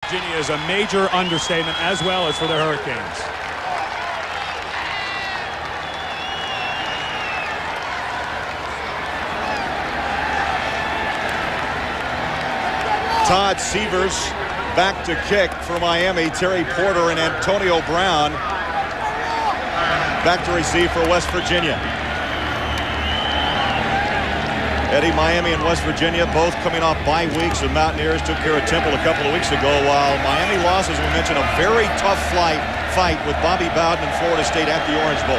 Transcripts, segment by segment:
Virginia is a major understatement, as well as for the Hurricanes. Todd Severs back to kick for Miami. Terry Porter and Antonio Brown back to receive for West Virginia. Eddie, Miami and West Virginia both coming off bye weeks. The Mountaineers took care of Temple a couple of weeks ago, while Miami lost, as we mentioned, a very tough fight with Bobby Bowden and Florida State at the Orange Bowl.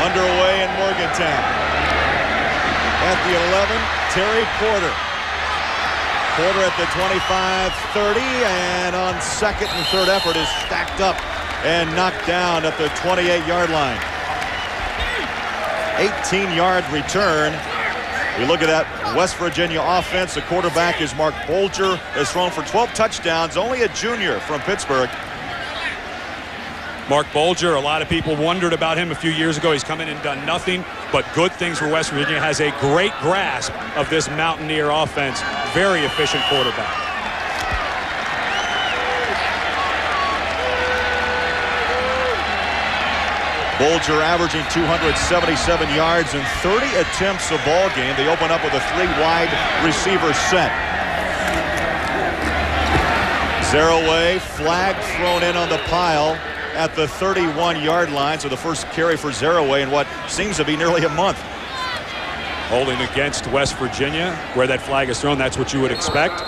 Underway in Morgantown. At the 11, Terry Porter. Porter at the 25-30, and on second and third effort is stacked up and knocked down at the 28-yard line. 18-yard return. We look at that West Virginia offense. The quarterback is Mark Bolger, has thrown for 12 touchdowns, only a junior from Pittsburgh. Mark Bolger, a lot of people wondered about him a few years ago. He's come in and done nothing but good things for West Virginia. Has a great grasp of this Mountaineer offense. Very efficient quarterback. Bolger averaging 277 yards and 30 attempts a ball game. They open up with a 3-wide receiver set. Zeraway, flag thrown in on the pile at the 31-yard line. So the first carry for Zeraway in what seems to be nearly a month. Holding against West Virginia, where that flag is thrown, that's what you would expect.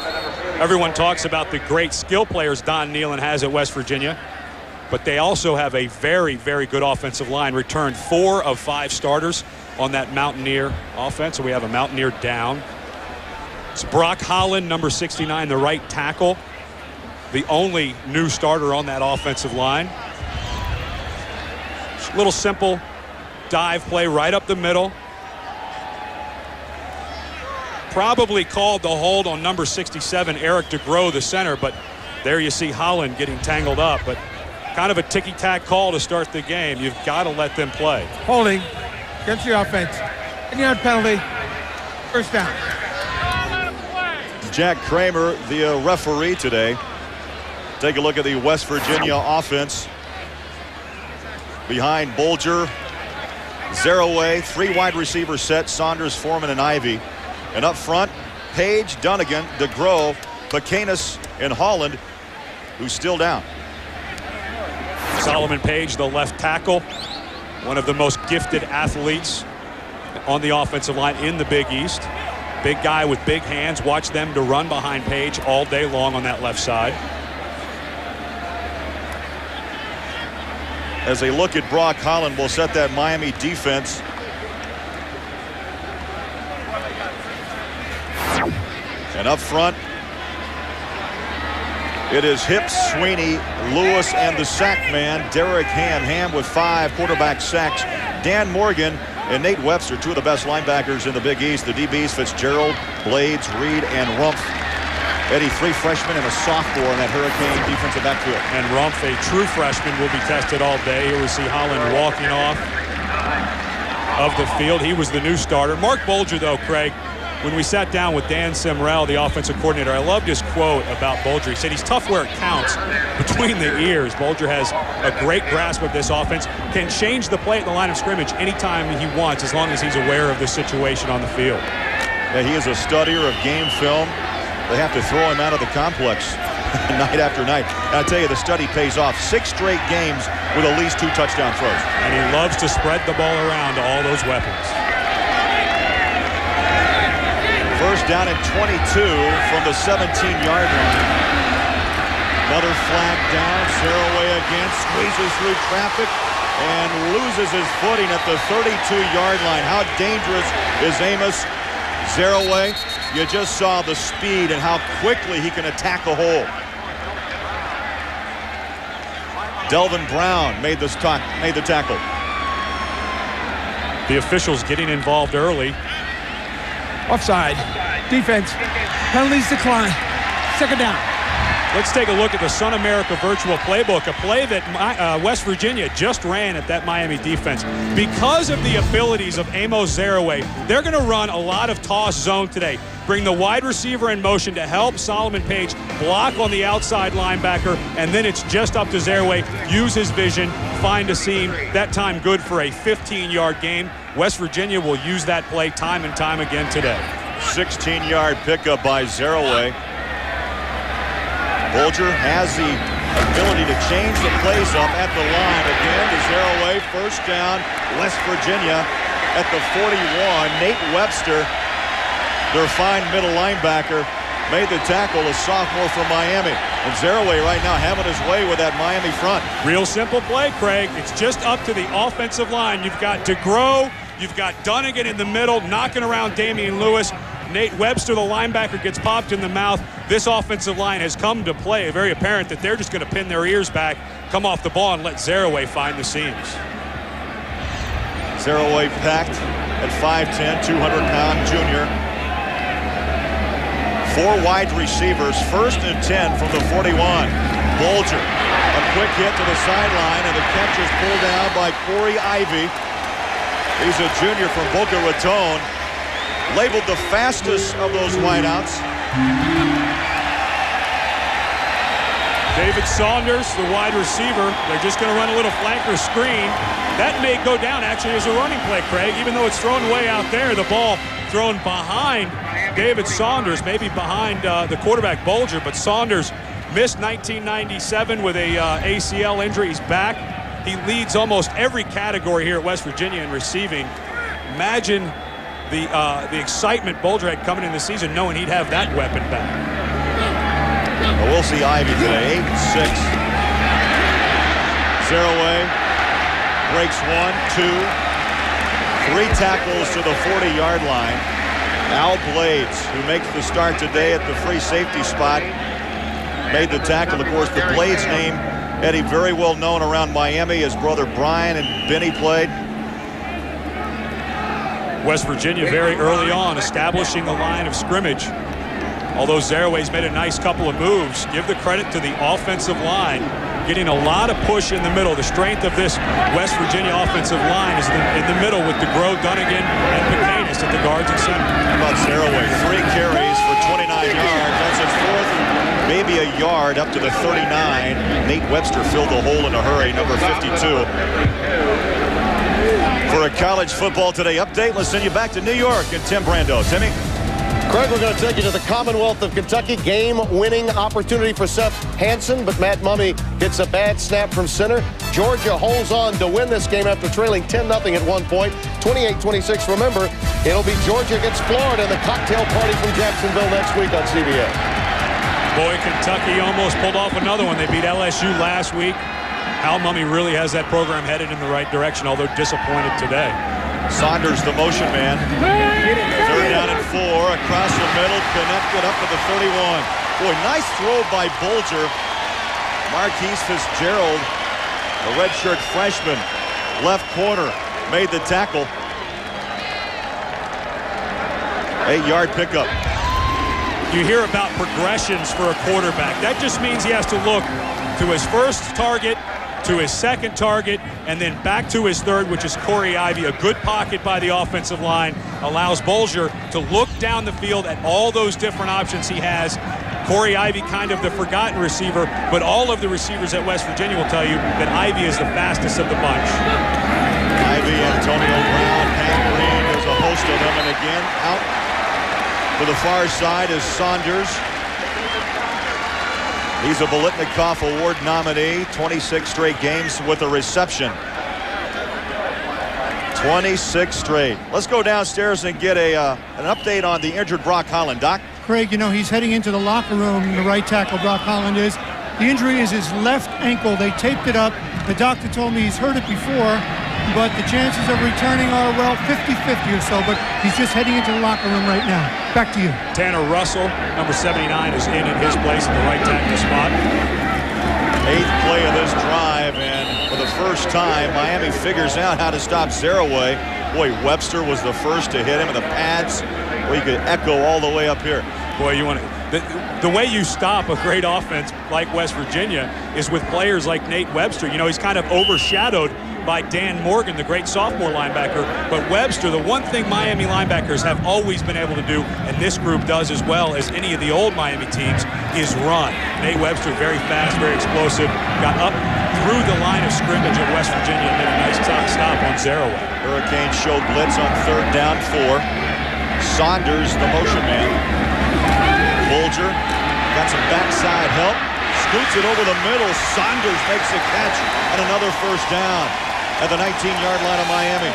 Everyone talks about the great skill players Don Nehlen has at West Virginia, but they also have a very, very good offensive line. Returned 4 of 5 starters on that Mountaineer offense, so we have a Mountaineer down. It's Brock Holland, number 69, the right tackle, the only new starter on that offensive line. Little simple dive play right up the middle. Probably called the hold on number 67, Eric DeGros, the center, but there you see Holland getting tangled up. But kind of a ticky-tack call to start the game. You've got to let them play. Holding against the offense. 10-yard penalty. First down. Jack Kramer, the referee today. Take a look at the West Virginia offense. Behind Bolger, Zeraway, 3 wide receiver set, Saunders, Foreman, and Ivy. And up front, Page, Dunnigan, DeGros, Buchanan, and Holland, who's still down. Solomon Page, the left tackle, one of the most gifted athletes on the offensive line in the Big East. Big guy with big hands. Watch them to run behind Page all day long on that left side. As they look at Brock Holland, will set that Miami defense. And up front, it is Hips, Sweeney, Lewis, and the sack man, Derek Ham. Ham with 5 quarterback sacks. Dan Morgan and Nate Webster, 2 of the best linebackers in the Big East. The DBs, Fitzgerald, Blades, Reed, and Rumpf. Eddie, 3 freshmen and a sophomore in that Hurricane defensive backfield. And Rumpf, a true freshman, will be tested all day. Here we see Holland walking off of the field. He was the new starter. Mark Bolger, though, Craig, when we sat down with Dan Simrell, the offensive coordinator, I loved his quote about Bolger. He said he's tough where it counts, between the ears. Bolger has a great grasp of this offense, can change the play at the line of scrimmage anytime he wants, as long as he's aware of the situation on the field. Yeah, he is a studier of game film. They have to throw him out of the complex night after night. And I tell you, the study pays off. 6 straight games with at least 2 touchdown throws. And he loves to spread the ball around to all those weapons. First down at 22 from the 17-yard line. Another flag down. Zeraway again squeezes through traffic and loses his footing at the 32-yard line. How dangerous is Amos Zeraway? You just saw the speed and how quickly he can attack a hole. Delvin Brown made the tackle. The officials getting involved early. Offside. Defense. Penalties decline. Second down. Let's take a look at the Sun America Virtual Playbook, a play that West Virginia just ran at that Miami defense. Because of the abilities of Amos Zaraway, they're going to run a lot of toss zone today. Bring the wide receiver in motion to help Solomon Page block on the outside linebacker, and then it's just up to Zaraway. Use his vision, find a seam. That time good for a 15-yard gain. West Virginia will use that play time and time again today. 16-yard pickup by Zaraway. Bulger has the ability to change the plays up at the line. Again to Zaraway. First down, West Virginia at the 41. Nate Webster, their fine middle linebacker, made the tackle, a sophomore from Miami. And Zaraway right now having his way with that Miami front. Real simple play, Craig. It's just up to the offensive line. You've got DeGrow, you've got Dunnigan in the middle, knocking around Damian Lewis. Nate Webster, the linebacker, gets popped in the mouth. This offensive line has come to play. Very apparent that they're just going to pin their ears back, come off the ball, and let Zaraway find the seams. Zaraway packed at 5'10", 200-pound junior. 4 wide receivers, 1st and 10 from the 41. Bulger, a quick hit to the sideline, and the catch is pulled down by Corey Ivy. He's a junior from Boca Raton, labeled the fastest of those wideouts. David Saunders, the wide receiver. They're just going to run a little flanker screen. That may go down actually as a running play, Craig. Even though it's thrown way out there, the ball thrown behind David Saunders, maybe behind the quarterback Bulger, but Saunders missed 1997 with a ACL injury. He's back. He leads almost every category here at West Virginia in receiving. Imagine the excitement Bulger had coming in the season knowing he'd have that weapon back. Well, we'll see Ivy today, 8-6. Zaraway breaks 1, 2, 3 tackles to the 40-yard line. Al Blades, who makes the start today at the free safety spot, made the tackle. Of course, the Blades name, Eddie, very well known around Miami. His brother Brian and Benny played. West Virginia very early on establishing the line of scrimmage. Although Zaraway's made a nice couple of moves, give the credit to the offensive line, getting a lot of push in the middle. The strength of this West Virginia offensive line is in the middle with DeGrow, Dunnigan, and Pecanis at the guards and center. How about Zaraway? 3 carries for 29 yards. That's his 4th, maybe a yard up to the 39. Nate Webster filled the hole in a hurry, number 52. For a College Football Today update, let's send you back to New York and Tim Brando. Timmy? Craig, we're going to take you to the Commonwealth of Kentucky. Game-winning opportunity for Seth Hansen, but Matt Mumme gets a bad snap from center. Georgia holds on to win this game after trailing 10-0 at one point. 28-26. Remember, it'll be Georgia against Florida in the cocktail party from Jacksonville next week on CBS. Boy, Kentucky almost pulled off another one. They beat LSU last week. Al Mumme really has that program headed in the right direction, although disappointed today. Saunders, the motion man. 3rd down and 4, across the middle, connected up to the 31. Boy, nice throw by Bulger. Marquise Fitzgerald, a redshirt freshman, left corner, made the tackle. 8-yard pickup. You hear about progressions for a quarterback. That just means he has to look to his first target, to his second target, and then back to his third, which is Corey Ivy. A good pocket by the offensive line allows Bulger to look down the field at all those different options he has. Corey Ivy, kind of the forgotten receiver, but all of the receivers at West Virginia will tell you that Ivy is the fastest of the bunch. Ivy, Antonio Brown, Hank Green, there's a host of them, and again, out to the far side is Saunders. He's a Biletnikoff Award nominee, 26 straight games with a reception. 26 straight. Let's go downstairs and get an update on the injured Brock Holland. Doc? Craig, you know, he's heading into the locker room, the right tackle, Brock Holland is. The injury is his left ankle. They taped it up. The doctor told me he's heard it before, but the chances of returning are, well, 50-50 or so, but he's just heading into the locker room right now. Back to you. Tanner Russell, number 79, is in his place at the right tackle spot. 8th play of this drive, and for the first time, Miami figures out how to stop Zaraway. Boy, Webster was the first to hit him in the pads, where you could echo all the way up here. Boy, you want to The way you stop a great offense like West Virginia is with players like Nate Webster. You know, he's kind of overshadowed by Dan Morgan, the great sophomore linebacker. But Webster, the one thing Miami linebackers have always been able to do, and this group does as well as any of the old Miami teams, is run. Nate Webster, very fast, very explosive, got up through the line of scrimmage at West Virginia and made a nice top stop on Zaraway. Hurricanes show blitz on 3rd down 4. Saunders, the motion man. Bulger got some backside help. Scoots it over the middle. Saunders makes a catch and another first down at the 19-yard line of Miami.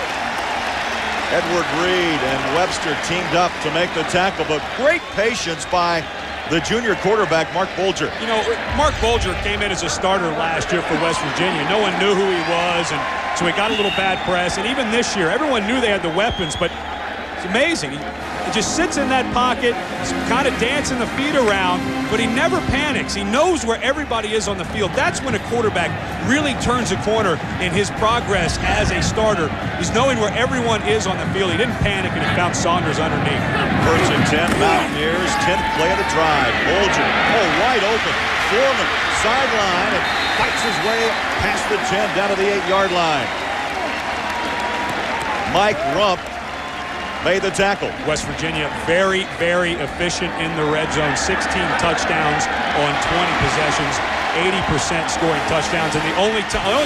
Edward Reed and Webster teamed up to make the tackle, but great patience by the junior quarterback, Mark Bulger. You know, Mark Bulger came in as a starter last year for West Virginia. No one knew who he was, and so he got a little bad press. And even this year, everyone knew they had the weapons, but it's amazing. He just sits in that pocket, kind of dancing the feet around, but he never panics. He knows where everybody is on the field. That's when a quarterback really turns a corner in his progress as a starter, is knowing where everyone is on the field. He didn't panic, and he found Saunders underneath. 1st and 10, Mountaineers, 10th play of the drive. Bulger, wide open. Foreman, sideline, and fights his way past the 10 down to the 8-yard line. Mike Rump made the tackle. West Virginia very, very efficient in the red zone. 16 touchdowns on 20 possessions, 80% scoring touchdowns. And the only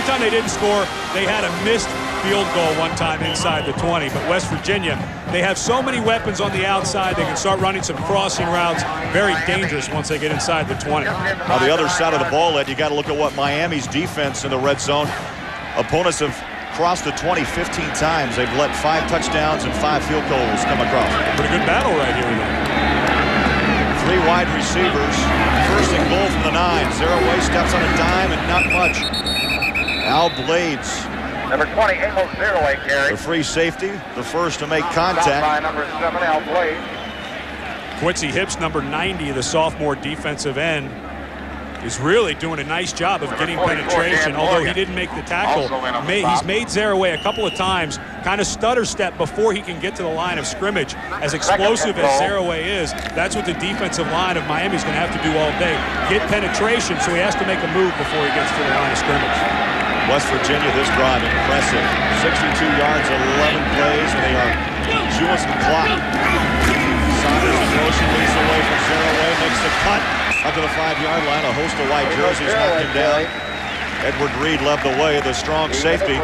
time they didn't score, they had a missed field goal one time inside the 20. But West Virginia, they have so many weapons on the outside. They can start running some crossing routes. Very dangerous once they get inside the 20. On the other side of the ball, Ed, you got to look at what Miami's defense in the red zone. Opponents have crossed the 20 15 times. They've let 5 touchdowns and 5 field goals come across. Pretty good battle right here, though. 3 wide receivers. 1st and goal from the 9. Zaraway steps on a dime and not much. Al Blades, number 20, Amos Zaraway carry. the free safety, the first to make contact. By number 7, Al Blades. Quincy Hips, number 90, the sophomore defensive end, is really doing a nice job of getting penetration, although he didn't make the tackle. He's made Zaraway a couple of times kind of stutter step before he can get to the line of scrimmage. As explosive as Zaraway is, that's what the defensive line of Miami is going to have to do all day. Get penetration, so he has to make a move before he gets to the line of scrimmage. West Virginia, this drive, impressive. 62 yards, 11 plays, and they are chewing some clock. Saunders in motion, leads away from Zaraway, makes the cut. Up to the 5-yard line, a host of white jerseys knocked him down. Edward Reed led the way, the strong safety.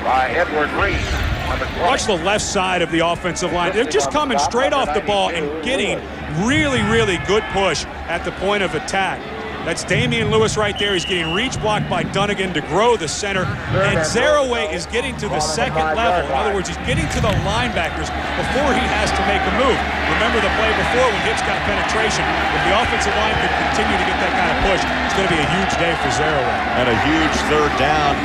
By Edward Reed. Watch the left side of the offensive line. They're just coming straight off the ball and getting really, really good push at the point of attack. That's Damian Lewis right there. He's getting reach blocked by Dunnigan to grow the center. And Zaraway is getting to the 2nd level. In other words, he's getting to the linebackers before he has to make a move. Remember the play before when Hips got penetration. If the offensive line could continue to get that kind of push, it's going to be a huge day for Zaraway. And a huge 3rd down.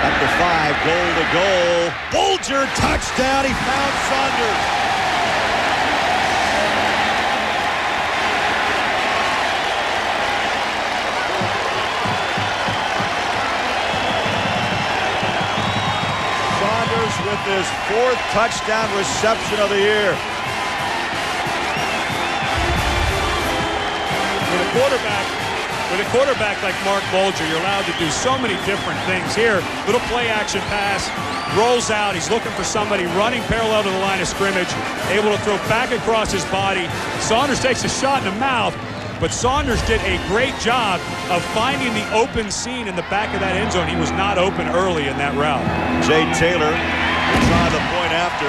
At the 5, goal to goal. Bulger, touchdown. He found Saunders. With his 4th touchdown reception of the year. With a quarterback like Mark Bulger, you're allowed to do so many different things. Here, little play action pass, rolls out. He's looking for somebody running parallel to the line of scrimmage, able to throw back across his body. Saunders takes a shot in the mouth, but Saunders did a great job of finding the open seam in the back of that end zone. He was not open early in that route. Jay Taylor will try the point after.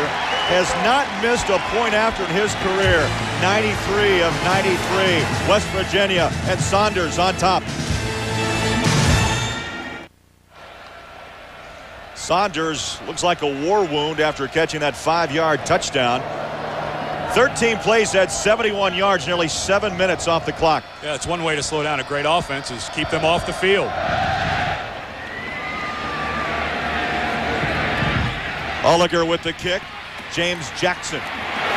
Has not missed a point after in his career. 93 of 93. West Virginia and Saunders on top. Saunders looks like a war wound after catching that 5-yard touchdown. 13 plays at 71 yards, nearly 7 minutes off the clock. Yeah, it's one way to slow down a great offense is keep them off the field. Oliger with the kick. James Jackson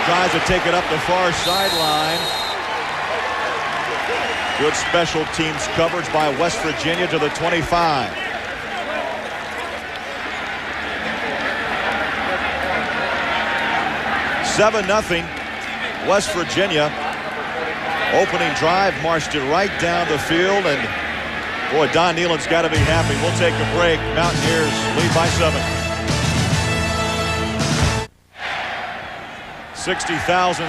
tries to take it up the far sideline. Good special teams coverage by West Virginia to the 25. West Virginia, opening drive, marched it right down the field, and boy, Don Nehlen's got to be happy. We'll take a break. Mountaineers lead by 7. 60,000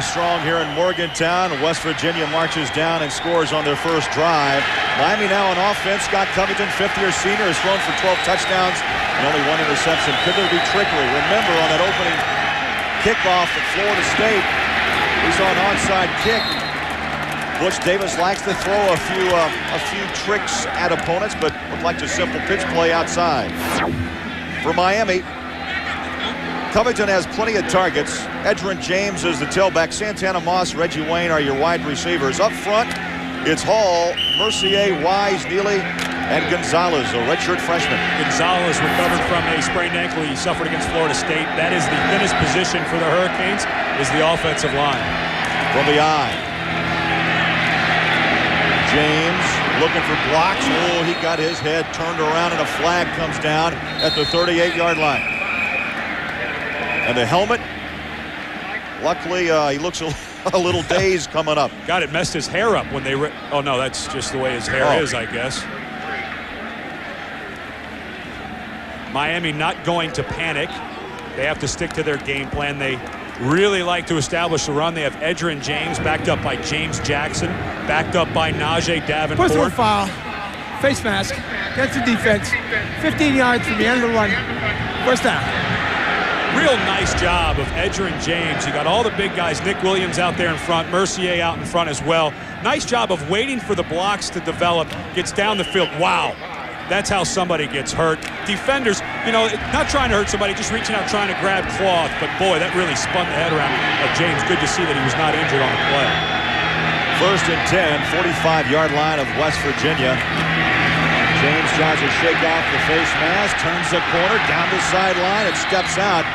strong here in Morgantown. West Virginia marches down and scores on their first drive. Miami now on offense. Scott Covington, fifth-year senior, has thrown for 12 touchdowns and only 1 interception. Could there be trickery? Remember, on that opening kickoff at Florida State, we saw an onside kick. Butch Davis likes to throw a few tricks at opponents, but would like a simple pitch play outside. For Miami, Covington has plenty of targets. Edgerrin James is the tailback. Santana Moss, Reggie Wayne are your wide receivers. Up front, it's Hall, Mercier, Wise, Neely, and Gonzalez, a redshirt freshman. Gonzalez recovered from a sprained ankle he suffered against Florida State. That is the thinnest position for the Hurricanes, is the offensive line. From the eye, James looking for blocks. Oh, he got his head turned around, and a flag comes down at the 38-yard line. And the helmet, luckily, he looks a little dazed coming up. God, it messed his hair up when they... Oh, no, that's just the way his hair is, I guess. Miami not going to panic. They have to stick to their game plan. They really like to establish the run. They have Edgerrin James backed up by James Jackson, backed up by Najee Davenport. Personal foul, face mask, against the defense, 15 yards from the end of the run, first down. Real nice job of Edgerrin James. You got all the big guys, Nick Williams out there in front, Mercier out in front as well. Nice job of waiting for the blocks to develop, gets down the field. Wow, that's how somebody gets hurt. Defenders, you know, not trying to hurt somebody, just reaching out trying to grab cloth, but boy, that really spun the head around of James. Good to see that he was not injured on the play. First and 10, 45-yard line of West Virginia. James tries to shake off the face mask, turns the corner, down the sideline, and steps out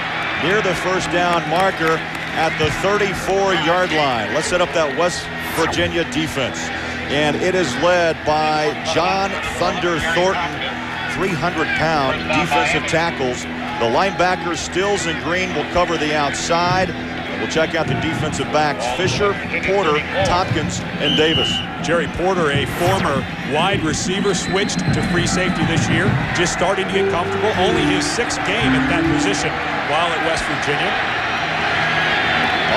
near the first down marker at the 34-yard line. Let's set up that West Virginia defense. And it is led by John Thunder Thornton, 300-pound defensive tackles. The linebackers, Stills and Green, will cover the outside. We'll check out the defensive backs, Fisher, Porter, Tompkins, and Davis. Jerry Porter, a former wide receiver, switched to free safety this year, just starting to get comfortable. Only his 6th game at that position while at West Virginia.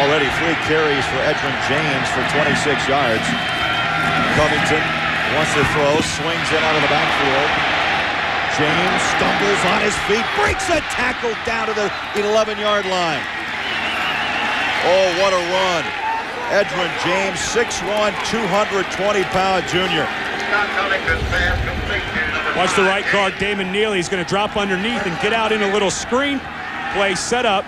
Already 3 carries for Edgerrin James for 26 yards. Covington wants to throw, swings it out of the backfield. James stumbles on his feet, breaks a tackle down to the 11-yard line. Oh, what a run. Edgerrin James, 6'1", 220-pound junior. Watch the right guard, Damon Neely. He's going to drop underneath and get out in a little screen play set up.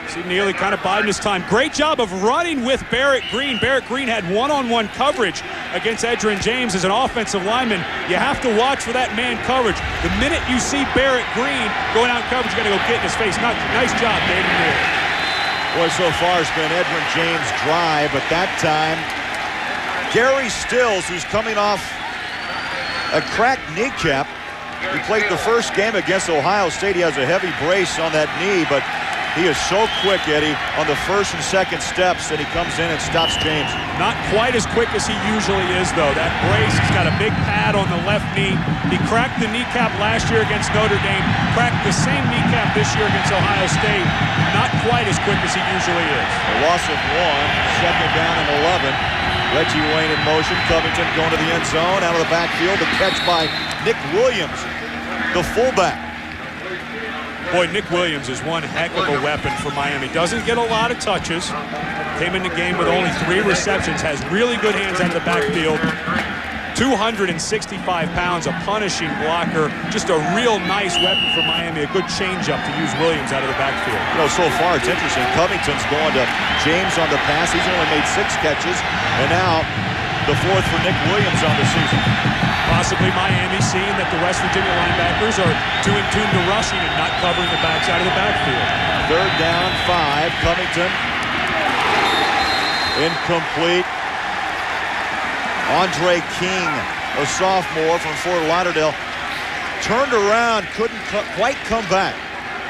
See Neely kind of biding his time. Great job of running with Barrett Green. Barrett Green had one-on-one coverage against Edgerrin James as an offensive lineman. You have to watch for that man coverage. The minute you see Barrett Green going out in coverage, you got to go get in his face. Nice job, Damon Neely. Boy, so far it's been Edgerrin James' drive, but that time, Gary Stills, who's coming off a cracked kneecap. He played the first game against Ohio State. He has a heavy brace on that knee, but he is so quick, Eddie, on the first and second steps that he comes in and stops James. Not quite as quick as he usually is, though. That brace, he's got a big pad on the left knee. He cracked the kneecap last year against Notre Dame, cracked the same kneecap this year against Ohio State. Not quite as quick as he usually is. A loss of 1, second down and 11. Reggie Wayne in motion. Covington going to the end zone, out of the backfield. The catch by Nick Williams, the fullback. Boy, Nick Williams is one heck of a weapon for Miami. Doesn't get a lot of touches. Came in the game with only 3 receptions. Has really good hands out of the backfield. 265 pounds, a punishing blocker. Just a real nice weapon for Miami. A good changeup to use Williams out of the backfield. You know, so far it's interesting. Covington's going to James on the pass. He's only made 6 catches. And now the 4th for Nick Williams on the season. Possibly Miami seeing that the West Virginia linebackers are too in tune to rushing and not covering the backside of the backfield. 3rd down, 5. Covington. Incomplete. Andre King, a sophomore from Fort Lauderdale, turned around, couldn't quite come back.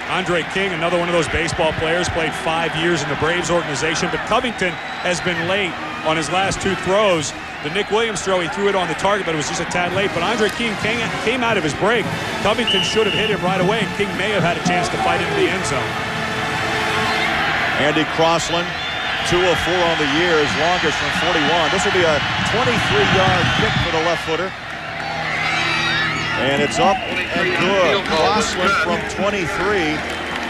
Andre King, another one of those baseball players, played 5 years in the Braves organization, but Covington has been late on his last 2 throws. The Nick Williams throw, he threw it on the target, but it was just a tad late. But Andre King came out of his break. Covington should have hit him right away, and King may have had a chance to fight into the end zone. Andy Crossland, 2 of 4 on the year, his longest from 41. This will be a 23-yard kick for the left footer. And it's up and good. Crossland from 23.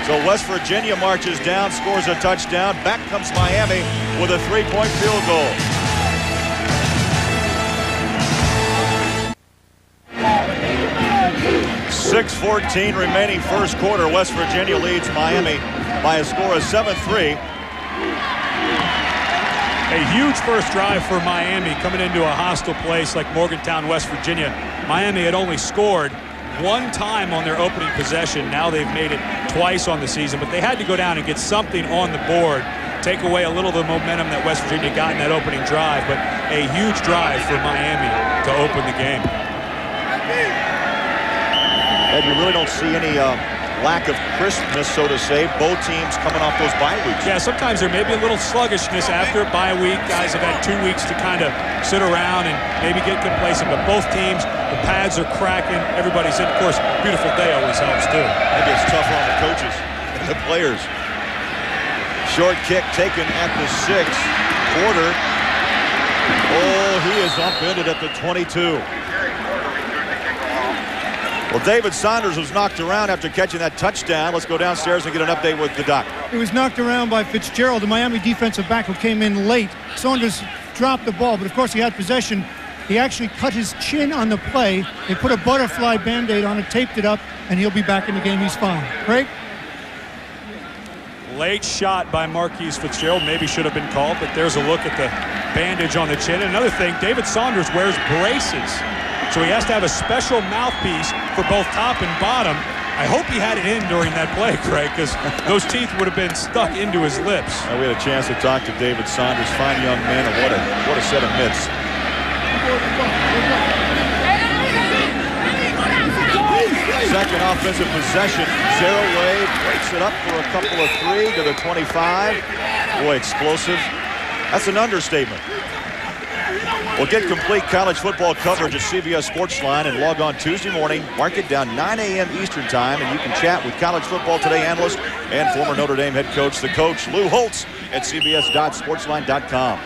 So West Virginia marches down, scores a touchdown. Back comes Miami with a 3-point field goal. .6:14 remaining first quarter. West Virginia leads Miami by a score of 7-3. A huge first drive for Miami coming into a hostile place like Morgantown, West Virginia. Miami had only scored 1 time on their opening possession. Now they've made it twice on the season, but they had to go down and get something on the board, take away a little of the momentum that West Virginia got in that opening drive, but a huge drive for Miami to open the game. And you really don't see any lack of crispness, so to say. Both teams coming off those bye weeks. Yeah, sometimes there may be a little sluggishness after a bye week. Guys have had 2 weeks to kind of sit around and maybe get complacent, but both teams, the pads are cracking. Everybody's in. Of course, beautiful day always helps too. Maybe it's tougher on the coaches and the players. Short kick taken at the 6. Porter. Oh, he is upended at the 22. Well, David Saunders was knocked around after catching that touchdown. Let's go downstairs and get an update with the doc. He was knocked around by Fitzgerald, the Miami defensive back who came in late. Saunders dropped the ball, but of course he had possession. He actually cut his chin on the play. They put a butterfly Band-Aid on it, taped it up, and he'll be back in the game. He's fine. Craig? Late shot by Marquise Fitzgerald. Maybe should have been called, but there's a look at the bandage on the chin. Another thing, David Saunders wears braces. So he has to have a special mouthpiece for both top and bottom. I hope he had it in during that play, Craig, because those teeth would have been stuck into his lips. We had a chance to talk to David Saunders, fine young man, and what a set of mitts. Second offensive possession. Zeraway breaks it up for a couple of 3 to the 25. Boy, explosive. That's an understatement. We'll get complete college football coverage at CBS Sportsline and log on Tuesday morning. Mark it down 9 a.m. Eastern time, and you can chat with College Football Today analyst and former Notre Dame head coach, the coach, Lou Holtz, at cbs.sportsline.com.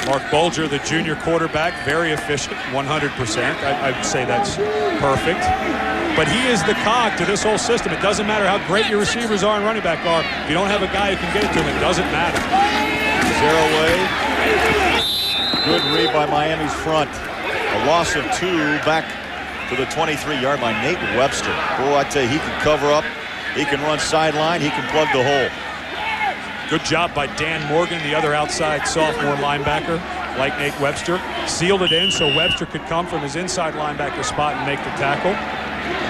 Mark Bulger, the junior quarterback, very efficient, 100%. I'd say that's perfect. But he is the cog to this whole system. It doesn't matter how great your receivers are and running back are. If you don't have a guy who can get it to him, it doesn't matter. Zeraway. Good read by Miami's front. A loss of 2 back to the 23-yard line. Nate Webster. Boy, I tell you, he can cover up. He can run sideline. He can plug the hole. Good job by Dan Morgan, the other outside sophomore linebacker, like Nate Webster. Sealed it in so Webster could come from his inside linebacker spot and make the tackle.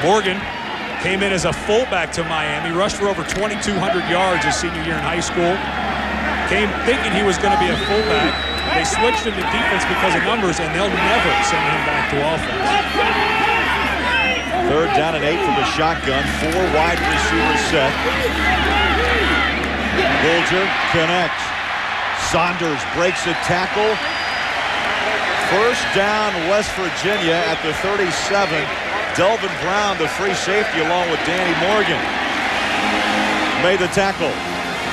Morgan came in as a fullback to Miami, rushed for over 2,200 yards his senior year in high school. Came thinking he was going to be a fullback. They switched him to defense because of numbers, and they'll never send him back to offense. 3rd down and 8 from the shotgun. 4 wide receivers set. Bulger connects. Saunders breaks a tackle. 1st down, West Virginia at the 37. Delvin Brown, the free safety, along with Danny Morgan, made the tackle.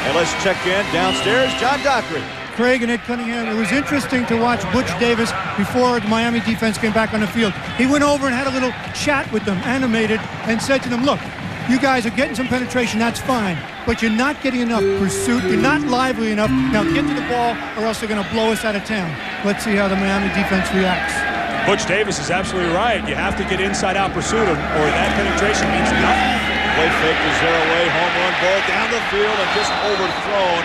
And let's check in downstairs. John Dockery. Craig and Ed Cunningham, it was interesting to watch Butch Davis before the Miami defense came back on the field. He went over and had a little chat with them, animated, and said to them, look, you guys are getting some penetration, that's fine, but you're not getting enough pursuit, you're not lively enough. Now get to the ball or else they're going to blow us out of town. Let's see how the Miami defense reacts. Butch Davis is absolutely right. You have to get inside-out pursuit or that penetration means nothing. Play fake to Zeraway, home run ball down the field and just overthrown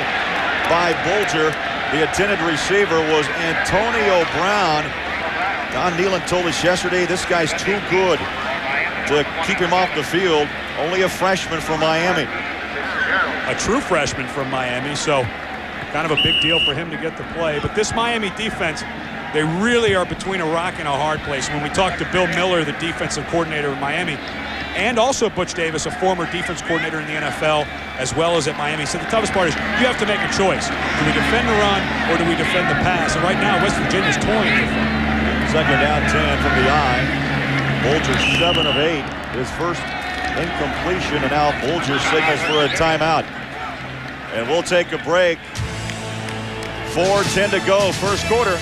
by Bulger. The intended receiver was Antonio Brown. Don Nealon told us yesterday this guy's too good to keep him off the field. Only a freshman from Miami. A true freshman from Miami, so kind of a big deal for him to get the play. But this Miami defense, They really are between a rock and a hard place. When we talked to Bill Miller, the defensive coordinator in Miami, and also Butch Davis, a former defense coordinator in the NFL, as well as at Miami, said the toughest part is you have to make a choice. Do we defend the run or do we defend the pass? And right now, West Virginia's toying with it. Second down 10 from the eye. Bulger 7 of 8. His first incompletion, and now Bulger signals for a timeout. And we'll take a break. 4:10 to go, first quarter.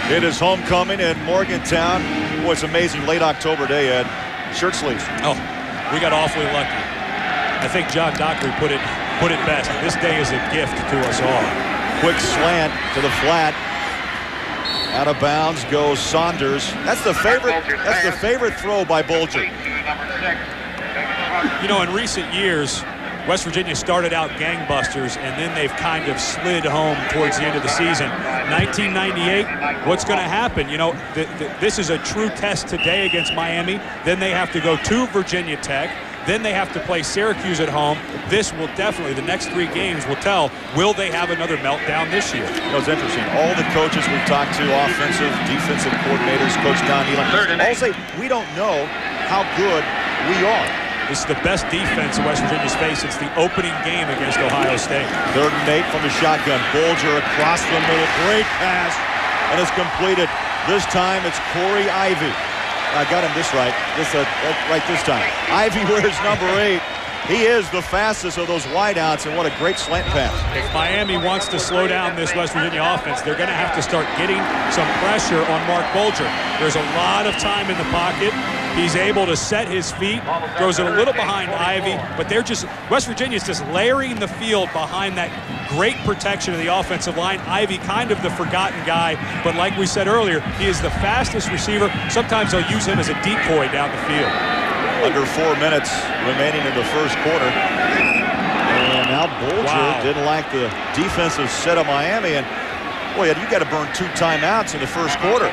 It is homecoming in Morgantown. Boy, it's amazing. Late October day, Ed. Shirt sleeves. Oh, we got awfully lucky. I think John Dockery put it best. This day is a gift to us all. Quick slant to the flat. Out of bounds goes Saunders. That's the favorite throw by Bulger. You know, in recent years, West Virginia started out gangbusters, and then they've kind of slid home towards the end of the season. 1998, what's going to happen? You know, this is a true test today against Miami. Then they have to go to Virginia Tech. Then they have to play Syracuse at home. This will definitely, the next 3 games will tell, will they have another meltdown this year? You know, it's interesting. All the coaches we've talked to, offensive, defensive coordinators, Coach Don Nealon, all say, we don't know how good we are. This is the best defense West Virginia's faced since the opening game against Ohio State. 3rd and 8 from the shotgun. Bulger across the middle. Great pass. And it's completed. This time it's Corey Ivy. I got him this right. Right this time. Ivy wears number 8. He is the fastest of those wideouts, and what a great slant pass. If Miami wants to slow down this West Virginia offense, they're going to have to start getting some pressure on Mark Bulger. There's a lot of time in the pocket. He's able to set his feet, throws it a little behind Ivy, but West Virginia's just layering the field behind that great protection of the offensive line. Ivy, kind of the forgotten guy, but like we said earlier, he is the fastest receiver. Sometimes they'll use him as a decoy down the field. Under 4 minutes remaining in the first quarter. And now Bulger didn't like the defensive set of Miami. And boy, you got to burn 2 timeouts in the first quarter.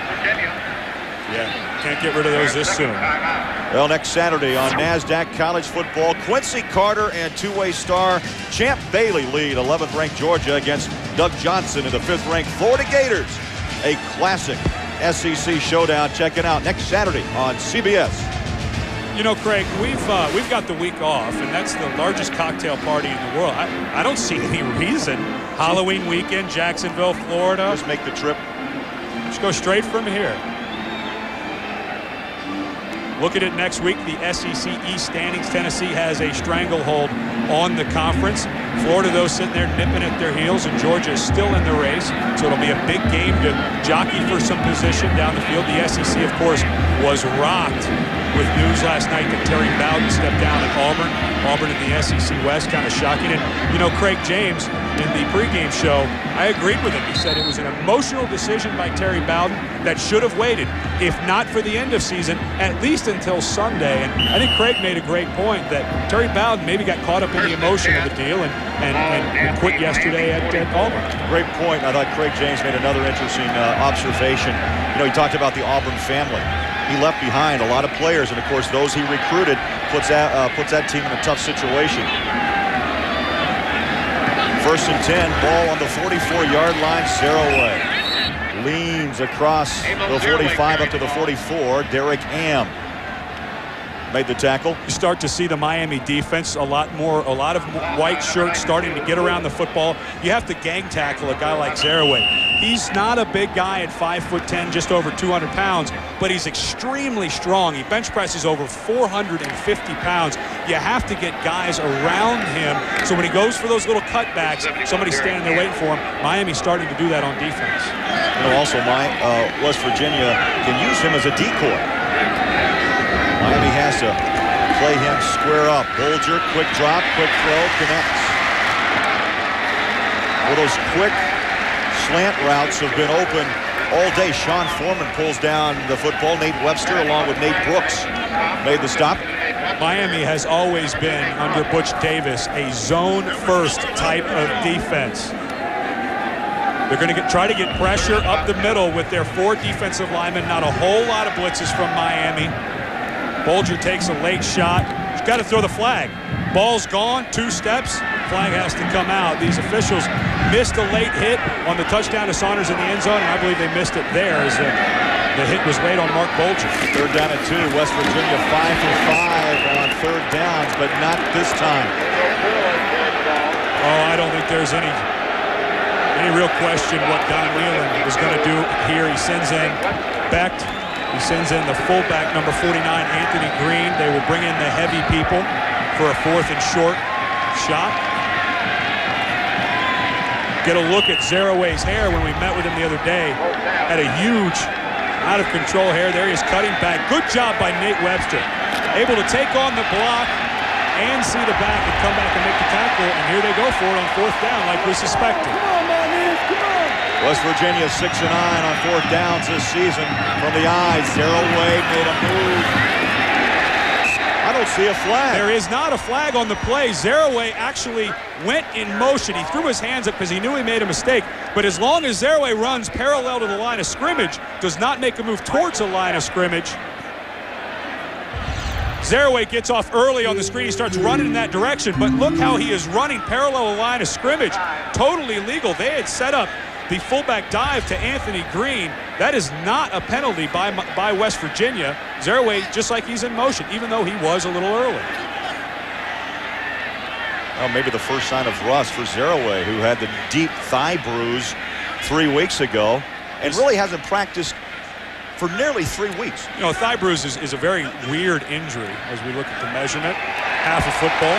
Yeah, can't get rid of those this soon. Well, next Saturday on NASDAQ College Football, Quincy Carter and two-way star Champ Bailey lead 11th-ranked Georgia against Doug Johnson and the 5th-ranked Florida Gators. A classic SEC showdown. Check it out next Saturday on CBS. You know, Craig, we've got the week off, and that's the largest cocktail party in the world. I don't see any reason. Halloween weekend, Jacksonville, Florida. Just make the trip. Just go straight from here. Look at it next week. The SEC East standings. Tennessee has a stranglehold on the conference. Florida, though, sitting there nipping at their heels, and Georgia is still in the race. So it'll be a big game to jockey for some position down the field. The SEC, of course, was rocked with news last night that Terry Bowden stepped down at Auburn. Auburn in the SEC West, kind of shocking. And, you know, Craig James, in the pregame show, I agreed with him. He said it was an emotional decision by Terry Bowden that should have waited, if not for the end of season, at least until Sunday. And I think Craig made a great point that Terry Bowden maybe got caught up in the emotion of the deal and quit yesterday at Auburn. Great point. I thought Craig James made another interesting observation. You know, he talked about the Auburn family. He left behind a lot of players, and of course those he recruited puts that team in a tough situation. 1st and 10, ball on the 44-yard line. Saraway leans across the 45 up to the 44. Derek Am made the tackle. You start to see the Miami defense, a lot of white shirts starting to get around the football. You have to gang tackle a guy like Saraway. He's not a big guy at 5'10", just over 200 pounds, but he's extremely strong. He bench presses over 450 pounds. You have to get guys around him, so when he goes for those little cutbacks, somebody's standing there waiting for him. Miami's starting to do that on defense. You know, also, West Virginia can use him as a decoy. Miami has to play him square up. Bulger, quick drop, quick throw, connects. Well, those quick slant routes have been open all day. Sean Foreman pulls down the football. Nate Webster, along with Nate Brooks, made the stop. Miami has always been, under Butch Davis, a zone-first type of defense. They're going to try to get pressure up the middle with their 4 defensive linemen. Not a whole lot of blitzes from Miami. Bulger takes a late shot, got to throw the flag. Ball's gone, 2 steps, flag has to come out. These officials missed a late hit on the touchdown to Saunders in the end zone, and I believe they missed it there as the hit was late on Mark Bolger. 3rd down and 2. West Virginia 5 for 5 on 3rd downs, but not this time. Oh, I don't think there's any real question what Don Whelan was going to do here. He sends in Becht. He sends in the fullback, number 49, Anthony Green. They will bring in the heavy people for a 4th and short shot. Get a look at Zaraway's hair when we met with him the other day. Had a huge, out-of-control hair. There he is cutting back. Good job by Nate Webster. Able to take on the block and see the back and come back and make the tackle. And here they go for it on 4th down like we suspected. West Virginia 6-9 on 4th downs this season. From the eyes, Zaraway made a move. I don't see a flag. There is not a flag on the play. Zaraway actually went in motion. He threw his hands up because he knew he made a mistake. But as long as Zaraway runs parallel to the line of scrimmage, does not make a move towards the line of scrimmage, Zaraway gets off early on the screen. He starts running in that direction. But look how he is running parallel to the line of scrimmage. Totally legal. They had set up the fullback dive to Anthony Green. That is not a penalty by West Virginia. Zaraway, just like he's in motion, even though he was a little early. Well, maybe the first sign of rust for Zaraway, who had the deep thigh bruise 3 weeks ago and really hasn't practiced for nearly 3 weeks. You know, a thigh bruise is a very weird injury as we look at the measurement. Half a football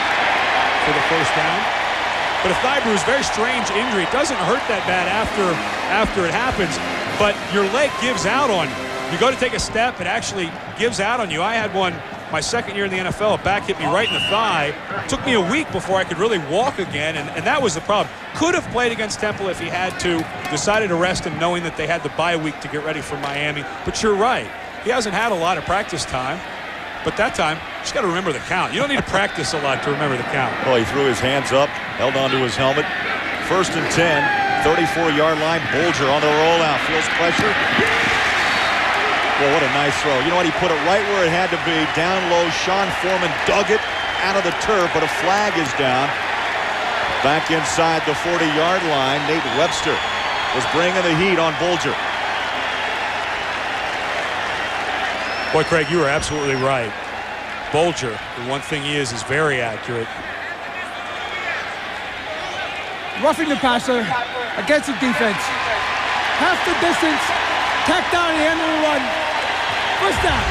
for the first down. But a thigh bruise, very strange injury. It doesn't hurt that bad after it happens, but your leg gives out on you. You go to take a step, it actually gives out on you. I had one my second year in the NFL. A back hit me right in the thigh. It took me a week before I could really walk again, and that was the problem. Could have played against Temple if he had to. Decided to rest him knowing that they had the bye week to get ready for Miami. But you're right. He hasn't had a lot of practice time. But that time, you just got to remember the count. You don't need to practice a lot to remember the count. Well, he threw his hands up, held onto his helmet. 1st and 10, 34-yard line. Bolger on the rollout, feels pressure. Well, what a nice throw. You know what? He put it right where it had to be, down low. Sean Foreman dug it out of the turf, but a flag is down. Back inside the 40-yard line, Nate Webster was bringing the heat on Bolger. Boy, Craig, you were absolutely right. Bolger, the one thing he is very accurate. Roughing the passer against the defense. Half the distance, tack down at the end of the run. First down.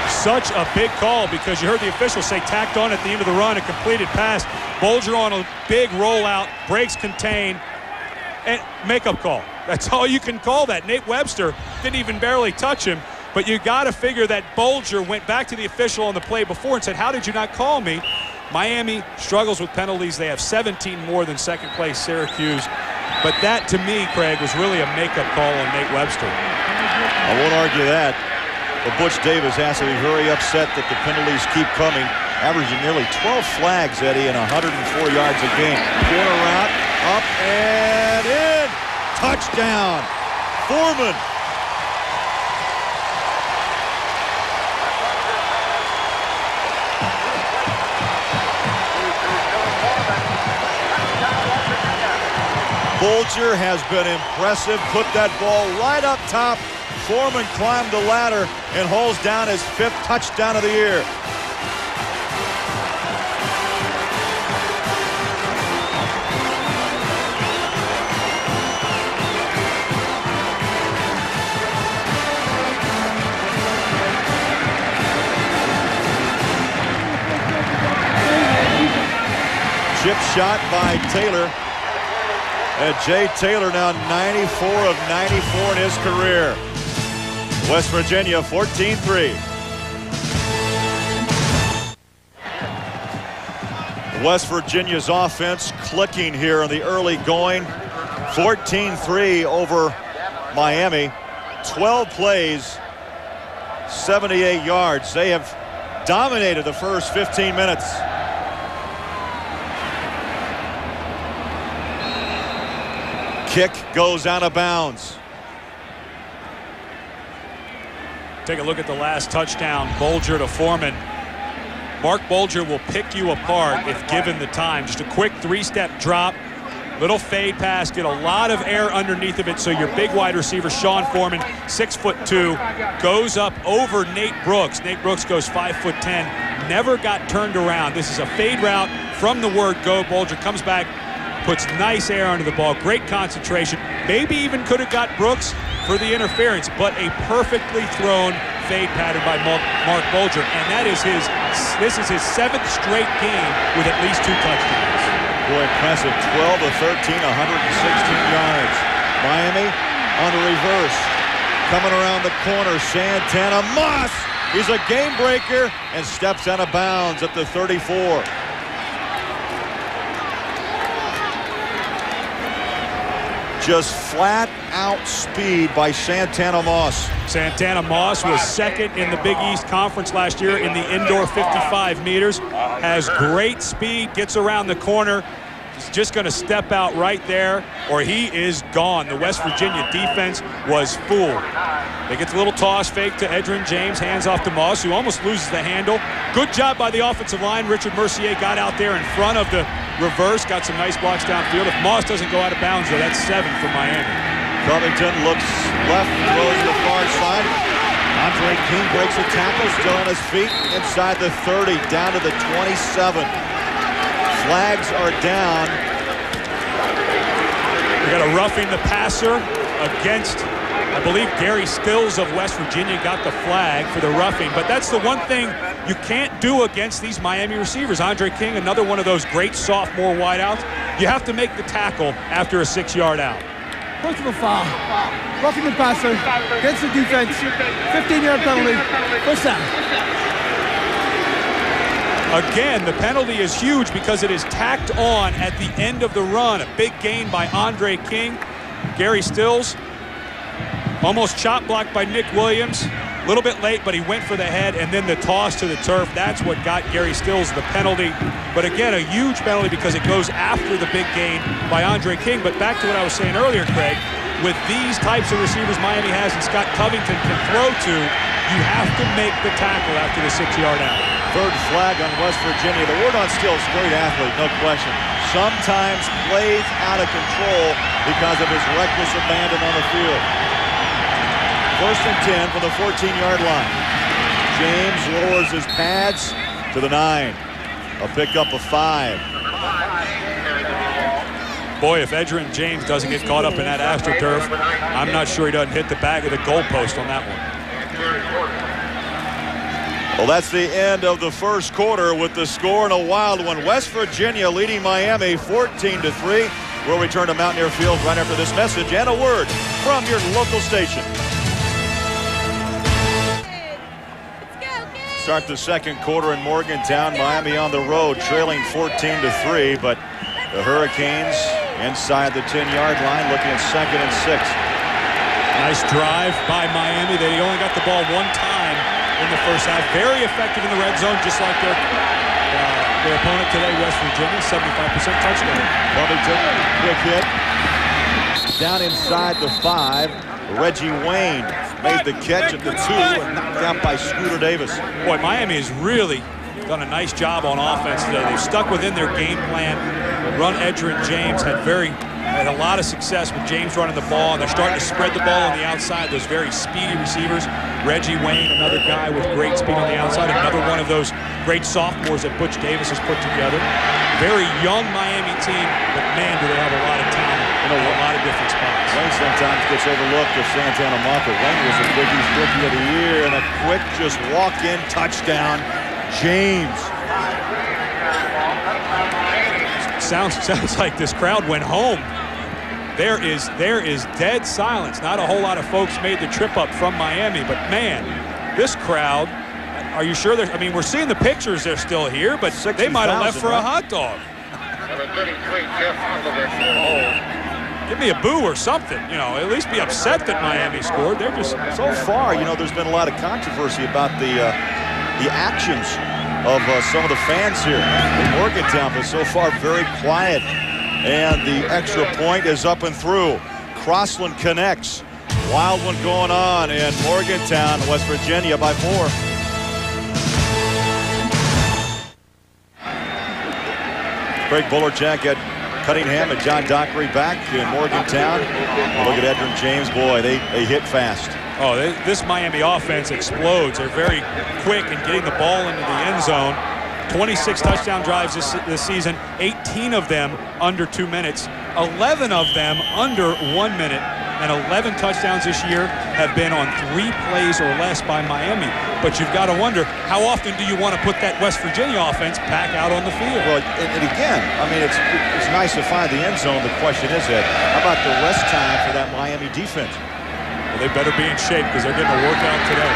Such a big call because you heard the official say tacked on at the end of the run, a completed pass. Bolger on a big rollout, breaks contain, and makeup call. That's all you can call that. Nate Webster didn't even barely touch him. But you got to figure that Bolger went back to the official on the play before and said, how did you not call me? Miami struggles with penalties. They have 17 more than second place Syracuse. But that, to me, Craig, was really a makeup call on Nate Webster. I won't argue that. But Butch Davis has to be very upset that the penalties keep coming, averaging nearly 12 flags, Eddie, and 104 yards a game. Corner route, up and in. Touchdown. Foreman. Bolger has been impressive. Put that ball right up top. Foreman climbed the ladder and hauls down his 5th touchdown of the year. Chip shot by Taylor. And Jay Taylor now 94 of 94 in his career. West Virginia 14-3. West Virginia's offense clicking here in the early going. 14-3 over Miami. 12 plays, 78 yards. They have dominated the first 15 minutes. Kick goes out of bounds. Take a look at the last touchdown. Bolger to Foreman. Mark Bulger will pick you apart if given the time. Just a quick 3-step drop, little fade pass, get a lot of air underneath of it, so your big wide receiver, Sean Foreman, 6'2", goes up over Nate Brooks. Nate Brooks goes 5'10", never got turned around. This is a fade route from the word go. Bulger comes back, puts nice air under the ball, great concentration. Maybe even could have got Brooks for the interference, but a perfectly thrown fade pattern by Mark Bulger, and this is his 7th straight game with at least 2 touchdowns. Boy, impressive. 12 of 13, 116 yards. Miami on the reverse. Coming around the corner, Santana Moss. He's a game breaker and steps out of bounds at the 34. Just flat out speed by Santana Moss. Santana Moss was 2nd in the Big East Conference last year in the indoor 55 meters. Has great speed, gets around the corner. He's just going to step out right there, or he is gone. The West Virginia defense was fooled. They get the little toss fake to Edgerrin James, hands off to Moss, who almost loses the handle. Good job by the offensive line. Richard Mercier got out there in front of the reverse, got some nice blocks downfield. If Moss doesn't go out of bounds, though, that's 7 for Miami. Covington looks left, throws to the far side. Andre King breaks a tackle, still on his feet, inside the 30, down to the 27. Flags are down. We got a roughing the passer against, I believe, Gary Stills of West Virginia got the flag for the roughing. But that's the one thing you can't do against these Miami receivers. Andre King, another one of those great sophomore wideouts. You have to make the tackle after a 6-yard out. Personal foul. Roughing the passer against the defense. 15-yard penalty. First down. Again, the penalty is huge because it is tacked on at the end of the run. A big gain by Andre King. Gary Stills almost chop blocked by Nick Williams. A little bit late, but he went for the head, and then the toss to the turf. That's what got Gary Stills the penalty. But again, a huge penalty because it goes after the big gain by Andre King. But back to what I was saying earlier, Craig, with these types of receivers Miami has and Scott Covington can throw to, you have to make the tackle after the 6-yard out. 3rd flag on West Virginia. The word on Stills, great athlete, no question. Sometimes plays out of control because of his reckless abandon on the field. 1st and 10 from the 14-yard line. James lowers his pads to the 9. A pickup of 5. Boy, if Edgerrin James doesn't get caught up in that AstroTurf, I'm not sure he doesn't hit the back of the goalpost on that one. Well, that's the end of the first quarter with the score and a wild one. West Virginia leading Miami 14-3. We'll return to Mountaineer Field right after this message and a word from your local station. Start the second quarter in Morgantown. Miami on the road, trailing 14-3, but the Hurricanes inside the 10-yard line, looking at 2nd and 6. Nice drive by Miami. They only got the ball one time in the first half. Very effective in the red zone, just like their opponent today, West Virginia. 75% touchdown. Covington, quick hit. Down inside the 5. Reggie Wayne made the catch at the 2 and knocked out by Scooter Davis. Boy, Miami has really done a nice job on offense today. They've stuck within their game plan. Run Edgerrin James had a lot of success with James running the ball, and they're starting to spread the ball on the outside. Those very speedy receivers. Reggie Wayne, another guy with great speed on the outside. Another one of those great sophomores that Butch Davis has put together. Very young Miami team, but man, do they have a lot of talent in a lot of different spots. Wayne sometimes gets overlooked if Santana Moss. Wayne was a Big East Rookie of the Year, and a quick just walk-in touchdown. James. Sounds like this crowd went home. There is dead silence. Not a whole lot of folks made the trip up from Miami, but man, this crowd, are you sure I mean, we're seeing the pictures, they're still here, but they might have left for a hot dog. Give me a boo or something, you know, at least be upset that Miami scored. They're just... So far, you know, there's been a lot of controversy about the actions of some of the fans here in Morgantown, but so far very quiet. And the extra point is up and through. Crossland connects. Wild one going on in Morgantown, West Virginia by 4. Craig Bullerjack at Cunningham and John Dockery back in Morgantown. Look at Edrin James. Boy, they hit fast. Oh, this Miami offense explodes. They're very quick in getting the ball into the end zone. 26 touchdown drives this season, 18 of them under 2 minutes, 11 of them under 1 minute, and 11 touchdowns this year have been on 3 plays or less by Miami. But you've got to wonder, how often do you want to put that West Virginia offense back out on the field? Well, and again, I mean, it's nice to find the end zone. The question is, Ed, how about the rest time for that Miami defense? Well, they better be in shape because they're getting a workout today.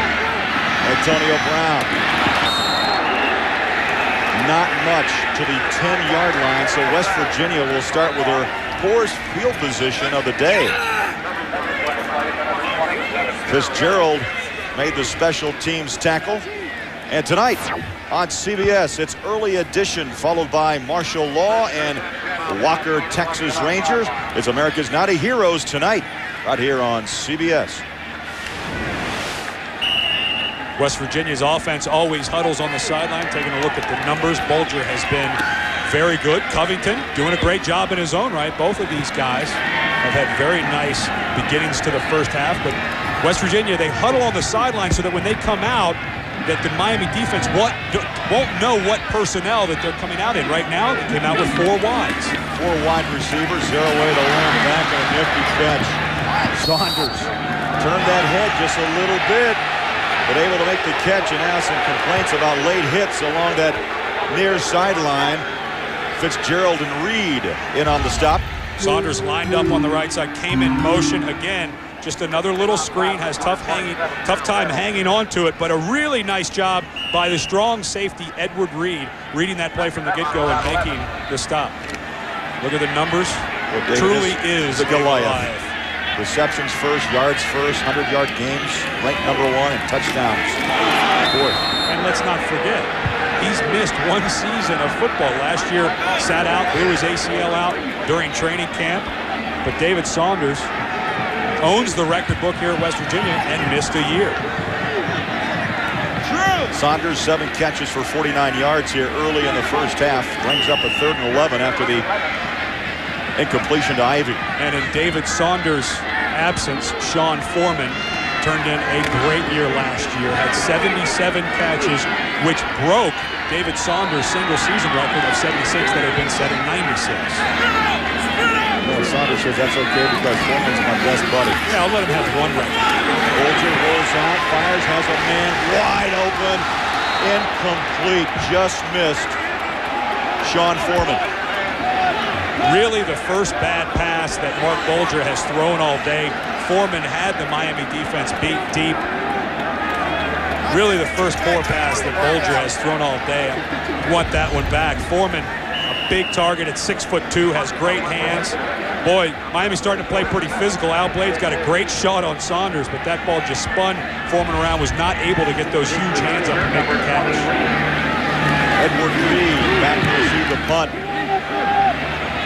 Antonio Brown. Not much to the 10-yard line, so West Virginia will start with their poorest field position of the day. Fitzgerald made the special teams tackle. And tonight on CBS, it's Early Edition, followed by Martial Law and Walker, Texas Rangers. It's America's Naughty Heroes tonight, right here on CBS. West Virginia's offense always huddles on the sideline. Taking a look at the numbers, Bulger has been very good. Covington doing a great job in his own right. Both of these guys have had very nice beginnings to the first half. But West Virginia, they huddle on the sideline so that when they come out, that the Miami defense won't know what personnel that they're coming out in. Right now, they came out with 4 wides. 4 wide receivers, zero away to Lamb, back on a nifty catch. Saunders turned that head just a little bit, but able to make the catch, and now some complaints about late hits along that near sideline. Fitzgerald and Reed in on the stop. Saunders lined up on the right side, came in motion again. Just another little screen, has tough time hanging on to it, but a really nice job by the strong safety Edward Reed, reading that play from the get-go and making the stop. Look at the numbers. Well, truly is the Goliath. Receptions first, yards first, 100-yard games, ranked number 1 in touchdowns. 4th. And let's not forget, he's missed 1 season of football. Last year, sat out, blew his ACL out during training camp. But David Saunders owns the record book here at West Virginia and missed a year. Saunders, 7 catches for 49 yards here early in the first half. Brings up a 3rd and 11 after the incompletion to Ivy. And in David Saunders' absence, Sean Foreman turned in a great year last year. Had 77 catches, which broke David Saunders' single-season record of 76 that had been set in 96. Well, Saunders says that's okay because Foreman's my best buddy. Yeah, I'll let him have 1 record. Bulger rolls out, fires, has a man wide open. Incomplete, just missed. Sean Foreman. Really the first bad pass that Mark Bulger has thrown all day. Foreman had the Miami defense beat deep. Really the first poor pass that Bulger has thrown all day. I want that one back. Foreman, a big target at 6'2", has great hands. Boy, Miami's starting to play pretty physical. Al Blade's got a great shot on Saunders, but that ball just spun Foreman around, was not able to get those huge hands up and make the catch. Edward Reed back to receive the punt.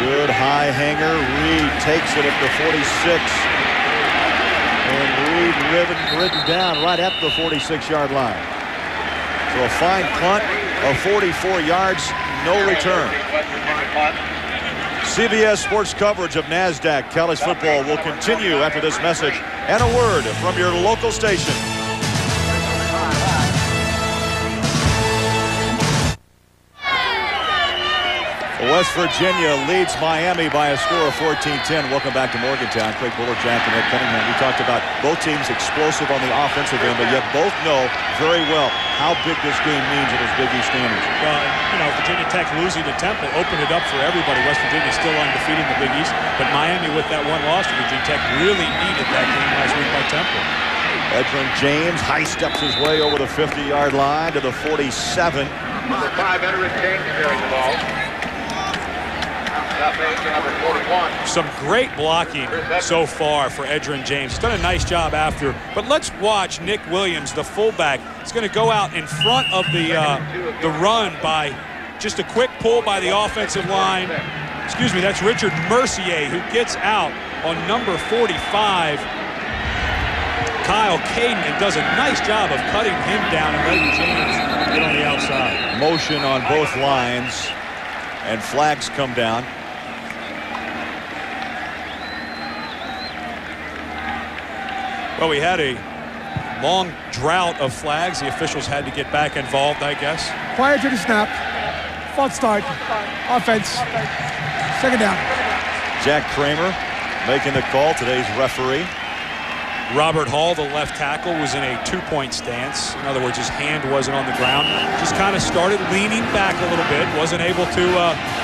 Good high hanger. Reed takes it at the 46. And Reed ridden down right at the 46-yard line. So a fine punt of 44 yards, no return. CBS Sports coverage of NASDAQ college football will continue after this message and a word from your local station. West Virginia leads Miami by a score of 14-10. Welcome back to Morgantown. Craig Bullerjack and Ed Cunningham. We talked about both teams explosive on the offensive end, but yet both know very well how big this game means in those Big East standards. Well, you know, Virginia Tech losing to Temple opened it up for everybody. West Virginia still undefeated in the Big East, but Miami with that 1 loss to Virginia Tech really needed that game last week by Temple. Edrin James high steps his way over the 50-yard line to the 47. Number 5, Edrin James carrying the ball. Number 41. Some great blocking so far for Edrin James. He's done a nice job after. But let's watch Nick Williams, the fullback. He's going to go out in front of the run by just a quick pull by the offensive line. Excuse me, that's Richard Mercier who gets out on number 45. Kyle Caden, and does a nice job of cutting him down and letting James get on the outside. Motion on both lines. and flags come down. Well, we had a long drought of flags. The officials had to get back involved, I guess. Prior to the snap, false start, offense, second down. Jack Kramer making the call, today's referee. Robert Hall, the left tackle, was in a two-point stance. In other words, his hand wasn't on the ground. Just kind of started leaning back a little bit. Wasn't able to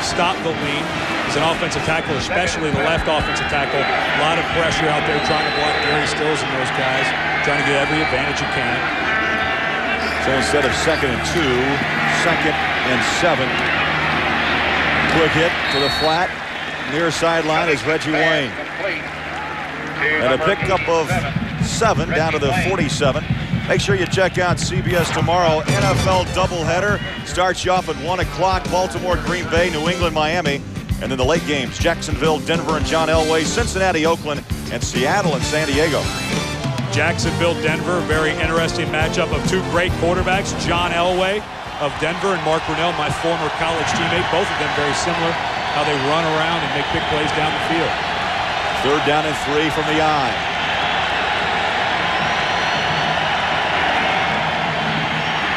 stop the lean. As an offensive tackle, especially the left offensive tackle, a lot of pressure out there trying to block Gary Stills and those guys, trying to get every advantage you can. So instead of 2nd and 2, 2nd and 7. Quick hit to the flat. Near sideline is Reggie Wayne. And a pickup of 7 down to the 47. Make sure you check out CBS tomorrow. NFL doubleheader starts you off at 1 o'clock. Baltimore, Green Bay, New England, Miami. And then the late games, Jacksonville, Denver, and John Elway, Cincinnati, Oakland, and Seattle and San Diego. Jacksonville, Denver, very interesting matchup of two great quarterbacks. John Elway of Denver and Mark Brunell, my former college teammate. Both of them very similar, how they run around and make big plays down the field. 3rd down and 3 from the eye.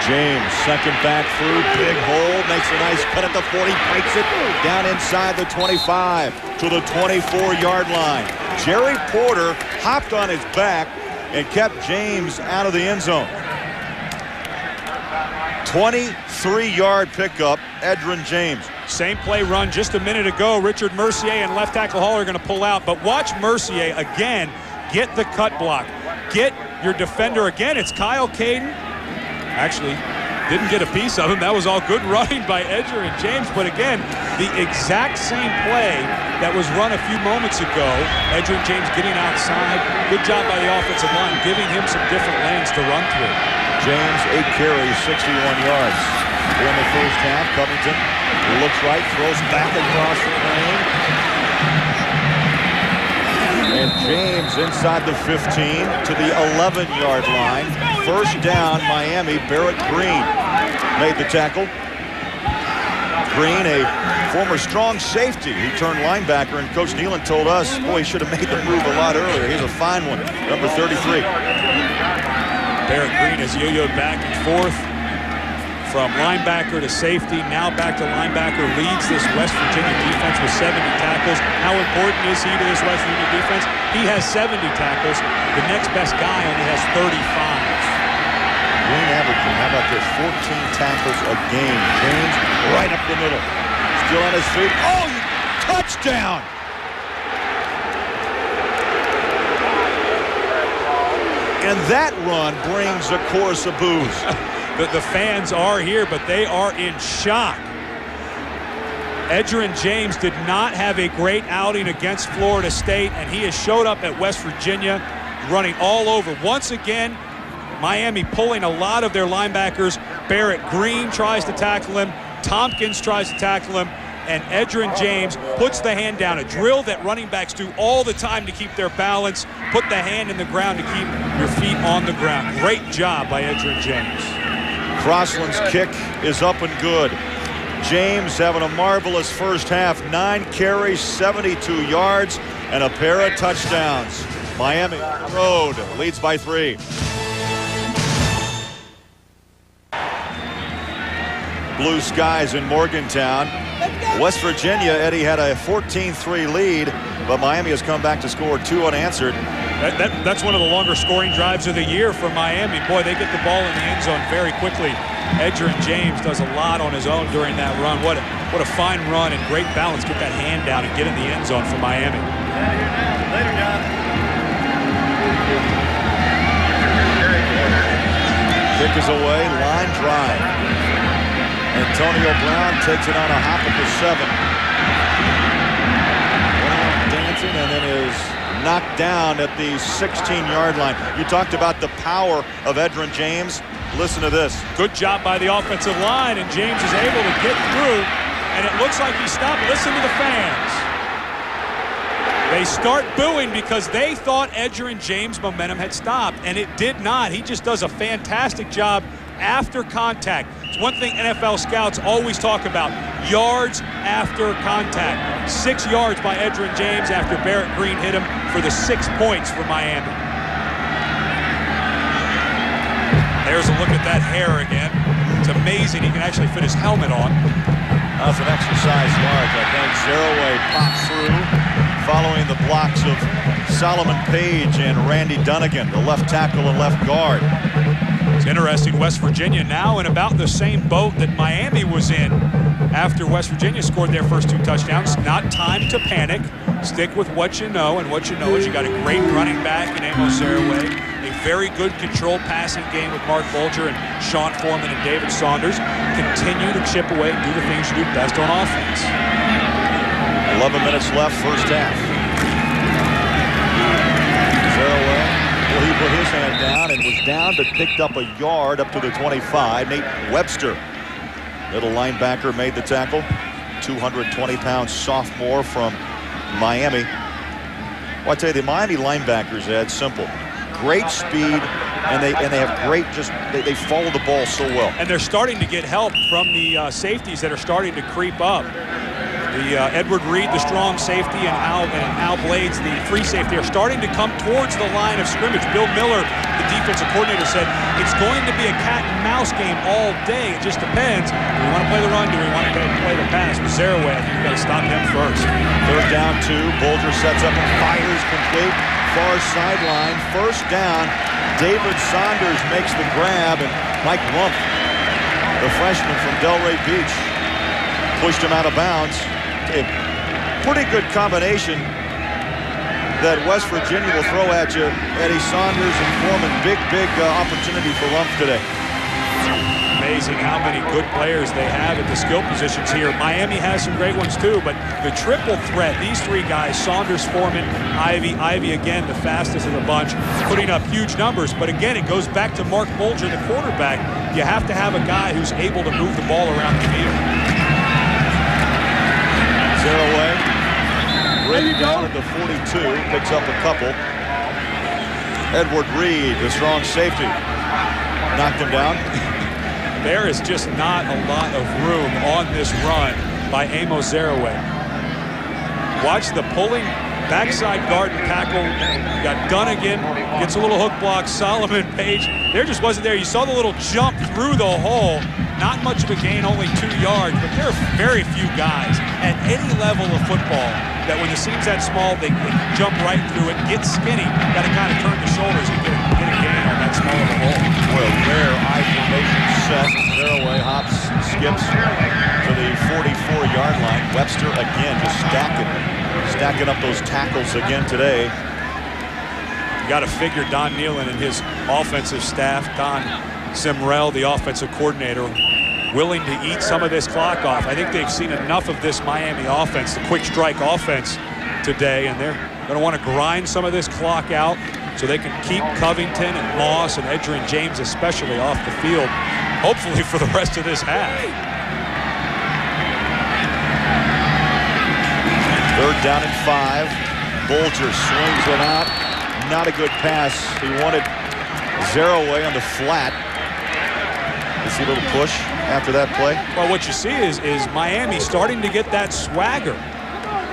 James, second back through, big hole, makes a nice cut at the 40, breaks it down inside the 25 to the 24-yard line. Jerry Porter hopped on his back and kept James out of the end zone. 23-yard pickup, Edgerrin James. Same play run just a minute ago. Richard Mercier and left tackle Hall are going to pull out. But watch Mercier again get the cut block. Get your defender again. It's Kyle Caden. Actually, didn't get a piece of him. That was all good running by Edgerrin James. But again, the exact same play that was run a few moments ago. Edgerrin James getting outside. Good job by the offensive line, giving him some different lanes to run through. James, 8 carries, 61 yards. In the first half, Covington looks right, throws back across the lane. And James inside the 15 to the 11-yard line. First down, Miami. Barrett Green made the tackle. Green, a former strong safety. He turned linebacker, and Coach Nealon told us, boy, he should have made the move a lot earlier. He's a fine one, number 33. Barrett Green has yo-yoed back and forth from linebacker to safety, now back to linebacker, leads this West Virginia defense with 70 tackles. How important is he to this West Virginia defense? He has 70 tackles. The next best guy only has 35. Green averaging, how about this, 14 tackles a game. James right up the middle. Still on his feet. Oh, touchdown! And that run brings a chorus of boos. The fans are here, but they are in shock. Edgerrin James did not have a great outing against Florida State, and he has showed up at West Virginia running all over. Once again, Miami pulling a lot of their linebackers. Barrett Green tries to tackle him. Tompkins tries to tackle him. And Edgerrin James puts the hand down, a drill that running backs do all the time to keep their balance. Put the hand in the ground to keep your feet on the ground. Great job by Edgerrin James. Crossland's kick is up and good. James having a marvelous first half. 9 carries, 72 yards, and a pair of touchdowns. Miami road leads by 3. Blue skies in Morgantown. West Virginia, Eddie, had a 14-3 lead, but Miami has come back to score 2 unanswered. That's one of the longer scoring drives of the year for Miami. Boy, they get the ball in the end zone very quickly. Edgerrin James does a lot on his own during that run. What a fine run and great balance. Get that hand down and get in the end zone for Miami. Later, John. Kick is away, line drive. Antonio Brown takes it on a hop at the 7. Brown dancing and then is knocked down at the 16-yard line. You talked about the power of Edgerrin James. Listen to this. Good job by the offensive line, and James is able to get through, and it looks like he stopped. Listen to the fans. They start booing because they thought Edgerrin James' momentum had stopped, and it did not. He just does a fantastic job after contact. It's one thing NFL scouts always talk about, yards after contact. 6 yards by Edgerrin James after Barrett Green hit him for the 6 points for Miami. There's a look at that hair again. It's amazing he can actually fit his helmet on. That's an exercise large, I think. Zeraway pops through, following the blocks of Solomon Page and Randy Dunnigan, the left tackle and left guard. It's interesting, West Virginia now in about the same boat that Miami was in after West Virginia scored their first 2 touchdowns. Not time to panic. Stick with what you know, and what you know is you got a great running back in Amos Zeraway, a very good controlled passing game with Mark Bulger and Sean Foreman and David Saunders. Continue to chip away and do the things you do best on offense. 11 minutes left, first half. Zeraway, well, he put his hand down and was down, but picked up a yard up to the 25. Nate Webster, middle linebacker, made the tackle. 220-pound sophomore from Miami. Well, I tell you, the Miami linebackers, Ed, simple. Great speed, and they have great, they follow the ball so well. And they're starting to get help from the safeties that are starting to creep up. The Edward Reed, the strong safety, and Al Blades, the free safety, are starting to come towards the line of scrimmage. Bill Miller, the defensive coordinator, said it's going to be a cat and mouse game all day. It just depends. Do we want to play the run? Do we want to play the pass? With Zeraway, I think we've got to stop him first. Third down 2. Bulger sets up and fires complete. Far sideline. First down. David Saunders makes the grab, and Mike Rumpf, the freshman from Delray Beach, pushed him out of bounds. A pretty good combination that West Virginia will throw at you. Eddie Saunders and Foreman. Big opportunity for Rumpf today. Amazing how many good players they have at the skill positions here. Miami has some great ones too, but the triple threat, these 3 guys, Saunders, Foreman, Ivy again, the fastest of the bunch, putting up huge numbers. But again, it goes back to Mark Bulger, the quarterback. You have to have a guy who's able to move the ball around the field. Zeraway, right down at the 42, picks up a couple. Edward Reed, the strong safety, knocked him down. There is just not a lot of room on this run by Amos Zeraway. Watch the pulling backside guard and tackle. You got Dunnigan, gets a little hook block. Solomon Page, there just wasn't there. You saw the little jump through the hole. Not much of a gain, only 2 yards, but there are very few guys at any level of football that when the seam's that small, they jump right through it, get skinny. Got to kind of turn the shoulders and get a gain on that small of a hole. Well, rare I formation set. Zeraway hops, skips to the 44-yard line. Webster again just stacking up those tackles again today. You got to figure Don Nehlen and his offensive staff, Don Simrell, the offensive coordinator, willing to eat some of this clock off. I think they've seen enough of this Miami offense, the quick strike offense today, and they're going to want to grind some of this clock out so they can keep Covington and Moss and Edgerrin James especially off the field, hopefully for the rest of this half. Third down and 5. Bulger swings it out. Not a good pass. He wanted Zeraway on the flat. You see a little push after that play? Well, what you see is Miami starting to get that swagger.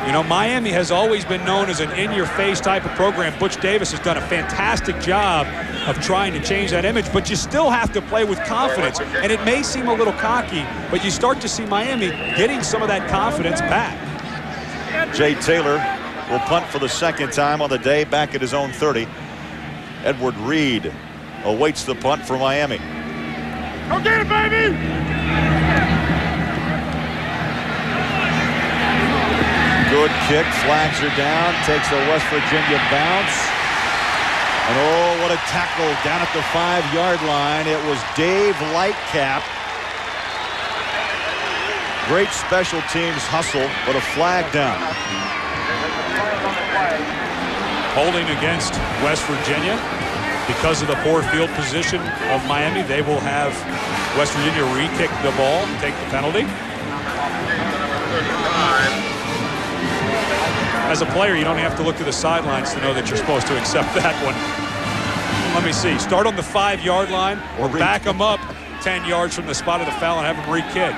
You know, Miami has always been known as an in-your-face type of program. Butch Davis has done a fantastic job of trying to change that image, but you still have to play with confidence. And it may seem a little cocky, but you start to see Miami getting some of that confidence back. Jay Taylor will punt for the 2nd time on the day, back at his own 30. Edward Reed awaits the punt for Miami. Go get it, baby! Good kick, flags are down, takes a West Virginia bounce. And oh, what a tackle down at the 5-yard line. It was Dave Lightcap. Great special teams hustle, but a flag down. Holding against West Virginia. Because of the poor field position of Miami, they will have West Virginia re-kick the ball and take the penalty. As a player, you don't have to look to the sidelines to know that you're supposed to accept that one. Let me see. Start on the 5-yard line or back them up 10 yards from the spot of the foul and have him re-kick.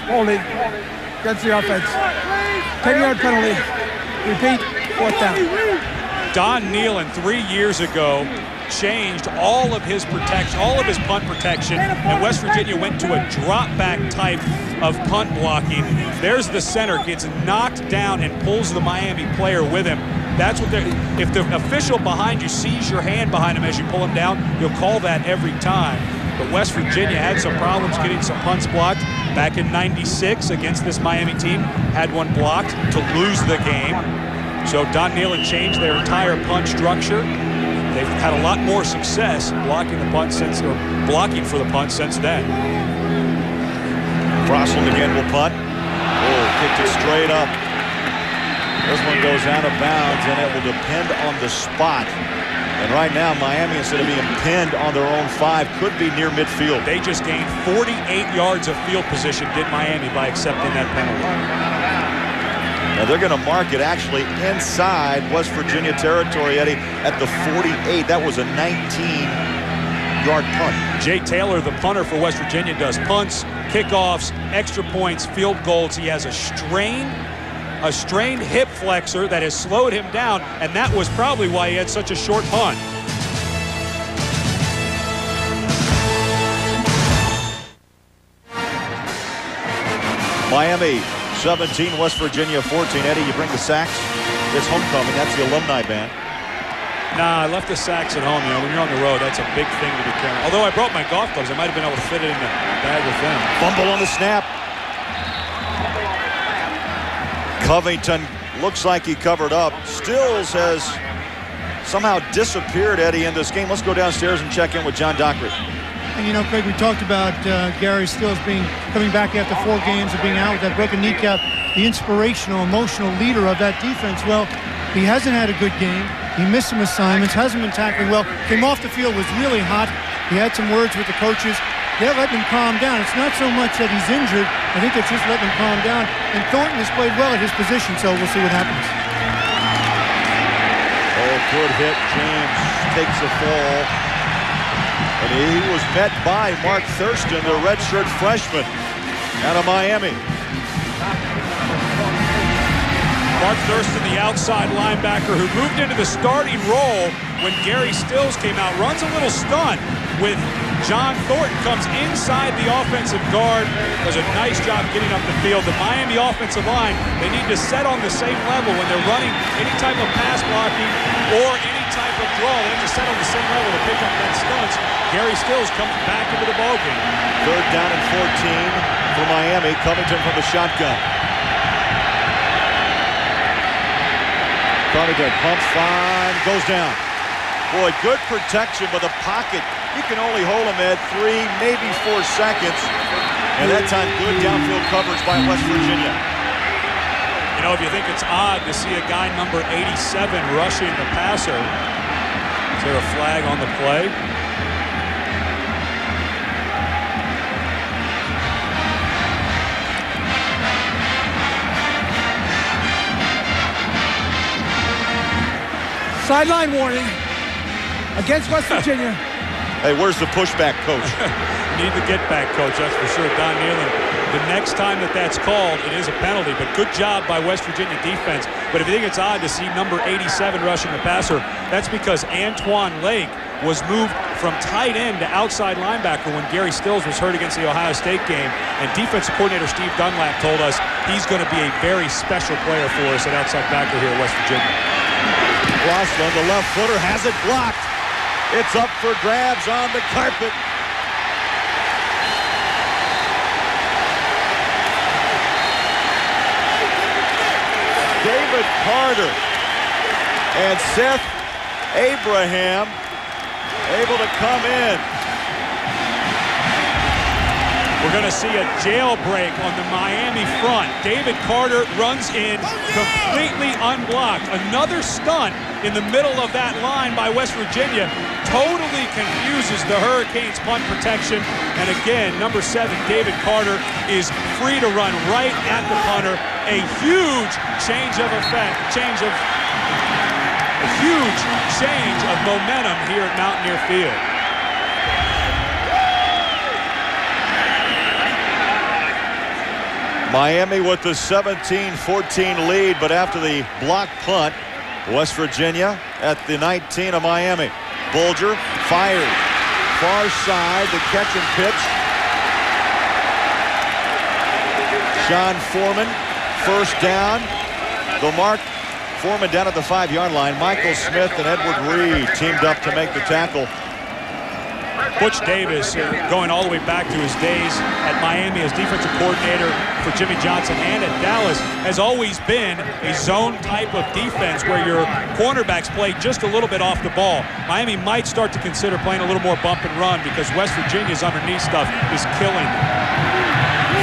Holding against the offense. 10-yard penalty. Repeat, 4th down. Don Nealon 3 years ago changed all of his protection, all of his punt protection, and West Virginia went to a drop-back type of punt blocking. There's the center, gets knocked down and pulls the Miami player with him. That's what if the official behind you sees your hand behind him as you pull him down, he'll call that every time. But West Virginia had some problems getting some punts blocked. Back in '96 against this Miami team, had one blocked to lose the game. So Don Nealon changed their entire punt structure. They've had a lot more success blocking the punt blocking for the punt since then. Crossland again will punt. Oh, kicked it straight up. This one goes out of bounds, and it will depend on the spot. And right now, Miami, instead of being pinned on their own 5, could be near midfield. They just gained 48 yards of field position, did Miami, by accepting that penalty. Now they're going to mark it actually inside West Virginia territory, Eddie, at the 48. That was a 19-yard punt. Jay Taylor, the punter for West Virginia, does punts, kickoffs, extra points, field goals. He has a strained hip flexor that has slowed him down, and that was probably why he had such a short punt. Miami 17, West Virginia 14. Eddie, you bring the Sacks. It's homecoming. That's the alumni band. Nah, I left the Sacks at home. You know, when you're on the road, that's a big thing to be carrying. Although I brought my golf clubs, I might have been able to fit it in the bag with them. Fumble on the snap. Covington looks like he covered up. Stills has somehow disappeared, Eddie, in this game. Let's go downstairs and check in with John Dockery. And you know, Craig, we talked about Gary Stills coming back after 4 games of being out with that broken kneecap, the inspirational, emotional leader of that defense. Well, he hasn't had a good game. He missed some assignments, hasn't been tackling well. Came off the field, was really hot. He had some words with the coaches. They're letting him calm down. It's not so much that he's injured. I think they're just letting him calm down. And Thornton has played well at his position, so we'll see what happens. Oh, good hit. James takes a fall. And he was met by Mark Thurston, the redshirt freshman out of Miami. Mark Thurston, the outside linebacker who moved into the starting role when Gary Stills came out, runs a little stunt with John Thornton, comes inside the offensive guard, does a nice job getting up the field. The Miami offensive line, they need to set on the same level when they're running any type of pass blocking or any type of draw. They have to set on the same level to pick up that stunts. Gary Stills comes back into the ballgame. 3rd down and 14 for Miami. Covington from the shotgun. Covington pumps fine, goes down. Boy, good protection, but the pocket, you can only hold him at 3, maybe 4 seconds. And that time, good downfield coverage by West Virginia. You know, if you think it's odd to see a guy number 87 rushing the passer, is there a flag on the play? Sideline warning against West Virginia. Hey, where's the pushback coach? Need the get back coach, that's for sure. Don Nealon, the next time that's called, it is a penalty, but good job by West Virginia defense. But if you think it's odd to see number 87 rushing the passer, that's because Antoine Lake was moved from tight end to outside linebacker when Gary Stills was hurt against the Ohio State game. And defensive coordinator Steve Dunlap told us he's going to be a very special player for us at outside backer here at West Virginia. Crossland, the left footer, has it blocked. It's up for grabs on the carpet. David Carter and Seth Abraham able to come in. We're going to see a jailbreak on the Miami front. David Carter runs in completely unblocked. Another stunt in the middle of that line by West Virginia totally confuses the Hurricanes' punt protection. And again, number 7, David Carter, is free to run right at the punter. A huge change of momentum here at Mountaineer Field. Miami with the 17-14 lead, but after the block punt, West Virginia at the 19 of Miami. Bulger fired. Far side, the catch and pitch. Sean Foreman, first down. The mark, Foreman down at the 5-yard line. Michael Smith and Edward Reed teamed up to make the tackle. Butch Davis, going all the way back to his days at Miami as defensive coordinator for Jimmy Johnson and at Dallas, has always been a zone type of defense where your cornerbacks play just a little bit off the ball. Miami might start to consider playing a little more bump and run because West Virginia's underneath stuff is killing them.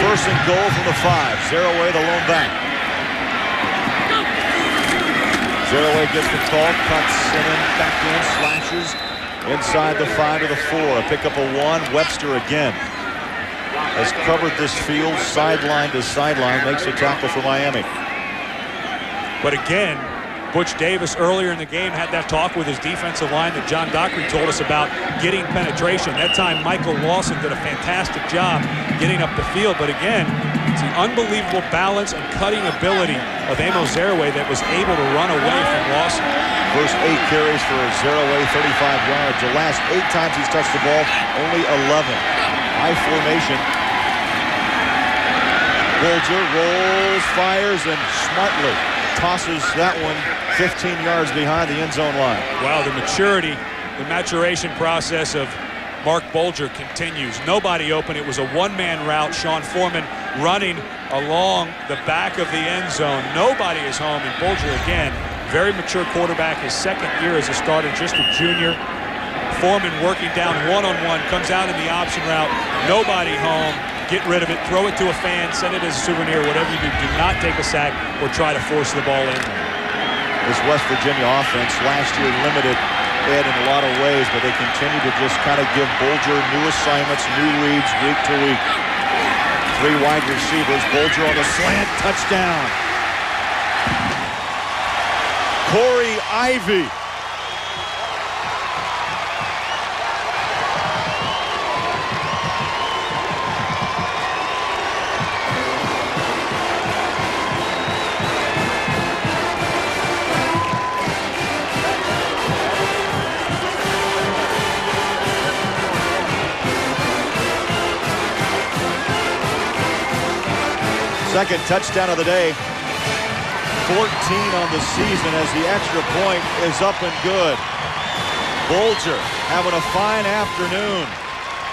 First and goal from the 5. Zeraway, the lone back. Zeraway gets the call, cuts and then back in, slashes. Inside the 5 to the 4, a pickup of 1. Webster again has covered this field sideline to sideline, makes a tackle for Miami. But again, Butch Davis earlier in the game had that talk with his defensive line that John Dockery told us about, getting penetration. That time Michael Lawson did a fantastic job getting up the field, but again, it's the unbelievable balance and cutting ability of Amo Zeraway that was able to run away from Lawson. First 8 carries for Zeraway, 35 yards. The last 8 times he's touched the ball, only 11. High formation. Bulger rolls, fires, and smartly tosses that one 15 yards behind the end zone line. Wow, the maturation process of Mark Bulger continues. Nobody open. It was a one-man route. Sean Foreman running along the back of the end zone. Nobody is home, and Bulger again, very mature quarterback, his second year as a starter, just a junior. Foreman working down one-on-one, comes out in the option route. Nobody home. Get rid of it, throw it to a fan, send it as a souvenir, whatever you do. Do not take a sack or try to force the ball in. This West Virginia offense last year limited Ed in a lot of ways, but they continue to just kind of give Bulger new assignments, new reads week to week. 3 wide receivers, Bulger on the slant, touchdown. Corey Ivy. Second touchdown of the day. 14 on the season as the extra point is up and good. Bulger having a fine afternoon.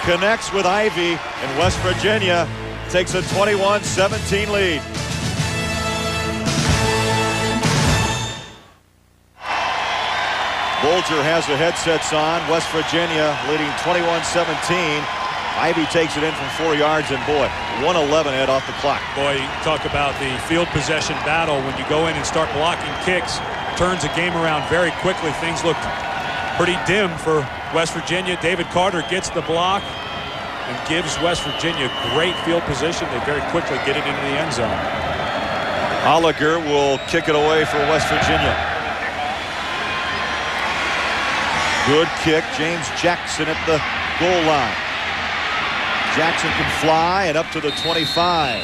Connects with Ivy, and West Virginia takes a 21-17 lead. Bulger has the headsets on. West Virginia leading 21-17. Ivy takes it in from 4 yards, and boy, 1:11 Ed off the clock. Boy, you talk about the field possession battle. When you go in and start blocking kicks, turns the game around very quickly. Things looked pretty dim for West Virginia. David Carter gets the block and gives West Virginia great field position. They very quickly get it into the end zone. Oliger will kick it away for West Virginia. Good kick. James Jackson at the goal line. Jackson can fly and up to the 25.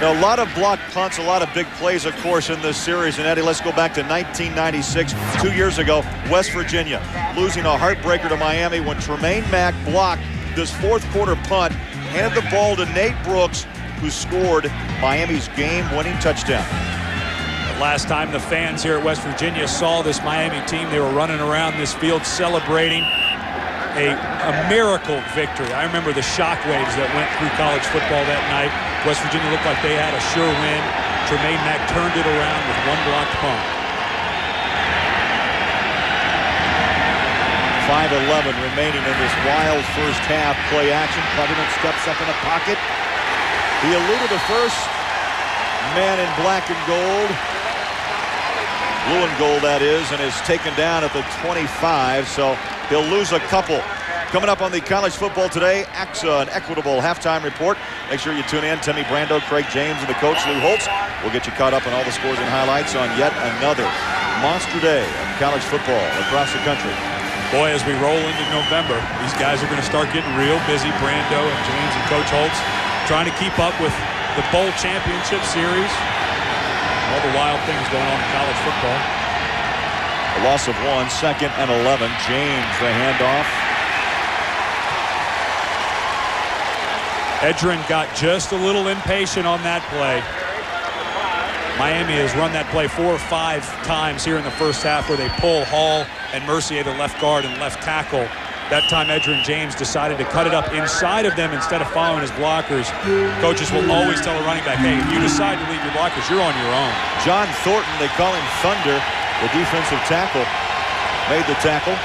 Now, a lot of block punts, a lot of big plays, of course, in this series. And Eddie, let's go back to 1996, 2 years ago. West Virginia losing a heartbreaker to Miami when Tremaine Mack blocked this fourth quarter punt, handed the ball to Nate Brooks, who scored Miami's game-winning touchdown. Last time the fans here at West Virginia saw this Miami team, they were running around this field celebrating a miracle victory. I remember the shockwaves that went through college football that night. West Virginia looked like they had a sure win. Tremaine Mack turned it around with one blocked punt. 5:11 remaining in this wild first half. Play action. Cleveland steps up in the pocket. He eluded the first man in black and gold. Blue and gold, that is, and is taken down at the 25, so he'll lose a couple. Coming up on the College Football Today, AXA, an equitable halftime report. Make sure you tune in. Timmy Brando, Craig James, and the coach, Lou Holtz. We'll get you caught up on all the scores and highlights on yet another monster day of college football across the country. Boy, as we roll into November, these guys are going to start getting real busy. Brando and James and Coach Holtz trying to keep up with the bowl championship series. All the wild things going on in college football. A loss of 1, 2nd and 11. James, the handoff. Edgerrin got just a little impatient on that play. Miami has run that play 4 or 5 times here in the first half where they pull Hall and Mercier, the left guard and left tackle. That time Edgerrin James decided to cut it up inside of them instead of following his blockers. Coaches will always tell a running back, hey, if you decide to leave your blockers, you're on your own. John Thornton, they call him Thunder, the defensive tackle, made the tackle.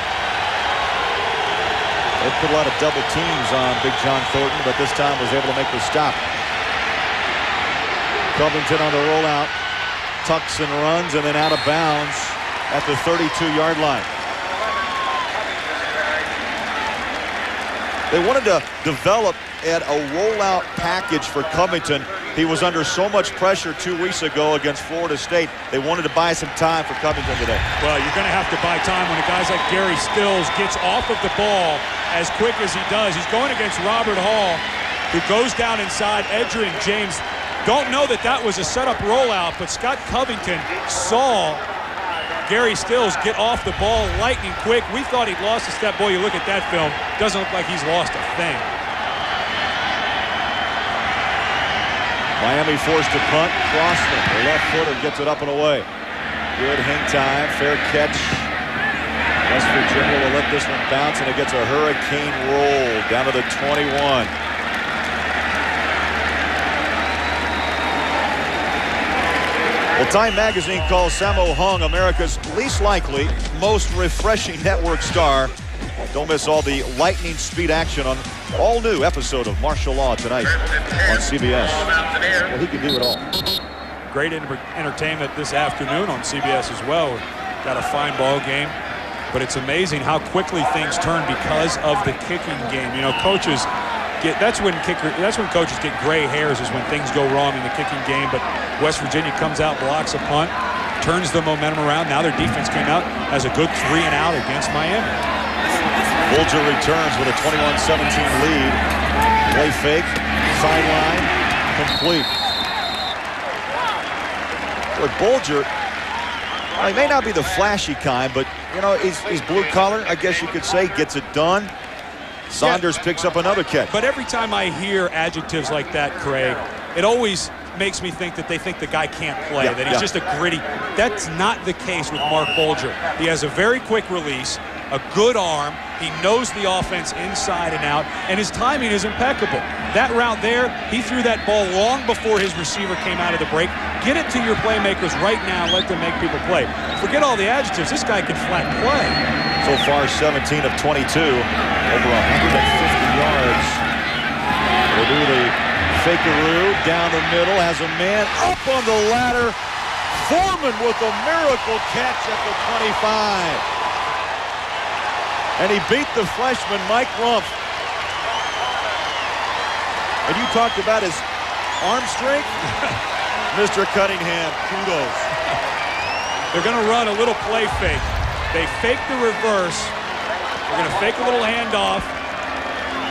They put a lot of double teams on Big John Thornton, but this time was able to make the stop. Covington on the rollout, tucks and runs, and then out of bounds at the 32-yard line. They wanted to develop at a rollout package for Covington. He was under so much pressure 2 weeks ago against Florida State. They wanted to buy some time for Covington today. Well, you're going to have to buy time when a guy like Gary Stills gets off of the ball as quick as he does. He's going against Robert Hall, who goes down inside. Edgerrin James, don't know that that was a setup rollout, but Scott Covington saw Gary Stills get off the ball lightning quick. We thought he'd lost a step. Boy, you look at that film, doesn't look like he's lost a thing. Miami forced to punt. Crossman, the left footer, gets it up and away. Good hang time, fair catch. West Virginia will let this one bounce, and it gets a hurricane roll down to the 21. Well, Time Magazine calls Sammo Hung America's least likely, most refreshing network star. Don't miss all the lightning speed action on all new episode of Martial Law tonight on CBS. Well, he can do it all. Great entertainment this afternoon on CBS as well. Got a fine ball game, but it's amazing how quickly things turn because of the kicking game. You know, coaches get, that's when coaches get gray hairs, is when things go wrong in the kicking game. But West Virginia comes out, blocks a punt, turns the momentum around. Now their defense came out, has a good 3 and out against Miami. Bulger returns with a 21-17 lead. Play fake, sideline, complete. Boy, Bulger, well, he may not be the flashy kind, but you know, he's blue collar, I guess you could say, gets it done. Saunders picks up another catch. But every time I hear adjectives like that, Craig, it always makes me think that they think the guy can't play, that he's just a gritty. That's not the case with Mark Bulger. He has a very quick release, a good arm. He knows the offense inside and out, and his timing is impeccable. That route there, he threw that ball long before his receiver came out of the break. Get it to your playmakers right now. Let them make people play. Forget all the adjectives. This guy can flat play. So far, 17 of 22, over 150 yards. We'll do the fakeroo down the middle, has a man up on the ladder. Foreman with a miracle catch at the 25. And he beat the freshman, Mike Rumpf. And you talked about his arm strength. Mr. Cunningham, kudos. They're going to run a little play fake. They fake the reverse. They're going to fake a little handoff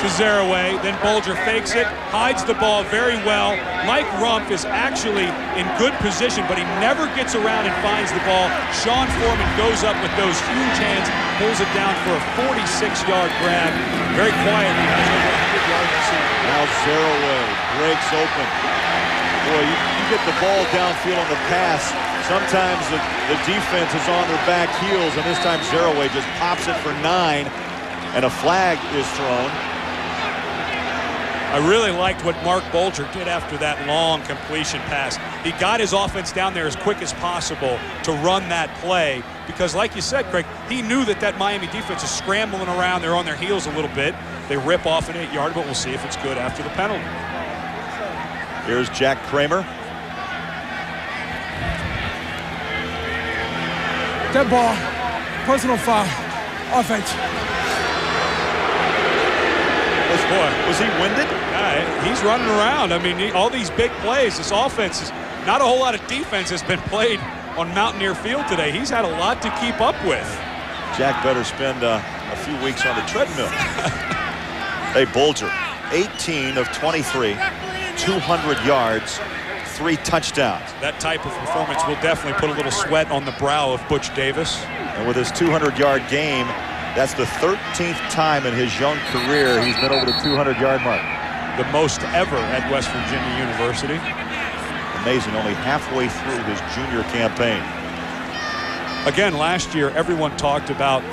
to Zaraway. Then Bulger fakes it, hides the ball very well. Mike Rumpf is actually in good position, but he never gets around and finds the ball. Sean Foreman goes up with those huge hands, pulls it down for a 46-yard grab. Very quietly, has over 100 yards receiving. Now Zaraway breaks open. Boy, you get the ball downfield on the pass. Sometimes the defense is on their back heels, and this time Zaraway just pops it for 9, and a flag is thrown. I really liked what Mark Bulger did after that long completion pass. He got his offense down there as quick as possible to run that play because, like you said, Craig, he knew that Miami defense is scrambling around. They're on their heels a little bit. They rip off an 8-yard, but we'll see if it's good after the penalty. Here's Jack Kramer. Dead ball, personal foul, offense. Boy, was he winded? He's running around. I mean, all these big plays, this offense is not a whole lot of defense has been played on Mountaineer Field today. He's had a lot to keep up with. Jack better spend a few weeks on the treadmill. Hey, Bulger, 18 of 23, 200 yards, 3 touchdowns. That type of performance will definitely put a little sweat on the brow of Butch Davis. And with his 200-yard game, that's the 13th time in his young career he's been over the 200-yard mark. The most ever at West Virginia University. Amazing, only halfway through his junior campaign. Again, last year, everyone talked about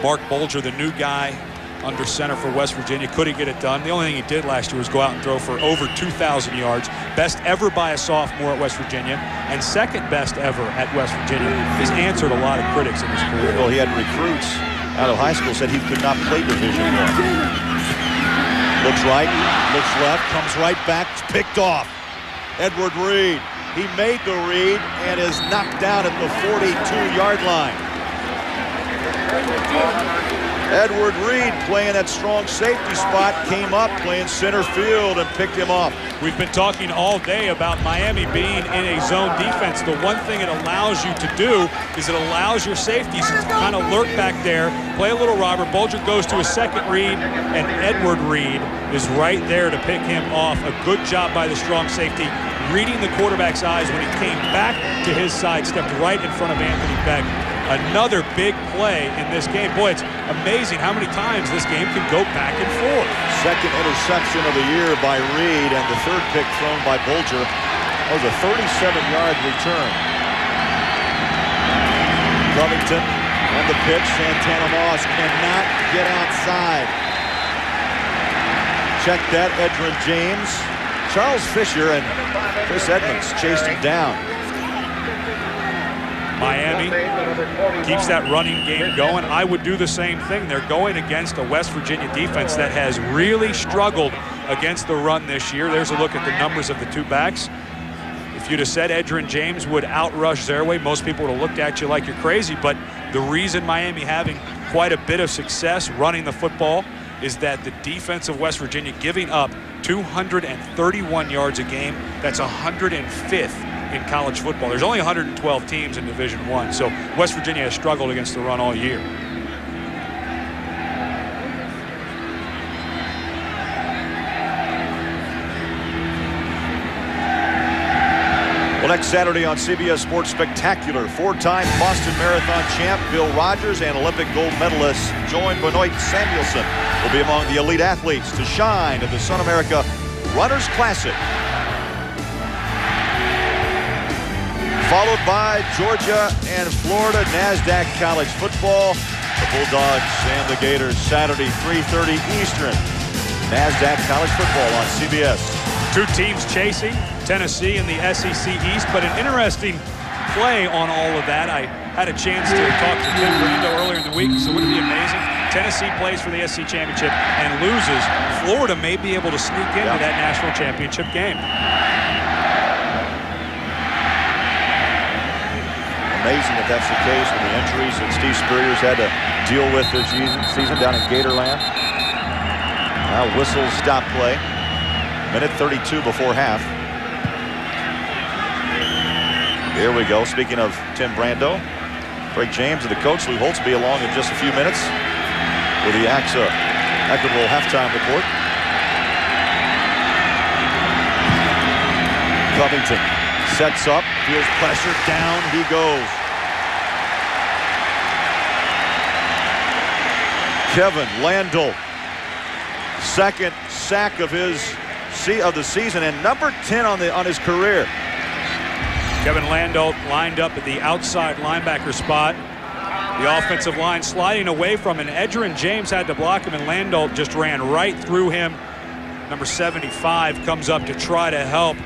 Mark Bulger, the new guy under center for West Virginia. Could he get it done? The only thing he did last year was go out and throw for over 2,000 yards. Best ever by a sophomore at West Virginia, and second best ever at West Virginia. He's answered a lot of critics in his career. Well, he had recruits out of high school said he could not play Division I. Looks right, looks left, comes right back, picked off. Edward Reed. He made the read and is knocked down at the 42-yard line. Edward Reed, playing that strong safety spot, came up playing center field and picked him off. We've been talking all day about Miami being in a zone defense. The one thing it allows you to do is it allows your safeties to kind of lurk back there, play a little robber. Bulger goes to a second read, and Edward Reed is right there to pick him off. A good job by the strong safety, reading the quarterback's eyes when he came back to his side, stepped right in front of Anthony Beck. Another big play in this game. Boy, it's amazing how many times this game can go back and forth. Second interception of the year by Reed, and the third pick thrown by Bulger. That was a 37-yard return. Covington on the pitch. Santana Moss cannot get outside. Check that, Edgerrin James. Charles Fisher and Chris Edmonds chased him down. Miami keeps that running game going. I would do the same thing. They're going against a West Virginia defense that has really struggled against the run this year. There's a look at the numbers of the two backs. If you'd have said Edgerrin James would outrush Zerway, most people would have looked at you like you're crazy. But the reason Miami having quite a bit of success running the football is that the defense of West Virginia giving up 231 yards a game. That's 105th in college football. There's only 112 teams in Division I, so West Virginia has struggled against the run all year. Well, next Saturday on CBS Sports Spectacular, 4-time Boston Marathon champ Bill Rogers and Olympic gold medalist joined Benoit Samuelson will be among the elite athletes to shine at the Sun America Runners Classic. Followed by Georgia and Florida NASDAQ College Football. The Bulldogs and the Gators Saturday, 3:30 Eastern. NASDAQ College Football on CBS. Two teams chasing, Tennessee and the SEC East, but an interesting play on all of that. I had a chance to talk to Tim Brando earlier in the week, so wouldn't it be amazing? Tennessee plays for the SEC Championship and loses. Florida may be able to sneak into that national championship game. Amazing if that's the case with the injuries that Steve Spurrier's had to deal with this season down in Gatorland. Now whistle stop play. Minute 32 before half. Here we go. Speaking of Tim Brando, Craig James and the coach Lou Holtz be along in just a few minutes with the AXA Equitable halftime report. Covington sets up, feels pressure, down he goes. Kevin Landell, second sack of the season and number 10 on his career. Kevin Landell lined up at the outside linebacker spot. The offensive line sliding away from him. Edgerrin James had to block him, and Landell just ran right through him. Number 75 comes up to try to help.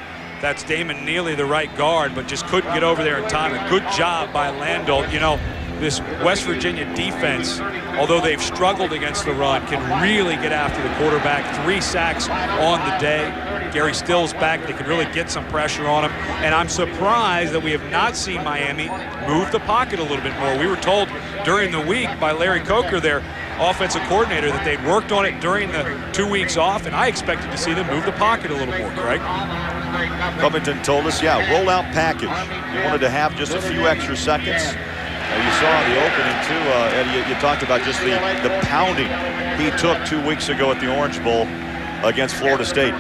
That's Damon Neely, the right guard, but just couldn't get over there in time. A good job by Landell. You know, this West Virginia defense, although they've struggled against the run, can really get after the quarterback. 3 sacks on the day. Gary Still's back. They can really get some pressure on him. And I'm surprised that we have not seen Miami move the pocket a little bit more. We were told during the week by Larry Coker, their offensive coordinator, that they'd worked on it during the 2 weeks off, and I expected to see them move the pocket a little more, Greg. Covington told us, rollout package. You wanted to have just a few extra seconds. You saw in the opening, too, Eddie, you talked about just the pounding he took 2 weeks ago at the Orange Bowl against Florida State.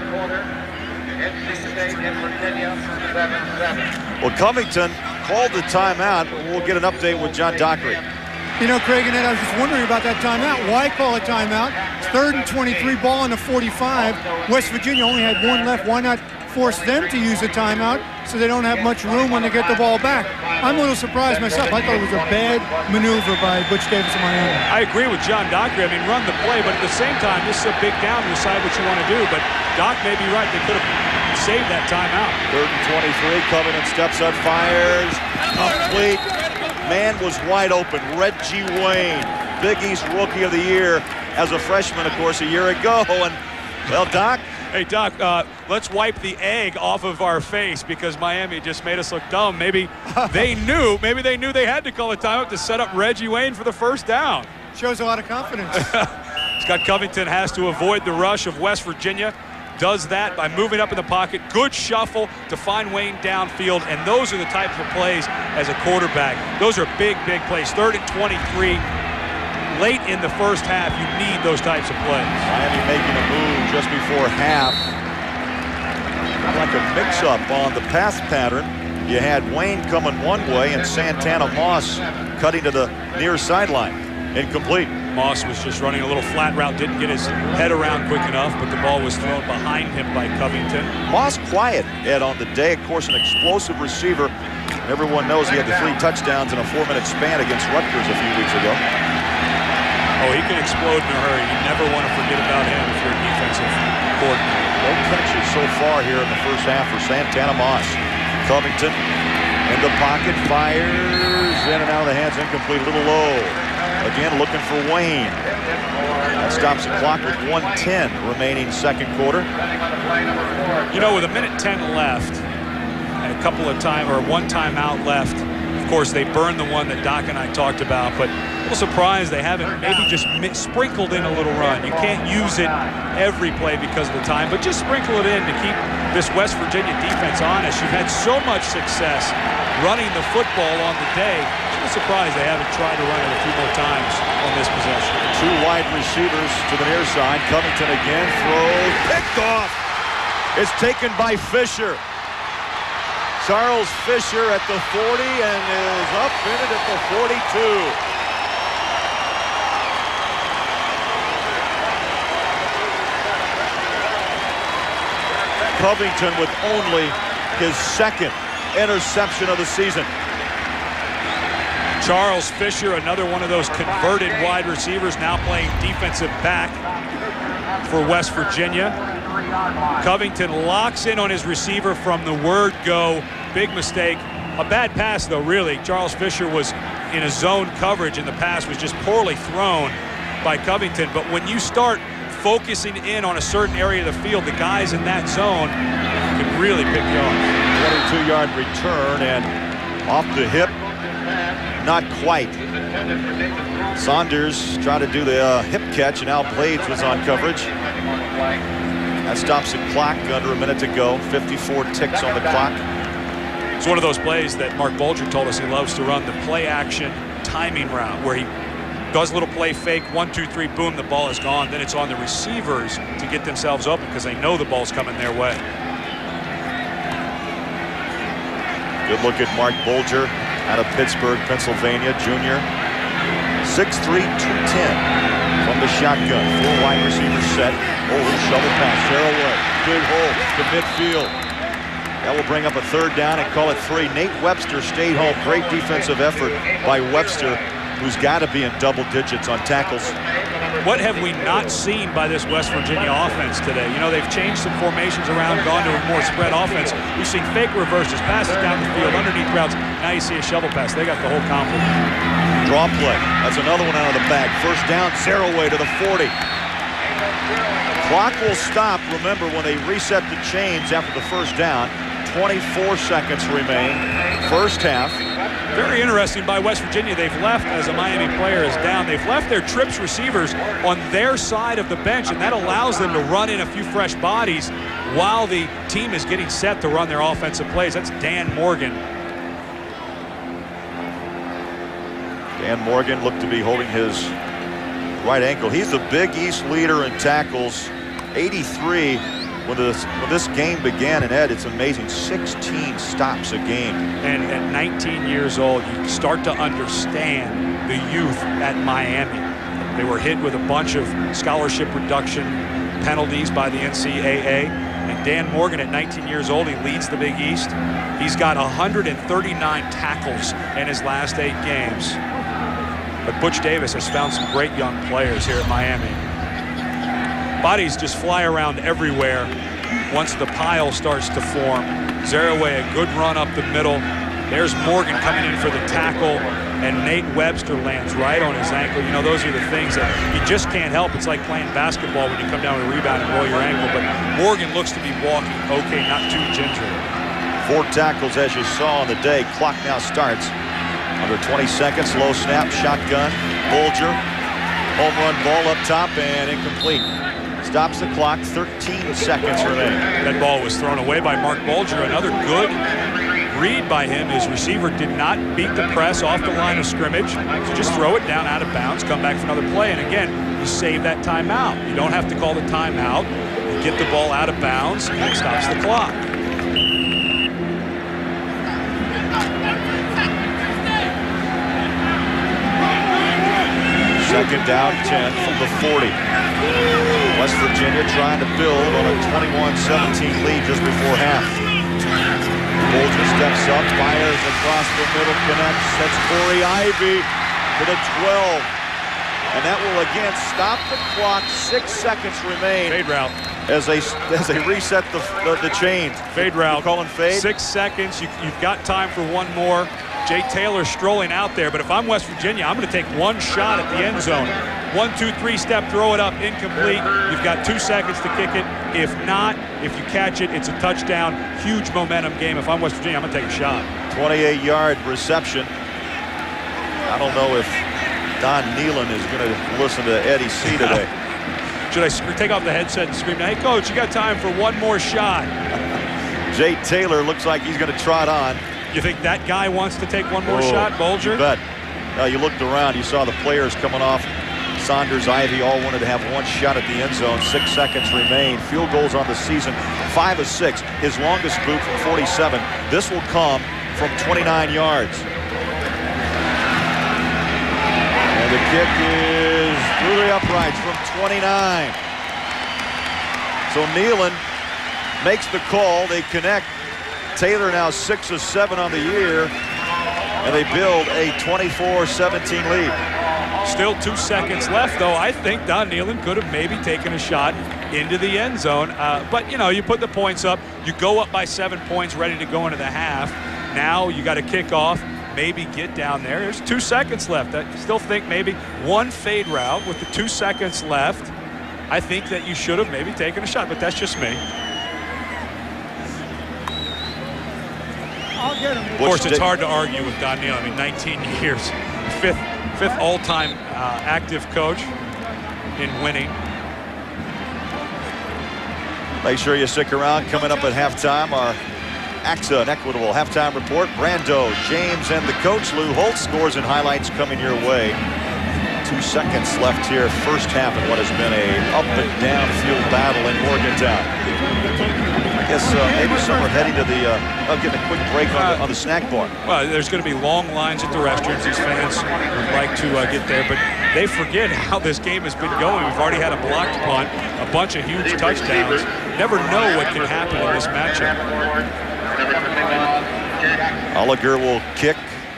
Well, Covington called the timeout. We'll get an update with John Dockery. You know, Craig and Ed, I was just wondering about that timeout. Why call a timeout? It's 3rd and 23, ball on the 45. West Virginia only had one left. Why not force them to use a timeout so they don't have much room when they get the ball back? I'm a little surprised myself. I thought it was a bad maneuver by Butch Davis of Miami. I agree with John Dockery. I mean, run the play, but at the same time, this is a big down to decide what you want to do. But Doc may be right. They could have saved that timeout. 3rd and 23. Covington steps up, fires. Complete. Man was wide open. Reggie Wayne, Big East Rookie of the Year as a freshman, of course, a year ago. And, well, Doc. Hey, Doc, let's wipe the egg off of our face because Miami just made us look dumb. Maybe they knew they had to call a timeout to set up Reggie Wayne for the first down. Shows a lot of confidence. Scott Covington has to avoid the rush of West Virginia. Does that by moving up in the pocket. Good shuffle to find Wayne downfield, and those are the types of plays as a quarterback. Those are big, big plays. 3rd and 23. Late in the first half, you need those types of plays. Miami making a move just before half. Like a mix-up on the pass pattern. You had Wayne coming one way and Santana Moss cutting to the near sideline. Incomplete. Moss was just running a little flat route, didn't get his head around quick enough, but the ball was thrown behind him by Covington. Moss quiet, Ed, on the day. Of course, an explosive receiver. Everyone knows he had the 3 touchdowns in a 4-minute span against Rutgers a few weeks ago. Oh, he can explode in a hurry. You never want to forget about him if you're a defensive coordinator. No catches so far here in the first half for Santana Moss. Covington in the pocket, fires in and out of the hands, incomplete, a little low. Again, looking for Wayne. That stops the clock with 1:10 remaining second quarter. You know, with 1:10 left and a couple of one timeout left, of course, they burned the one that Doc and I talked about, but a little surprised they haven't maybe just sprinkled in a little run. You can't use it every play because of the time, but just sprinkle it in to keep this West Virginia defense honest. You've had so much success running the football on the day. I'm surprised they haven't tried to run it a few more times on this possession. 2 wide receivers to the near side. Covington again throws. Picked off. It's taken by Fisher. Charles Fisher at the 40 and is up in it at the 42. Covington with only his 2nd interception of the season. Charles Fisher, another one of those converted wide receivers, now playing defensive back for West Virginia. Covington locks in on his receiver from the word go. Big mistake. A bad pass, though, really. Charles Fisher was in a zone coverage, and the pass was just poorly thrown by Covington. But when you start focusing in on a certain area of the field, the guys in that zone can really pick you off. 22-yard return, and off the hip. Not quite. Saunders tried to do the hip catch, and Al Blades was on coverage. That stops the clock under a minute to go. 54 ticks on the clock. It's one of those plays that Mark Bulger told us he loves to run, the play action timing route, where he does a little play fake, 1, 2, 3, boom, the ball is gone. Then it's on the receivers to get themselves open because they know the ball's coming their way. Good look at Mark Bulger out of Pittsburgh, Pennsylvania, junior. 6'3", 210 from the shotgun. 4 wide receivers set. Oh, shovel pass. Fairway. Big hole to midfield. That will bring up a 3rd down and call it 3. Nate Webster stayed home. Great defensive effort by Webster, who's got to be in double digits on tackles. What have we not seen by this West Virginia offense today? You know, they've changed some formations around, gone to a more spread offense. We've seen fake reverses, passes down the field, underneath routes. Now you see a shovel pass. They got the whole complement. Draw play. That's another one out of the bag. First down, Saraway to the 40. Clock will stop, remember, when they reset the chains after the first down. 24 seconds remain. First half. Very interesting by West Virginia. They've left, as a Miami player is down, they've left their trips receivers on their side of the bench, and that allows them to run in a few fresh bodies while the team is getting set to run their offensive plays. That's Dan Morgan. Dan Morgan looked to be holding his right ankle. He's the Big East leader in tackles. 83 when this game began, and Ed, it's amazing, 16 stops a game. And at 19 years old, you start to understand the youth at Miami. They were hit with a bunch of scholarship reduction penalties by the NCAA. And Dan Morgan, at 19 years old, he leads the Big East. He's got 139 tackles in his last 8 games. But Butch Davis has found some great young players here at Miami. Bodies just fly around everywhere once the pile starts to form. Zaraway, a good run up the middle. There's Morgan coming in for the tackle, and Nate Webster lands right on his ankle. You know, those are the things that you just can't help. It's like playing basketball when you come down with a rebound and roll your ankle. But Morgan looks to be walking okay, not too gingerly. 4 tackles, as you saw on the day. Clock now starts. Under 20 seconds, low snap, shotgun, Bulger, home run ball up top and incomplete. Stops the clock, 13 seconds remaining. That ball was thrown away by Mark Bulger. Another good read by him. His receiver did not beat the press off the line of scrimmage. So just throw it down out of bounds, come back for another play. And again, you save that timeout. You don't have to call the timeout. You get the ball out of bounds and it stops the clock. Second down, 10 from the 40. West Virginia trying to build on a 21-17 lead just before half. Bulger steps up, fires across the middle, connects, sets Corey Ivy to the 12. And that will again stop the clock. 6 seconds remain. Fade route. As they reset the chains. Fade route. You're calling fade? 6 seconds. You've got time for one more. Jay Taylor strolling out there, but if I'm West Virginia, I'm going to take one shot at the end zone. 1, 2, 3 step, throw it up, incomplete. You've got 2 seconds to kick it. If not, if you catch it, it's a touchdown. Huge momentum game. If I'm West Virginia, I'm going to take a shot. 28-yard reception. I don't know if Don Nealon is going to listen to Eddie C today. Should I take off the headset and scream, hey, Coach, you got time for one more shot? Jay Taylor looks like he's going to trot on. You think that guy wants to take one more shot, Bulger? You bet. You looked around, you saw the players coming off. Saunders, Ivy all wanted to have one shot at the end zone. 6 seconds remain. Field goals on the season, 5 of 6. His longest boot from 47. This will come from 29 yards. And the kick is through the uprights from 29. So Nealon makes the call. They connect. Taylor now 6 of 7 on the year, and they build a 24-17 lead. Still 2 seconds left, though. I think Don Nealon could have maybe taken a shot into the end zone. But, you know, you put the points up. You go up by 7 points, ready to go into the half. Now you got to kick off, maybe get down there. There's 2 seconds left. I still think maybe one fade route with the 2 seconds left. I think that you should have maybe taken a shot, but that's just me. Of course, it's hard to argue with Don Nealon. I mean, 19 years, fifth all-time active coach in winning. Make sure you stick around. Coming up at halftime, our AXA and Equitable halftime report. Brando, James, and the coach, Lou Holtz. Scores and highlights coming your way. 2 seconds left here, first half, in what has been a up and down field battle in Morgantown. I guess maybe some are heading to the getting a quick break on the snack bar. Well, there's going to be long lines at the restrooms. These fans would like to get there, but they forget how this game has been going. We've already had a blocked punt, a bunch of huge touchdowns. Never know what can happen in this matchup. Oliger will kick.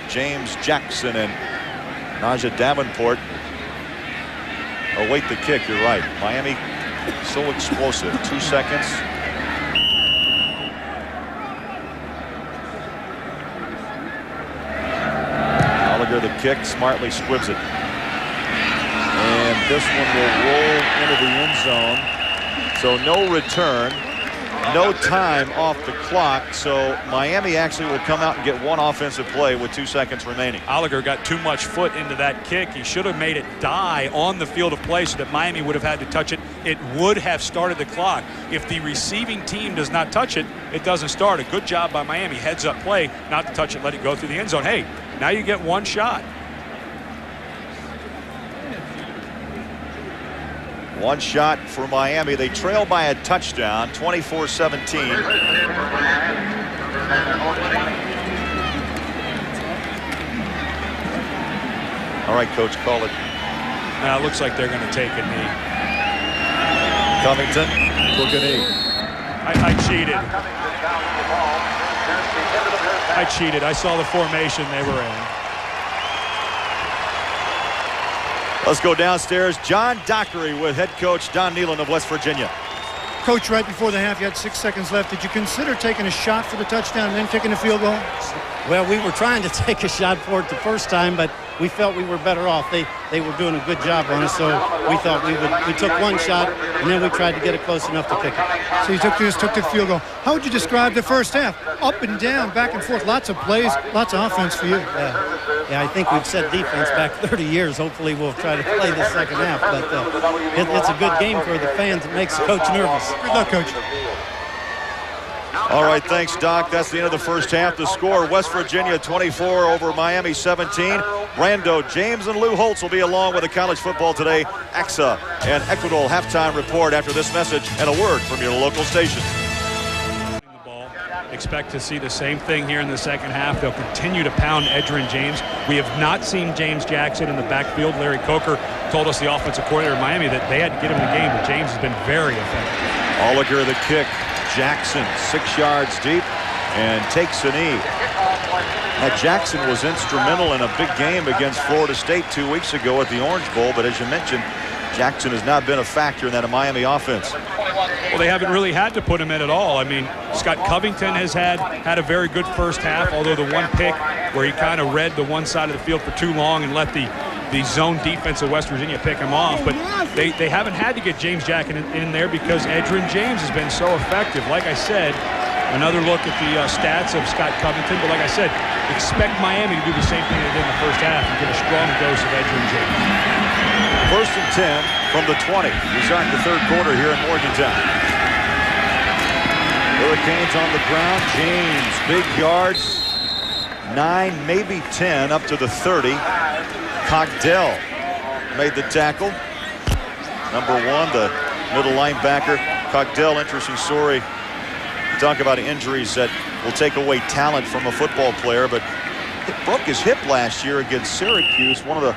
James Jackson and Najah Davenport await the kick. You're right. Miami so explosive. 2 seconds. Oliger the kick, smartly squibs it. And this one will roll into the end zone. So no return. No time off the clock, so Miami actually will come out and get one offensive play with 2 seconds remaining. Oliger got too much foot into that kick. He should have made it die on the field of play so that Miami would have had to touch it. It would have started the clock. If the receiving team does not touch it, it doesn't start. A good job by Miami. Heads up play, not to touch it, let it go through the end zone. Hey, now you get one shot. One shot for Miami. They trail by a touchdown, 24-17. All right, Coach, call it. It looks like they're going to take a knee. Covington took a knee. I cheated. I cheated. I saw the formation they were in. Let's go downstairs. John Dockery with head coach Don Nehlen of West Virginia. Coach, right before the half, you had 6 seconds left. Did you consider taking a shot for the touchdown and then kicking a field goal? Well, we were trying to take a shot for it the first time, but we felt we were better off. They were doing a good job on us, so we thought we took one shot, and then we tried to get it close enough to kick it. So you took the field goal. How would you describe the first half? Up and down, back and forth, lots of plays, lots of offense for you. Yeah, I think we've said defense back 30 years. Hopefully we'll try to play the second half, but it's a good game for the fans. It makes the coach nervous. Good luck, Coach. All right, thanks, Doc. That's the end of the first half. The score, West Virginia 24 over Miami 17. Brando, James, and Lou Holtz will be along with the College Football Today, AXA, and Equitable halftime report after this message and a word from your local station. Expect to see the same thing here in the second half. They'll continue to pound Edgerrin James. We have not seen James Jackson in the backfield. Larry Coker told us, the offensive coordinator of Miami, that they had to get him in the game, but James has been very effective. Oliger the kick. Jackson 6 yards deep and takes a knee. Now, Jackson was instrumental in a big game against Florida State 2 weeks ago at the Orange Bowl, but as you mentioned, Jackson has not been a factor in that Miami offense. Well, they haven't really had to put him in at all. I mean, Scott Covington has had a very good first half, although the one pick where he kind of read the one side of the field for too long and let the zone defense of West Virginia pick him off. But they haven't had to get James Jackson in there because Edgerrin James has been so effective. Like I said, another look at the stats of Scott Covington. But like I said, expect Miami to do the same thing they did in the first half and get a strong dose of Edgerrin James. 1st and 10 from the 20. We start the third quarter here in Morgantown. Hurricanes on the ground. James, big yards. 9, maybe 10, up to the 30. Cogdell made the tackle. Number 1, the middle linebacker. Cogdell, interesting story. Talk about injuries that will take away talent from a football player, but he broke his hip last year against Syracuse, one of the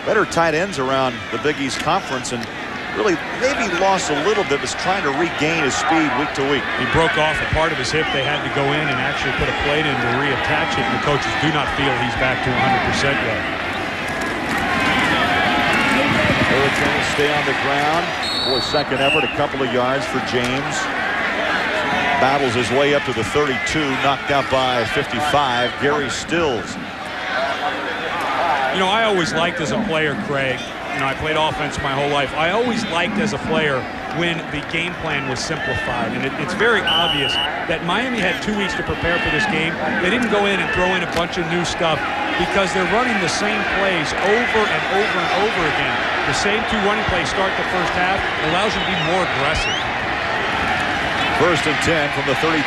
better tight ends around the Big East Conference, and really maybe lost a little bit, was trying to regain his speed week to week. He broke off a part of his hip. They had to go in and actually put a plate in to reattach it, and the coaches do not feel he's back to 100% yet. Hurricanes stay on the ground for a second effort, a couple of yards for James. Battles his way up to the 32, knocked out by 55, Gary Stills. You know, I always liked as a player, Craig, you know, I played offense my whole life. I always liked as a player when the game plan was simplified. And it's very obvious that Miami had 2 weeks to prepare for this game. They didn't go in and throw in a bunch of new stuff because they're running the same plays over and over and over again. The same 2 running plays start the first half. It allows you to be more aggressive. 1st and 10 from the 32.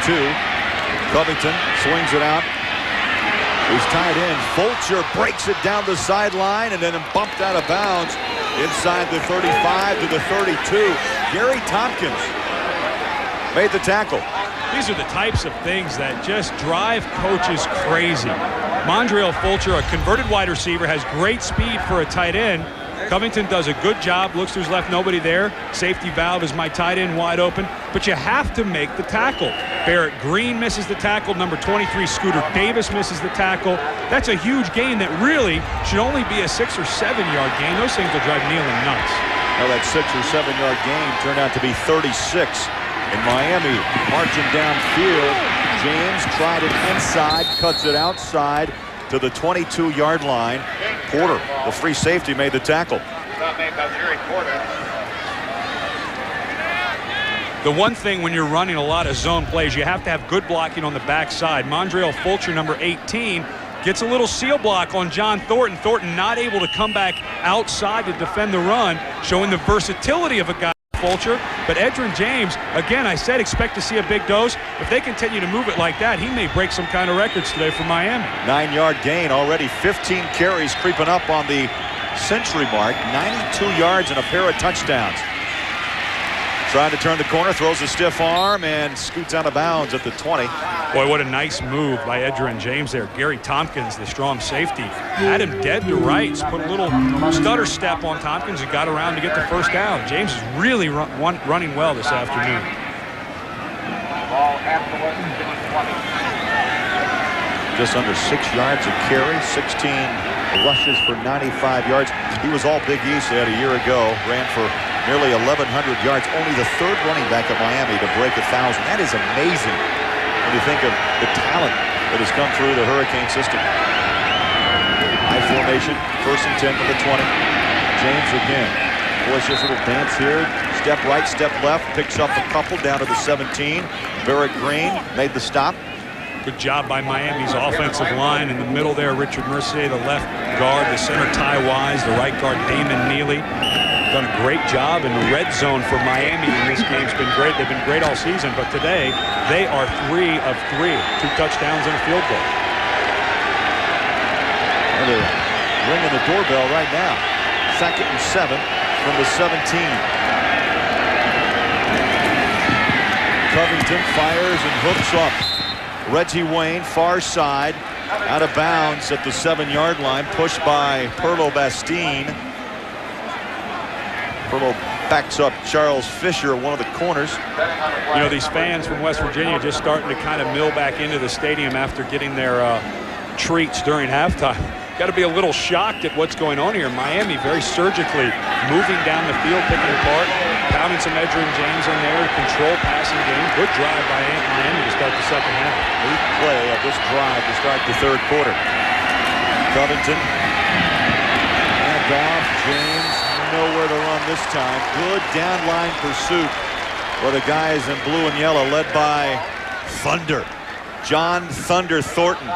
Covington swings it out. He's tied in. Fulcher breaks it down the sideline and then bumped out of bounds inside the 35 to the 32. Gary Tompkins made the tackle. These are the types of things that just drive coaches crazy. Mondrell Fulcher, a converted wide receiver, has great speed for a tight end. Covington does a good job, looks to his left, nobody there. Safety valve is my tight end wide open, but you have to make the tackle. Barrett Green misses the tackle. Number 23, Scooter Davis misses the tackle. That's a huge gain that really should only be a 6 or 7 yard gain. Those things will drive Nehlen nuts. Well, that 6 or 7 yard gain turned out to be 36 in Miami. Marching downfield, James tried it inside, cuts it outside to the 22-yard line. Porter, the free safety, made the tackle. The one thing when you're running a lot of zone plays, you have to have good blocking on the backside. Mondrell Fulcher, number 18, gets a little seal block on John Thornton. Thornton not able to come back outside to defend the run, showing the versatility of a guy. Fulcher, but Edgerrin James, again, I said expect to see a big dose. If they continue to move it like that, he may break some kind of records today for Miami. 9-yard gain, already 15 carries creeping up on the century mark, 92 yards and a pair of touchdowns. Trying to turn the corner, throws a stiff arm, and scoots out of bounds at the 20. Boy, what a nice move by Edgerrin James there. Gary Tompkins, the strong safety, had him dead to rights. Put a little stutter step on Tompkins and got around to get the first down. James is really running well this afternoon. Just under 6 yards a carry, 16 rushes for 95 yards. He was all Big East a year ago, ran for nearly 1,100 yards. Only the third running back at Miami to break 1,000. That is amazing when you think of the talent that has come through the Hurricane system. High formation, 1st and 10 from the 20. James again. Boys, just a little dance here. Step right, step left, picks up a couple down to the 17. Barrett Green made the stop. Good job by Miami's offensive line. In the middle there, Richard Mercier, the left guard, the center Ty Wise, the right guard Damon Neely. Done a great job in the red zone for Miami in this game's been great. They've been great all season, but today they are 3 of 3. 2 touchdowns and a field goal. And they're ringing the doorbell right now. 2nd and 7 from the 17. Covington fires and hooks up. Reggie Wayne, far side, out of bounds at the 7-yard line, pushed by Perlo Bastine. Perlo backs up Charles Fisher, one of the corners. You know, these fans from West Virginia just starting to kind of mill back into the stadium after getting their treats during halftime. Got to be a little shocked at what's going on here. Miami very surgically moving down the field, picking apart, pounding some Edgerrin James in there, control passing game. Good drive by Miami to start the second half. Neat play of this drive to start the third quarter. Covington. And off. James nowhere to run this time. Good downline pursuit for the guys in blue and yellow, led by Thunder. John Thunder Thornton.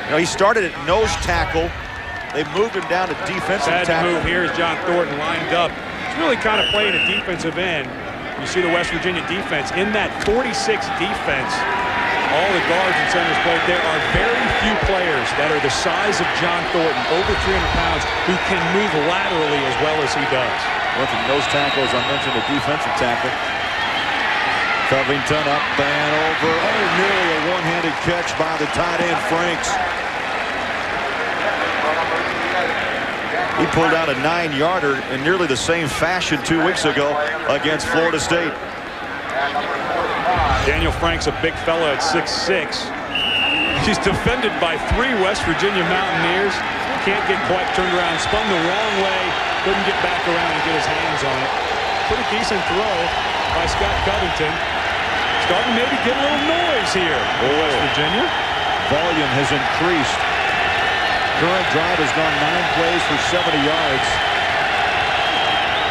You know, he started at nose tackle. They moved him down to defensive tackle. Move here is John Thornton lined up. It's really kind of playing a defensive end. You see the West Virginia defense. In that 46 defense, all the guards and centers played. There are very few players that are the size of John Thornton, over 300 pounds, who can move laterally as well as he does. Went from nose tackle, as I mentioned, a defensive tackle. Covington up and over. Oh, nearly a one-handed catch by the tight end, Franks. He pulled out a 9-yarder in nearly the same fashion 2 weeks ago against Florida State. Daniel Franks, a big fella at 6'6". He's defended by 3 West Virginia Mountaineers. Can't get quite turned around. Spun the wrong way. Couldn't get back around and get his hands on it. Pretty decent throw by Scott Covington. Starting to maybe get a little noise here for West Virginia. Volume has increased. Current drive has gone 9 plays for 70 yards.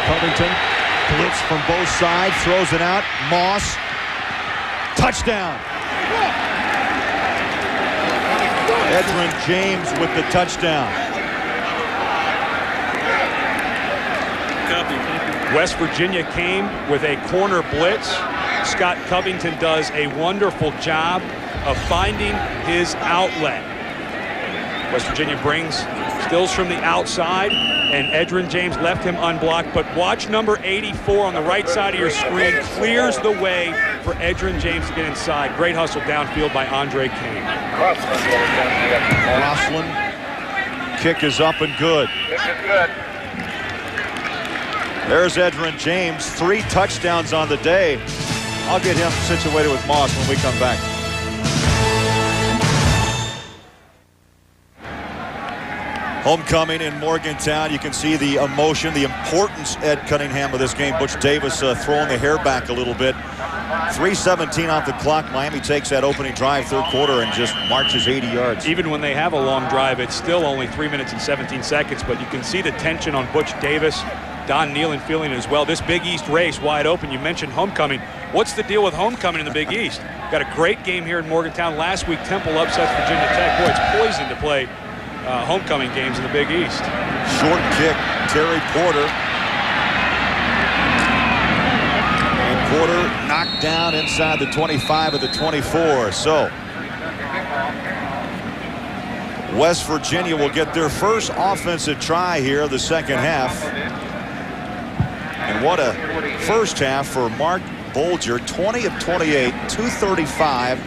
Covington blitz from both sides, throws it out. Moss, touchdown. Edgerrin James with the touchdown. West Virginia came with a corner blitz. Scott Covington does a wonderful job of finding his outlet. West Virginia brings stills from the outside, and Edgerrin James left him unblocked. But watch number 84 on the right side of your screen. Clears the way for Edgerrin James to get inside. Great hustle downfield by Andre Kane. Roslin, kick is up and good. There's Edgerrin James, 3 touchdowns on the day. I'll get him situated with Moss when we come back. Homecoming in Morgantown. You can see the emotion, the importance, Ed Cunningham, of this game. Butch Davis throwing the hair back a little bit. 3:17 off the clock. Miami takes that opening drive, third quarter, and just marches 80 yards. Even when they have a long drive, it's still only 3 minutes and 17 seconds, but you can see the tension on Butch Davis. Don Nealon feeling it as well. This Big East race wide open. You mentioned homecoming. What's the deal with homecoming in the Big East? Got a great game here in Morgantown. Last week, Temple upsets Virginia Tech. Boy, it's poison to play homecoming games in the Big East. Short kick, Terry Porter. And Porter knocked down inside the 25 of the 24. So West Virginia will get their first offensive try here of the second half. And what a first half for Mark Bolger. 20 of 28, 235,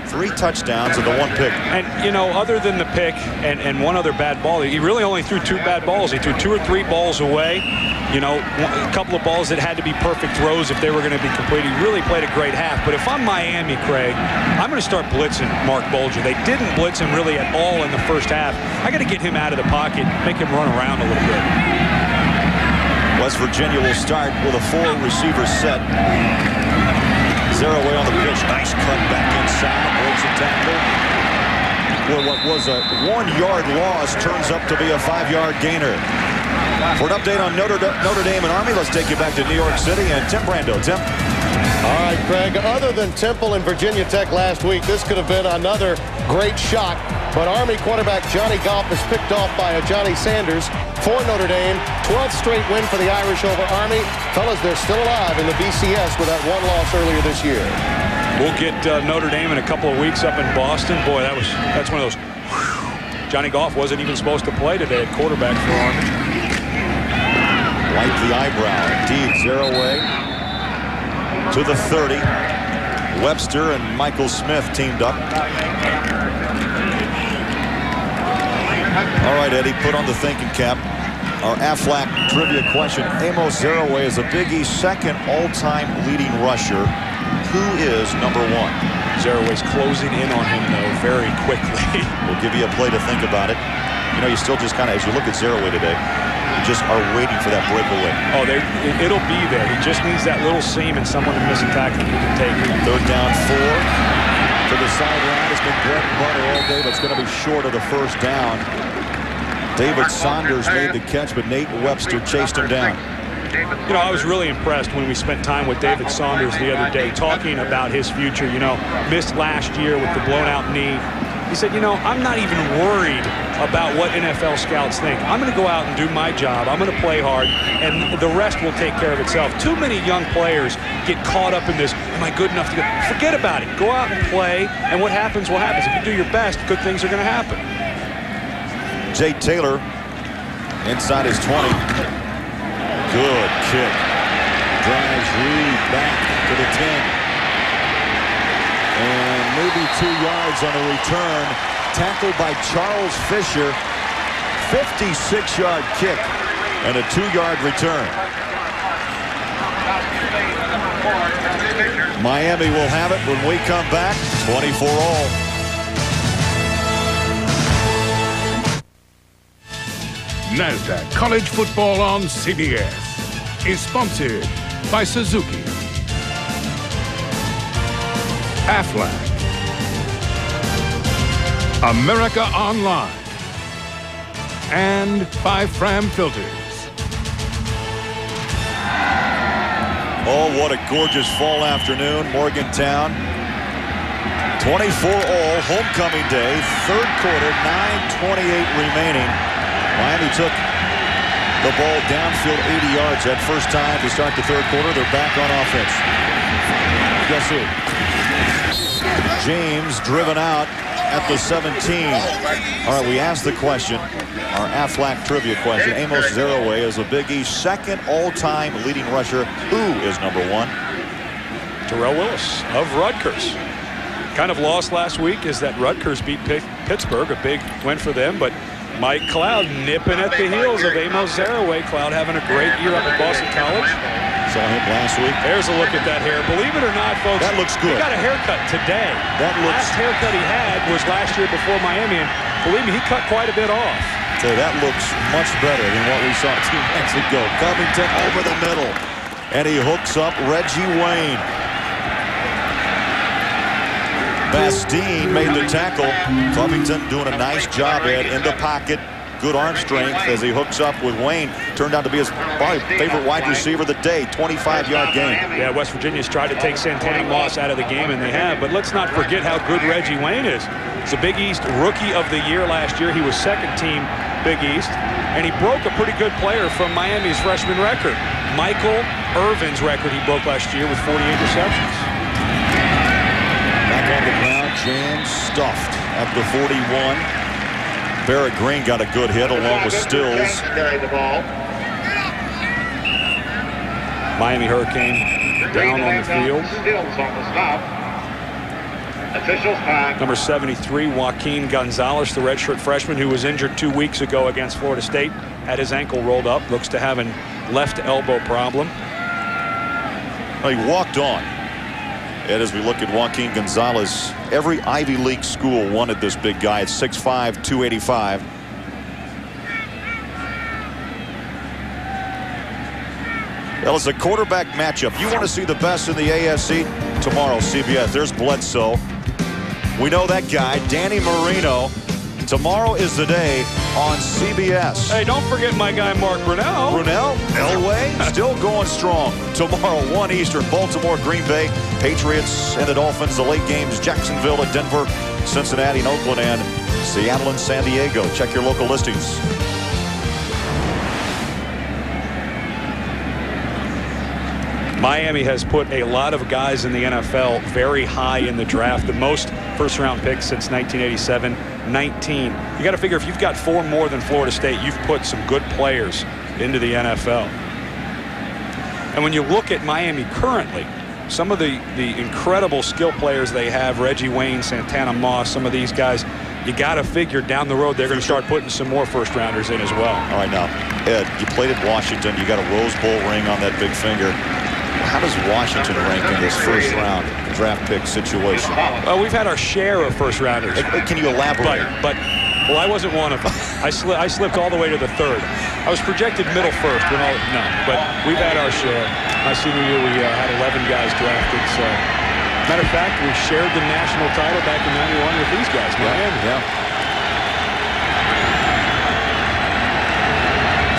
3 touchdowns and the 1 pick. And, you know, other than the pick and one other bad ball, he really only threw 2 bad balls. He threw 2 or 3 balls away. You know, a couple of balls that had to be perfect throws if they were going to be complete. He really played a great half. But if I'm Miami, Craig, I'm going to start blitzing Mark Bolger. They didn't blitz him really at all in the first half. I got to get him out of the pocket, make him run around a little bit. West Virginia will start with a 4-receiver set. Zeraway on the pitch. Nice cut back inside. Breaks a tackle. Well, what was a 1-yard loss turns up to be a 5-yard gainer. For an update on Notre Dame and Army, let's take you back to New York City and Tim Brando. Tim. All right, Craig, other than Temple and Virginia Tech last week, this could have been another great shot. But Army quarterback Johnny Goff was picked off by a Johnny Sanders for Notre Dame. 12th straight win for the Irish over Army. Fellas, they're still alive in the BCS with that 1 loss earlier this year. We'll get Notre Dame in a couple of weeks up in Boston. Boy, that's one of those. Johnny Goff wasn't even supposed to play today at quarterback for Army. Wipe the eyebrow. Indeed, Zeraway to the 30. Webster and Michael Smith teamed up. All right, Eddie, put on the thinking cap. Our Aflac trivia question. Amos Zeraway is a Big East second all-time leading rusher. Who is number 1? Zeraway's closing in on him, though, very quickly. We'll give you a play to think about it. You know, you still just kind of, as you look at Zeraway today, you just are waiting for that breakaway. Oh, it'll be there. He just needs that little seam and someone to miss a tackle who can take it. 3rd down 4. To the sideline. It's been bread and butter all day, but it's going to be short of the first down. David Saunders made the catch, but Nate Webster chased him down. You know, I was really impressed when we spent time with David Saunders the other day talking about his future. You know, missed last year with the blown-out knee. He said, you know, I'm not even worried about what NFL scouts think. I'm going to go out and do my job. I'm going to play hard, and the rest will take care of itself. Too many young players get caught up in this, am I good enough to go? Forget about it. Go out and play, and what happens will happen. If you do your best, good things are going to happen. Jay Taylor inside his 20. Good kick. Drives Reed back to the 10. And maybe 2 yards on a return. Tackled by Charles Fisher. 56-yard kick and a 2-yard return. Miami will have it when we come back. 24-all. NASDAQ College Football on CBS is sponsored by Suzuki, Aflac, America Online, and by Fram Filters. Oh, what a gorgeous fall afternoon. Morgantown. 24-all, homecoming day, 3rd quarter, 9:28 remaining. Miami took the ball downfield 80 yards that first time to start the 3rd quarter. They're back on offense. Guess who? James driven out at the 17. All right, we asked the question, our Aflac trivia question. Amos Zeraway is a Big East second all-time leading rusher. Who is number 1? Terrell Willis of Rutgers. Kind of lost last week is that Rutgers beat Pittsburgh, a big win for them, but Mike Cloud nipping at the heels of Amos Zeraway. Cloud having a great year up at Boston College. Saw him last week. There's a look at that hair. Believe it or not, folks, that looks good. He got a haircut today. That last haircut he had was last year before Miami, and believe me, he cut quite a bit off. So that looks much better than what we saw 2 months ago. Covington over the middle, and he hooks up Reggie Wayne. Bastine made the tackle. Covington doing a nice job, Ed, in the pocket. Good arm strength as he hooks up with Wayne. Turned out to be his probably favorite wide receiver of the day. 25-yard gain. Yeah, West Virginia's tried to take Santana Moss out of the game, and they have. But let's not forget how good Reggie Wayne is. He's a Big East Rookie of the Year last year. He was 2nd team Big East, and he broke a pretty good player from Miami's freshman record. Michael Irvin's record he broke last year with 48 receptions. Back on the ground, James stuffed at the 41. Barrett Green got a good hit along with Stills. Miami Hurricane down on the field. Number 73, Joaquin Gonzalez, the redshirt freshman who was injured 2 weeks ago against Florida State, had his ankle rolled up, looks to have a left elbow problem. Well, he walked on. And as we look at Joaquin Gonzalez, every Ivy League school wanted this big guy at 6'5", 285. Well, it's a quarterback matchup. You want to see the best in the AFC? Tomorrow, CBS. There's Bledsoe. We know that guy, Danny Marino. Tomorrow is the day on CBS. Hey, don't forget my guy, Mark Brunell. Brunell, Elway, still going strong. Tomorrow, 1 Eastern, Baltimore, Green Bay, Patriots, and the Dolphins. The late games, Jacksonville at Denver, Cincinnati and Oakland, and Seattle and San Diego. Check your local listings. Miami has put a lot of guys in the NFL very high in the draft. The most first-round picks since 1987, 19. You got to figure if you've got 4 more than Florida State, you've put some good players into the NFL. And when you look at Miami currently, some of the incredible skill players they have, Reggie Wayne, Santana Moss, some of these guys, you got to figure down the road they're going to start putting some more first-rounders in as well. All right, now, Ed, you played at Washington. You got a Rose Bowl ring on that big finger. How does Washington rank in this first-round draft pick situation? Well, we've had our share of first-rounders. Can you elaborate? Well, I wasn't one of them. I slipped all the way to the 3rd. I was projected middle first. But we've had our share. My senior year, we had 11 guys drafted. So, matter of fact, we shared the national title back in '91 with these guys. Miami. Yeah.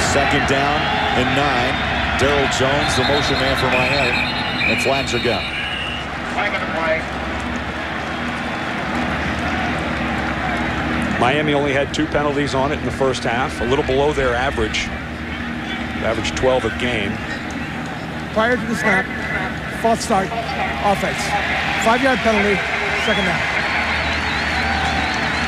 Second down and 9. Darryl Jones, the motion man for Miami, and flags are gone. Miami only had 2 penalties on it in the first half, a little below their average. Average 12 a game. Prior to the snap, false start, offense. 5-yard penalty, second down.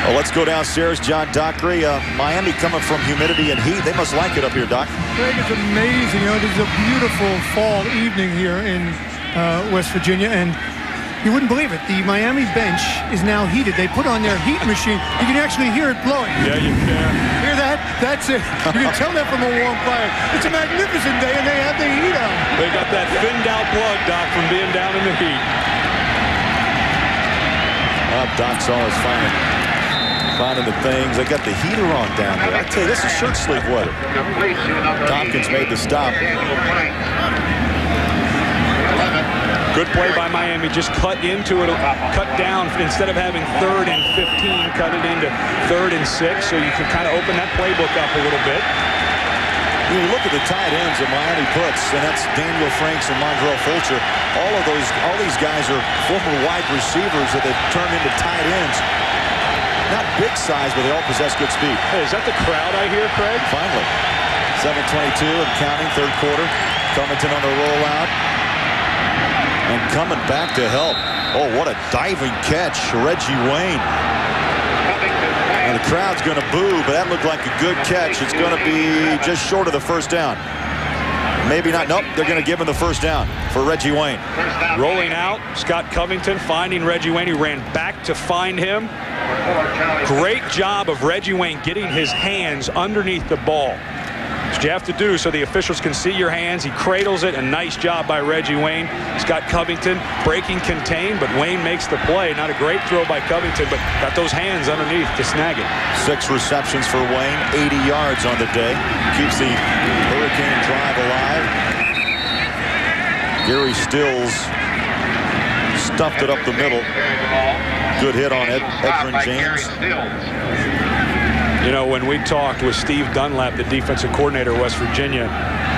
Well, let's go downstairs. John Dockery, Miami coming from humidity and heat. They must like it up here, Doc. Greg, it's amazing. You know, this is a beautiful fall evening here in West Virginia, and you wouldn't believe it. The Miami bench is now heated. They put on their heat machine. You can actually hear it blowing. Yeah, you can. Hear that? That's it. You can tell that from a warm fire. It's a magnificent day, and they have the heat on. They got that thinned out plug, Doc, from being down in the heat. Doc's always finding the things. They got the heater on down there. I tell you, this is shirt sleeve weather. Tompkins made the stop. Good play by Miami. Just cut into it, cut down. Instead of having 3rd and 15, cut it into 3rd and 6, so you can kind of open that playbook up a little bit. You look at the tight ends that Miami puts, and that's Daniel Franks and Mongrel Fulcher. All these guys are former wide receivers that have turned into tight ends. Not big size, but they all possess good speed. Hey, is that the crowd I hear, Craig? Finally. 7:22 and counting, 3rd quarter. Covington on the rollout. And coming back to help. Oh, what a diving catch, Reggie Wayne. And the crowd's going to boo, but that looked like a good catch. It's going to be just short of the first down. Maybe not. Nope, they're going to give him the first down for Reggie Wayne. Rolling out, Scott Covington finding Reggie Wayne. He ran back to find him. Great job of Reggie Wayne getting his hands underneath the ball. That's what you have to do so the officials can see your hands. He cradles it. A nice job by Reggie Wayne. Scott Covington breaking contain, but Wayne makes the play. Not a great throw by Covington, but got those hands underneath to snag it. 6 receptions for Wayne, 80 yards on the day. Keeps the Hurricane drive alive. Gary Stills stuffed it up the middle. Good hit on Edgerrin James. You know, when we talked with Steve Dunlap, the defensive coordinator of West Virginia,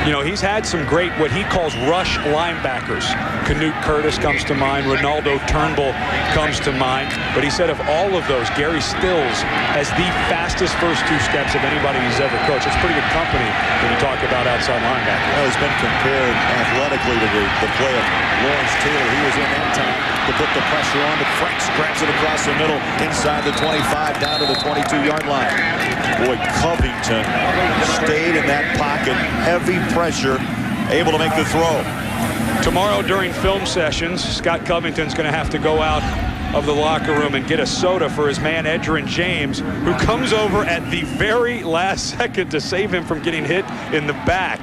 you know, he's had some great, what he calls rush linebackers. Canute Curtis comes to mind. Ronaldo Turnbull comes to mind. But he said of all of those, Gary Stills has the fastest first 2 steps of anybody he's ever coached. It's pretty good company when you talk about outside linebackers. Well, he's been compared athletically to the play of Lawrence Taylor. He was in that time to put the pressure on, but Franks grabs it across the middle, inside the 25, down to the 22-yard line. Boy, Covington stayed in that pocket, heavy pressure, able to make the throw. Tomorrow during film sessions, Scott Covington's going to have to go out of the locker room and get a soda for his man Edgerrin James, who comes over at the very last second to save him from getting hit in the back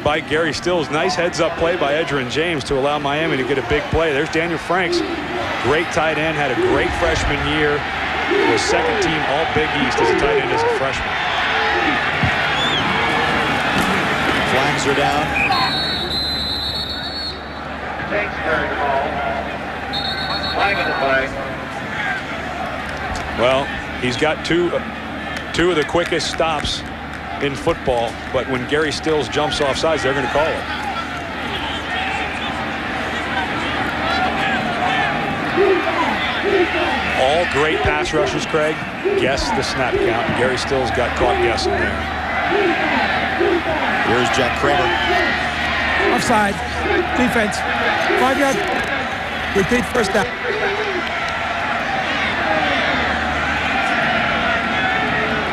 by Gary Stills. Nice heads-up play by Edgerrin James to allow Miami to get a big play. There's Daniel Franks, great tight end, had a great freshman year. Was second team all Big East as a tight end as a freshman. Flags are down. Well, he's got two of the quickest stops in football, but when Gary Stills jumps off sides, they're going to call it. All great pass rushes, Craig. Guess the snap count. Gary Stills got caught guessing there. Here's Jack Kramer. Offside. Defense. 5 yards. Repeat first down.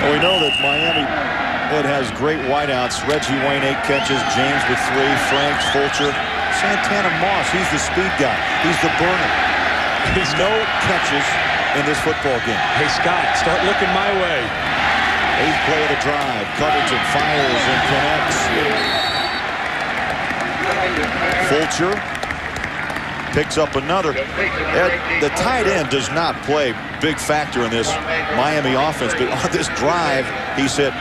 Well, we know that Miami has great wideouts. Reggie Wayne, 8 catches. James with 3. Franks, Fulcher. Santana Moss, he's the speed guy. He's the burner. He's no catches in this football game. Hey, Scott, start looking my way. 8th play of the drive. Covington fires and connects. Fulcher picks up another. The tight end does not play big factor in this Miami offense, but on this drive, he said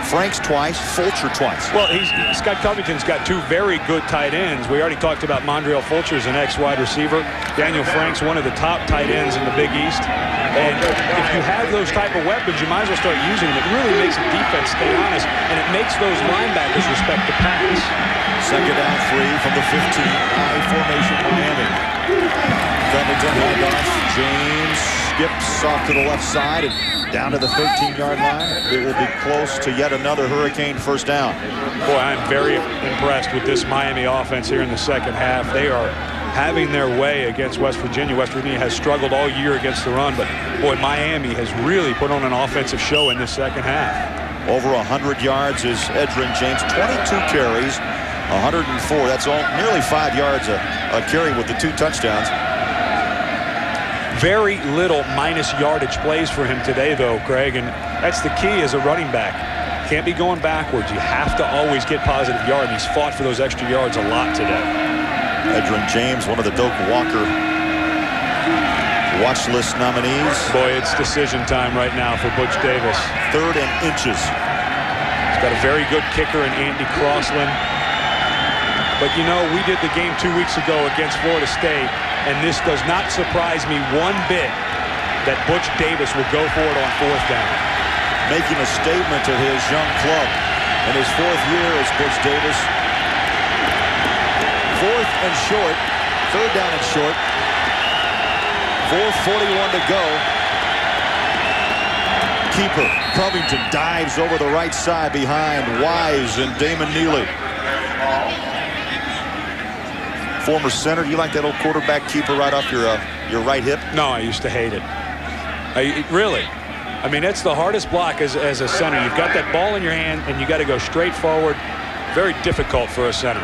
Franks twice, Fulcher twice. Well, Scott Covington's got 2 very good tight ends. We already talked about Mondreal Fulcher as an ex-wide receiver. Daniel Franks, one of the top tight ends in the Big East. And if you have those type of weapons, you might as well start using them. It really makes the defense stay honest, and it makes those linebackers respect the pass. Second down, 3 from the 15. High formation Miami. Covington handoff. James skips off to the left side and down to the 13-yard line. It will be close to yet another Hurricane first down. Boy, I'm very impressed with this Miami offense here in the second half. They are having their way against West Virginia. West Virginia has struggled all year against the run, but boy, Miami has really put on an offensive show in this second half. Over 100 yards is Edgerrin James. 22 carries, 104. That's nearly 5 yards a carry with the 2 touchdowns. Very little minus yardage plays for him today, though, Craig, and that's the key as a running back. Can't be going backwards. You have to always get positive yard, and he's fought for those extra yards a lot today. Edgerrin James, one of the Doak Walker watch list nominees. Boy, it's decision time right now for Butch Davis. 3rd and inches. He's got a very good kicker in Andy Crossland. But, you know, we did the game 2 weeks ago against Florida State, and this does not surprise me one bit that Butch Davis will go for it on 4th down. Making a statement to his young club in his 4th year as Butch Davis. 4th and short. 3rd down and short. 4:41 to go. Keeper Covington dives over the right side behind Wise and Damon Neely. Former center, you like that old quarterback keeper right off your right hip? No, I used to hate it. Really. I mean, it's the hardest block as a center. You've got that ball in your hand, and you got to go straight forward. Very difficult for a center.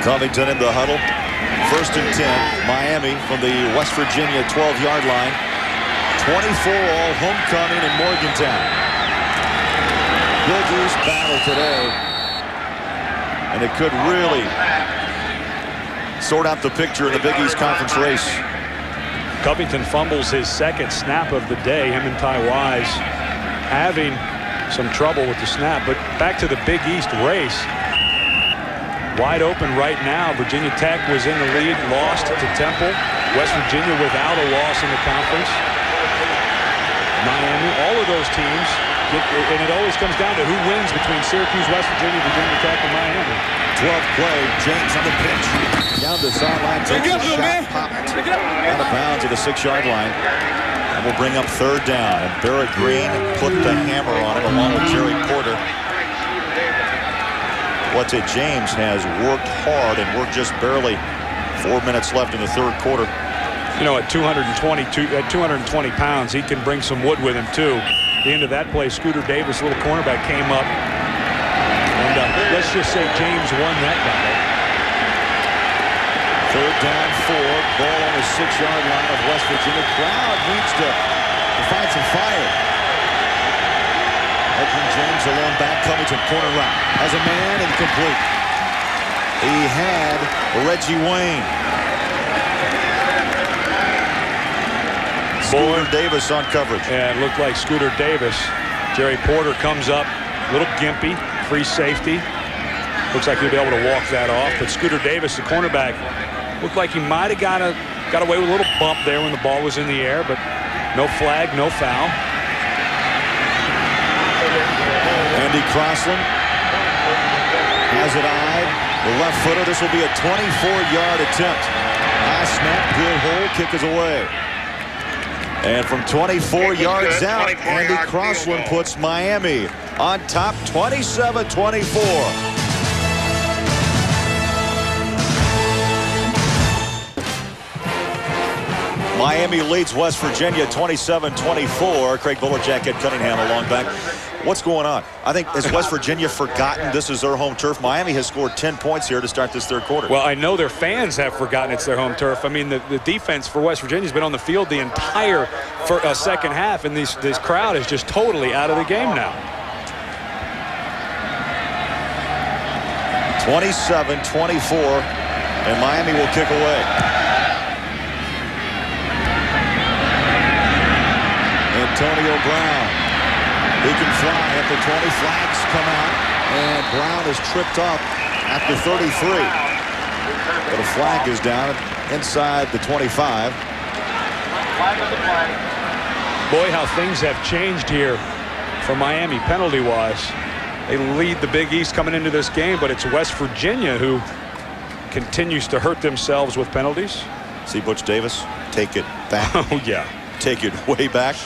Covington in the huddle. 1st and 10. Miami from the West Virginia 12-yard line. 24 all homecoming in Morgantown. Big East battle today, and it could really sort out the picture in the Big East Conference race. Covington fumbles his 2nd snap of the day. Him and Ty Wise having some trouble with the snap, but back to the Big East race. Wide open right now. Virginia Tech was in the lead, lost to Temple. West Virginia without a loss in the conference. Miami, all of those teams. And it always comes down to who wins between Syracuse, West Virginia, Virginia Tech, and Miami. 12th play, James on the pitch. Down the sideline, takes a shot, popped out of bounds at the 6-yard line. And will bring up 3rd down. And Barrett Green put the hammer on it along with Jerry Porter. James has worked hard, and we're just barely 4 minutes left in the 3rd quarter. You know, at 220 pounds, he can bring some wood with him, too. At the end of that play, Scooter Davis, little cornerback, came up. And let's just say James won that battle. 3rd down 4. Ball on the 6-yard line of West Virginia. Crowd needs to find some fire. Edgerrin James alone back. Covington corner route. Has a man incomplete. He had Reggie Wayne. Scooter Davis on coverage. And it looked like Scooter Davis. Jerry Porter comes up, a little gimpy, free safety. Looks like he'll be able to walk that off. But Scooter Davis, the cornerback, looked like he might have got away with a little bump there when the ball was in the air, but no flag, no foul. Andy Crossland has it eyed. The left footer. This will be a 24-yard attempt. High snap, good hold, kick is away. And from 24 yards out, Andy Crossland puts Miami on top, 27-24. Miami leads West Virginia 27-24. Craig Bullerjack at Cunningham along back. What's going on? I think, has West Virginia forgotten this is their home turf? Miami has scored 10 points here to start this 3rd quarter. Well, I know their fans have forgotten it's their home turf. I mean, the defense for West Virginia has been on the field the entire second half, and this crowd is just totally out of the game now. 27-24, and Miami will kick away. Antonio Brown. He can fly at the 20. Flags come out, and Brown is tripped up at the 33. But a flag is down inside the 25. Boy, how things have changed here for Miami penalty-wise. They lead the Big East coming into this game, but it's West Virginia who continues to hurt themselves with penalties. See Butch Davis take it back. Oh, yeah. Take it way back.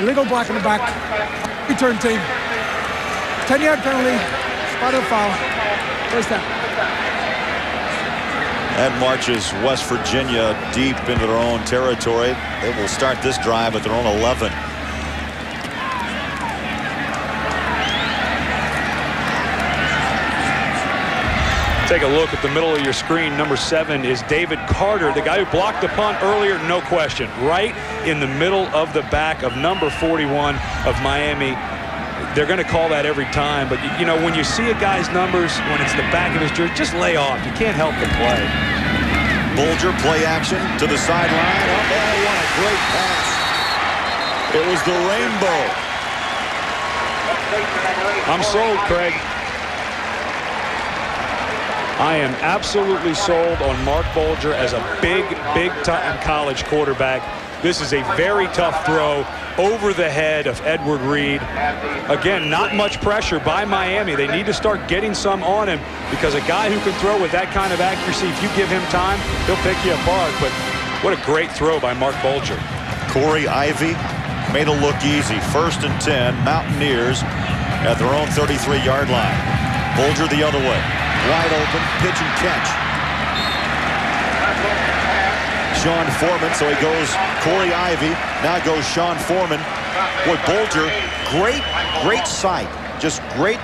Illegal block in the back. Return team. 10-yard penalty. Spotted foul. First down. That marches West Virginia deep into their own territory. They will start this drive at their own 11. Take a look at the middle of your screen. Number 7 is David Carter, the guy who blocked the punt earlier, no question. Right in the middle of the back of number 41 of Miami. They're going to call that every time. But, you know, when you see a guy's numbers, when it's the back of his jersey, just lay off. You can't help but play. Bulger play action to the sideline. Oh, what a great pass. It was the rainbow. I'm sold, Craig. I am absolutely sold on Mark Bulger as a big-time college quarterback. This is a very tough throw over the head of Edward Reed. Again, not much pressure by Miami. They need to start getting some on him because a guy who can throw with that kind of accuracy, if you give him time, he'll pick you apart. But what a great throw by Mark Bulger. Corey Ivy made it look easy. 1st and 10, Mountaineers at their own 33-yard line. Bulger the other way. Wide open, pitch and catch. Sean Foreman, so he goes Corey Ivy. Now goes Sean Foreman. Boy, Bulger, great sight. Just great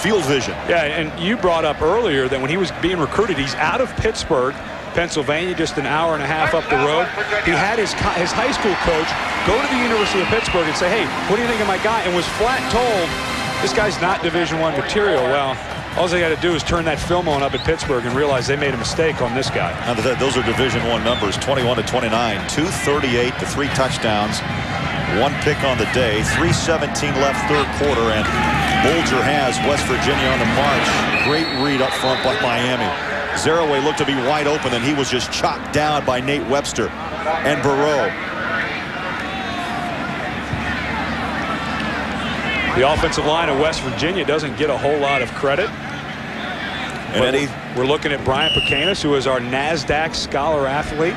field vision. Yeah, and you brought up earlier that when he was being recruited, he's out of Pittsburgh, Pennsylvania, just an hour and a half up the road. He had his high school coach go to the University of Pittsburgh and say, hey, what do you think of my guy? And was flat told, this guy's not Division I material. Well, all they got to do is turn that film on up at Pittsburgh and realize they made a mistake on this guy. And those are Division I numbers, 21-29, 238 to 3 touchdowns, 1 pick on the day, 3:17 left 3rd quarter, and Bulger has West Virginia on the march. Great read up front by Miami. Zaraway looked to be wide open, and he was just chopped down by Nate Webster and Burrow. The offensive line of West Virginia doesn't get a whole lot of credit. And Eddie, we're looking at Brian Pecanis, who is our NASDAQ scholar athlete,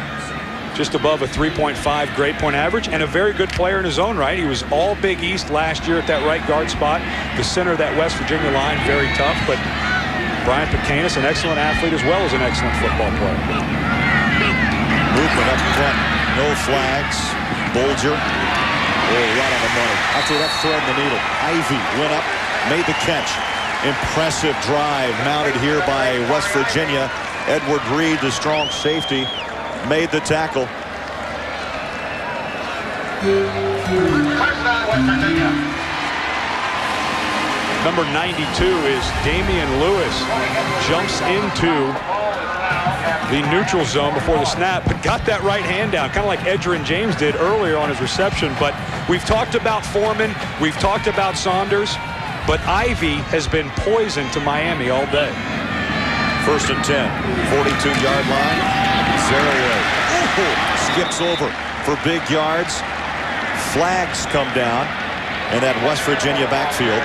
just above a 3.5 grade point average, and a very good player in his own right. He was all Big East last year at that right guard spot. The center of that West Virginia line, very tough, but Brian Pecanis, an excellent athlete as well as an excellent football player. Movement up front. No flags. Bulger. Oh, right on the money. I'll tell you, that thread in the needle. Ivy went up, made the catch. Impressive drive mounted here by West Virginia. Edward Reed, the strong safety, made the tackle. Number 92 is Damian Lewis. Jumps into the neutral zone before the snap, but got that right hand down, kind of like Edgerrin James did earlier on his reception. But we've talked about Foreman, we've talked about Saunders, but Ivy has been poison to Miami all day. 1st and 10, 42-yard line. Zeraway skips over for big yards. Flags come down, and that West Virginia backfield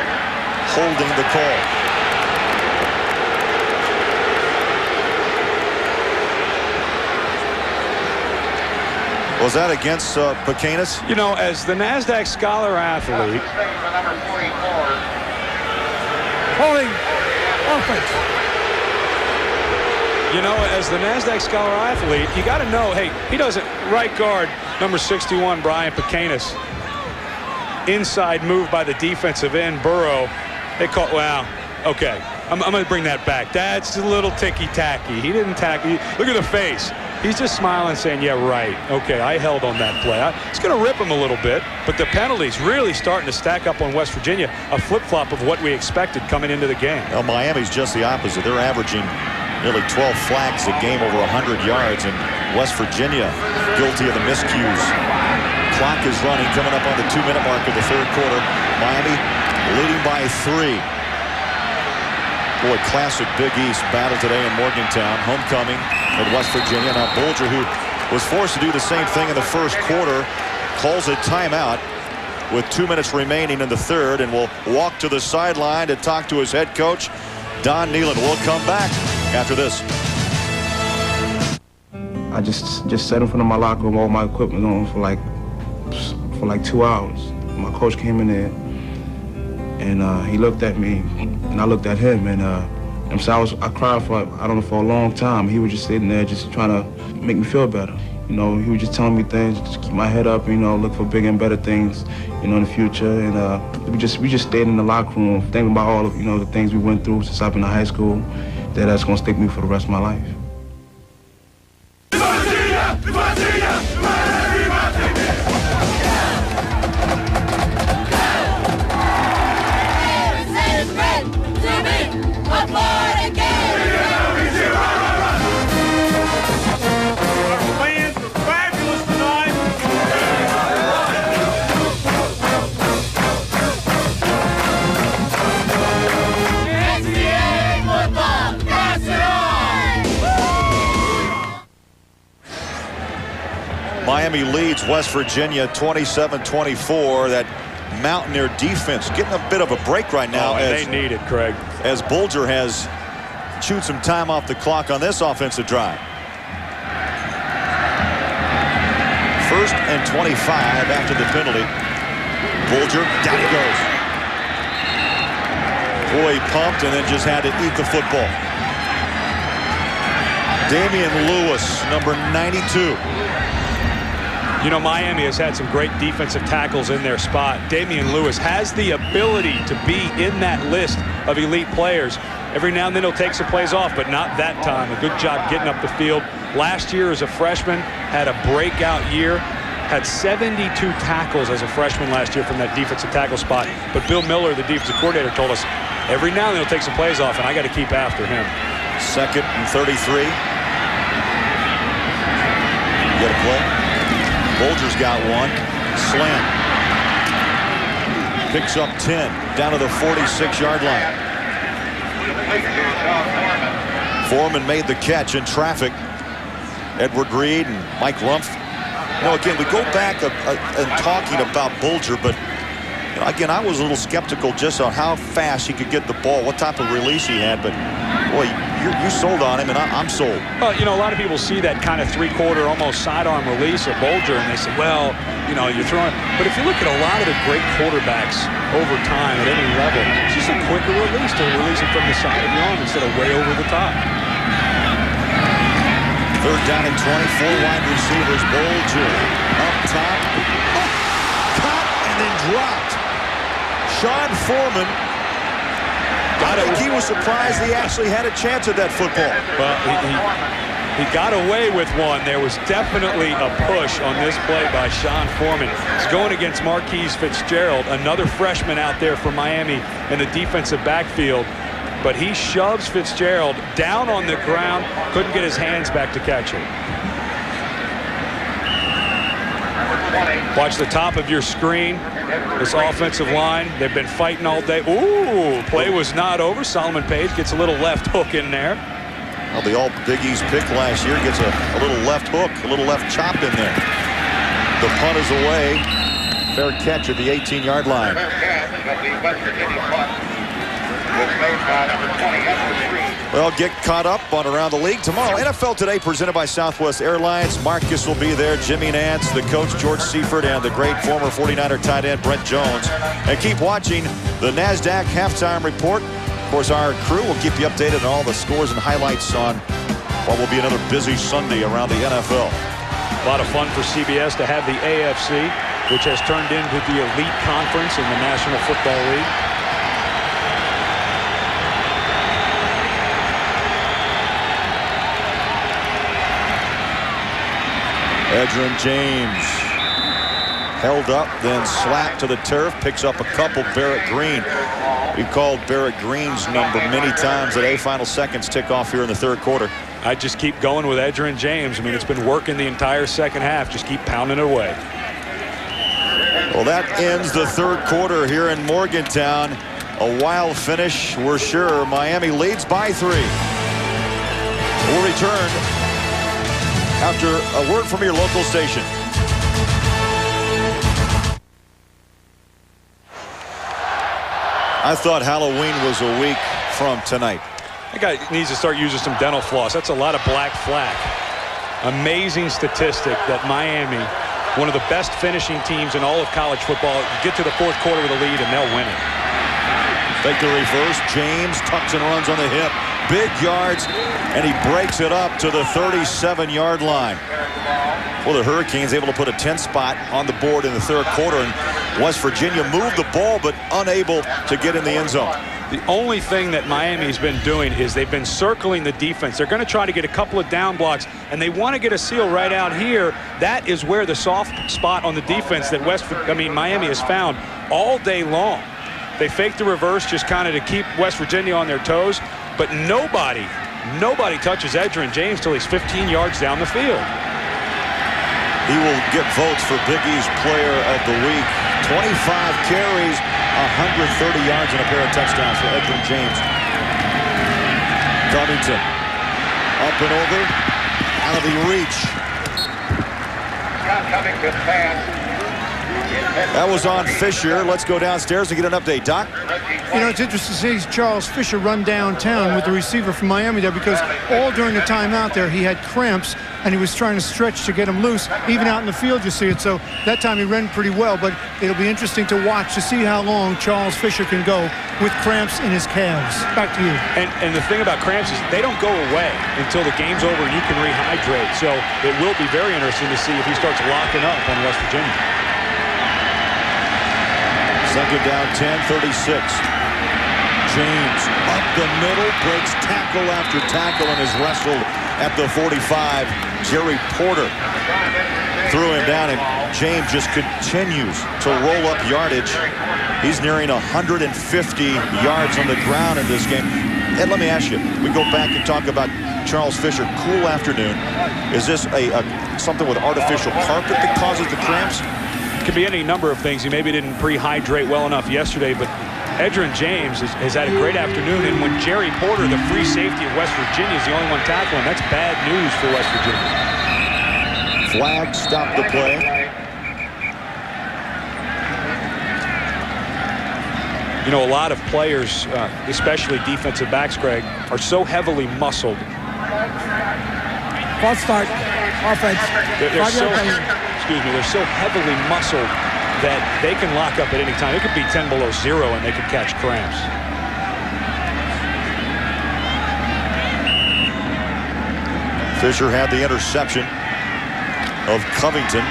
holding the call. Was that against Pecanis? You know, as the NASDAQ Scholar athlete, Holding offense. you know, as the NASDAQ Scholar athlete, you got to know, hey, he doesn't, right guard, number 61, Brian Pecanis. Inside move by the defensive end, Burrow. They caught, wow, okay. I'm going to bring that back. That's a little ticky-tacky. He didn't tackle. Look at the face. He's just smiling saying, yeah, right. Okay, I held on that play. It's going to rip him a little bit, but the penalties really starting to stack up on West Virginia. A flip-flop of what we expected coming into the game. Well, Miami's just the opposite. They're averaging nearly 12 flags a game over 100 yards, and West Virginia guilty of the miscues. Clock is running, coming up on the 2-minute mark of the 3rd quarter. Miami leading by 3. Boy, classic Big East battle today in Morgantown. Homecoming at West Virginia. Now Bulger, who was forced to do the same thing in the 1st quarter, calls a timeout with 2 minutes remaining in the 3rd, and will walk to the sideline to talk to his head coach, Don Nehlen. We'll come back after this. I just sat in front of my locker room, all my equipment on for like 2 hours. My coach came in there, and he looked at me, and I looked at him, and so I cried for, I don't know, for a long time. He was just sitting there just trying to make me feel better. You know, he was just telling me things, just keep my head up, you know, look for bigger and better things, you know, in the future. And we just stayed in the locker room thinking about all of, you know, the things we went through since I've been in high school, that's going to stick with me for the rest of my life. Miami leads West Virginia 27-24. That Mountaineer defense getting a bit of a break right now. They need it, Craig. As Bulger has chewed some time off the clock on this offensive drive. 1st and 25 after the penalty. Bulger, down he goes. Boy, he pumped and then just had to eat the football. Damian Lewis, number 92. You know, Miami has had some great defensive tackles in their spot. Damian Lewis has the ability to be in that list of elite players. Every now and then he'll take some plays off, but not that time. A good job getting up the field. Last year as a freshman, had a breakout year. Had 72 tackles as a freshman last year from that defensive tackle spot. But Bill Miller, the defensive coordinator, told us every now and then he'll take some plays off, and I got to keep after him. 2nd and 33. You got a play? Bulger's got one. Slant. Picks up 10 down to the 46-yard line. Foreman made the catch in traffic. Edward Reed and Mike Rumpf. You know, again, we go back and talking about Bulger, but you know, again, I was a little skeptical just on how fast he could get the ball, what type of release he had, but boy, you sold on him, and I'm sold. Well, you know, a lot of people see that kind of three-quarter, almost sidearm release of Bolger, and they say, well, you know, you're throwing. But if you look at a lot of the great quarterbacks over time at any level, it's just a quicker release to release it from the side of your arm instead of way over the top. 3rd down and 20, 4 wide receivers. Bolger up top. Caught and then dropped. Sean Foreman. I think he was surprised he actually had a chance at that football. Well, he got away with one. There was definitely a push on this play by Sean Foreman. He's going against Marquise Fitzgerald, another freshman out there for Miami in the defensive backfield. But he shoves Fitzgerald down on the ground, couldn't get his hands back to catch it. Watch the top of your screen. This offensive line, they've been fighting all day. Ooh, play was not over. Solomon Page gets a little left hook in there. Well, the all Big East pick last year gets a little left hook, a little left chop in there. The punt is away. Fair catch at the 18-yard line. Well, get caught up on Around the League tomorrow. NFL Today presented by Southwest Airlines. Marcus will be there, Jimmy Nance, the coach George Seifert, and the great former 49er tight end Brett Jones. And keep watching the NASDAQ halftime report. Of course, our crew will keep you updated on all the scores and highlights on what will be another busy Sunday around the NFL. A lot of fun for CBS to have the AFC, which has turned into the elite conference in the National Football League. Edgerrin James held up, then slapped to the turf, picks up a couple. Barrett Green. We called Barrett Green's number many times today. Final seconds tick off here in the 3rd quarter. I just keep going with Edgerrin James. I mean, it's been working the entire second half. Just keep pounding it away. Well, that ends the 3rd quarter here in Morgantown. A wild finish, we're sure. Miami leads by 3. We'll return after a word from your local station. I thought Halloween was a week from tonight. That guy needs to start using some dental floss. That's a lot of black flack. Amazing statistic that Miami, one of the best finishing teams in all of college football, get to the 4th quarter with a lead and they'll win it. Fake the reverse. James tucks and runs on the hip. Big yards, and he breaks it up to the 37-yard line. Well, the Hurricanes able to put a 10 spot on the board in the 3rd quarter, and West Virginia moved the ball but unable to get in the end zone. The only thing that Miami's been doing is they've been circling the defense. They're going to try to get a couple of down blocks, and they want to get a seal right out here. That is where the soft spot on the defense that Miami has found all day long. They fake the reverse just kind of to keep West Virginia on their toes, but nobody touches Edgerrin James till he's 15 yards down the field. He will get votes for Big East Player of the Week. 25 carries, 130 yards, and a pair of touchdowns for Edgerrin James. Covington up and over, out of the reach. Covington pass. That was on Fisher. Let's go downstairs and get an update. Doc? You know, it's interesting to see Charles Fisher run downtown with the receiver from Miami there, because all during the timeout there he had cramps and he was trying to stretch to get him loose. Even out in the field you see it. So that time he ran pretty well, but it'll be interesting to watch to see how long Charles Fisher can go with cramps in his calves. Back to you. And the thing about cramps is they don't go away until the game's over and you can rehydrate. So it will be very interesting to see if he starts locking up on West Virginia. 2nd down, 10, 36. James up the middle, breaks tackle after tackle, and is wrestled at the 45. Jerry Porter threw him down, and James just continues to roll up yardage. He's nearing 150 yards on the ground in this game. And let me ask you, we go back and talk about Charles Fisher. Cool afternoon. Is this something with artificial carpet that causes the cramps? Could be any number of things. He maybe didn't pre-hydrate well enough yesterday, but Edgerrin James has had a great afternoon, and when Jerry Porter, the free safety of West Virginia, is the only one tackling, that's bad news for West Virginia. Flag stopped the play. You know, a lot of players, especially defensive backs, Greg, are so heavily muscled. False start. Offense. They're so heavily muscled that they can lock up at any time. It could be 10 below 0 and they could catch cramps. Fisher had the interception of Covington.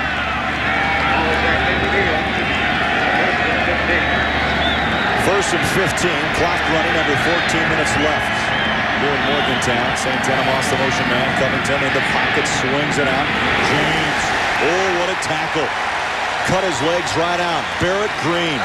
First and 15, clock running, under 14 minutes left. Here in Morgantown, St. Anamos, the motion man. Covington in the pocket, swings it out. James, oh, what a tackle. Cut his legs right out. Barrett Green.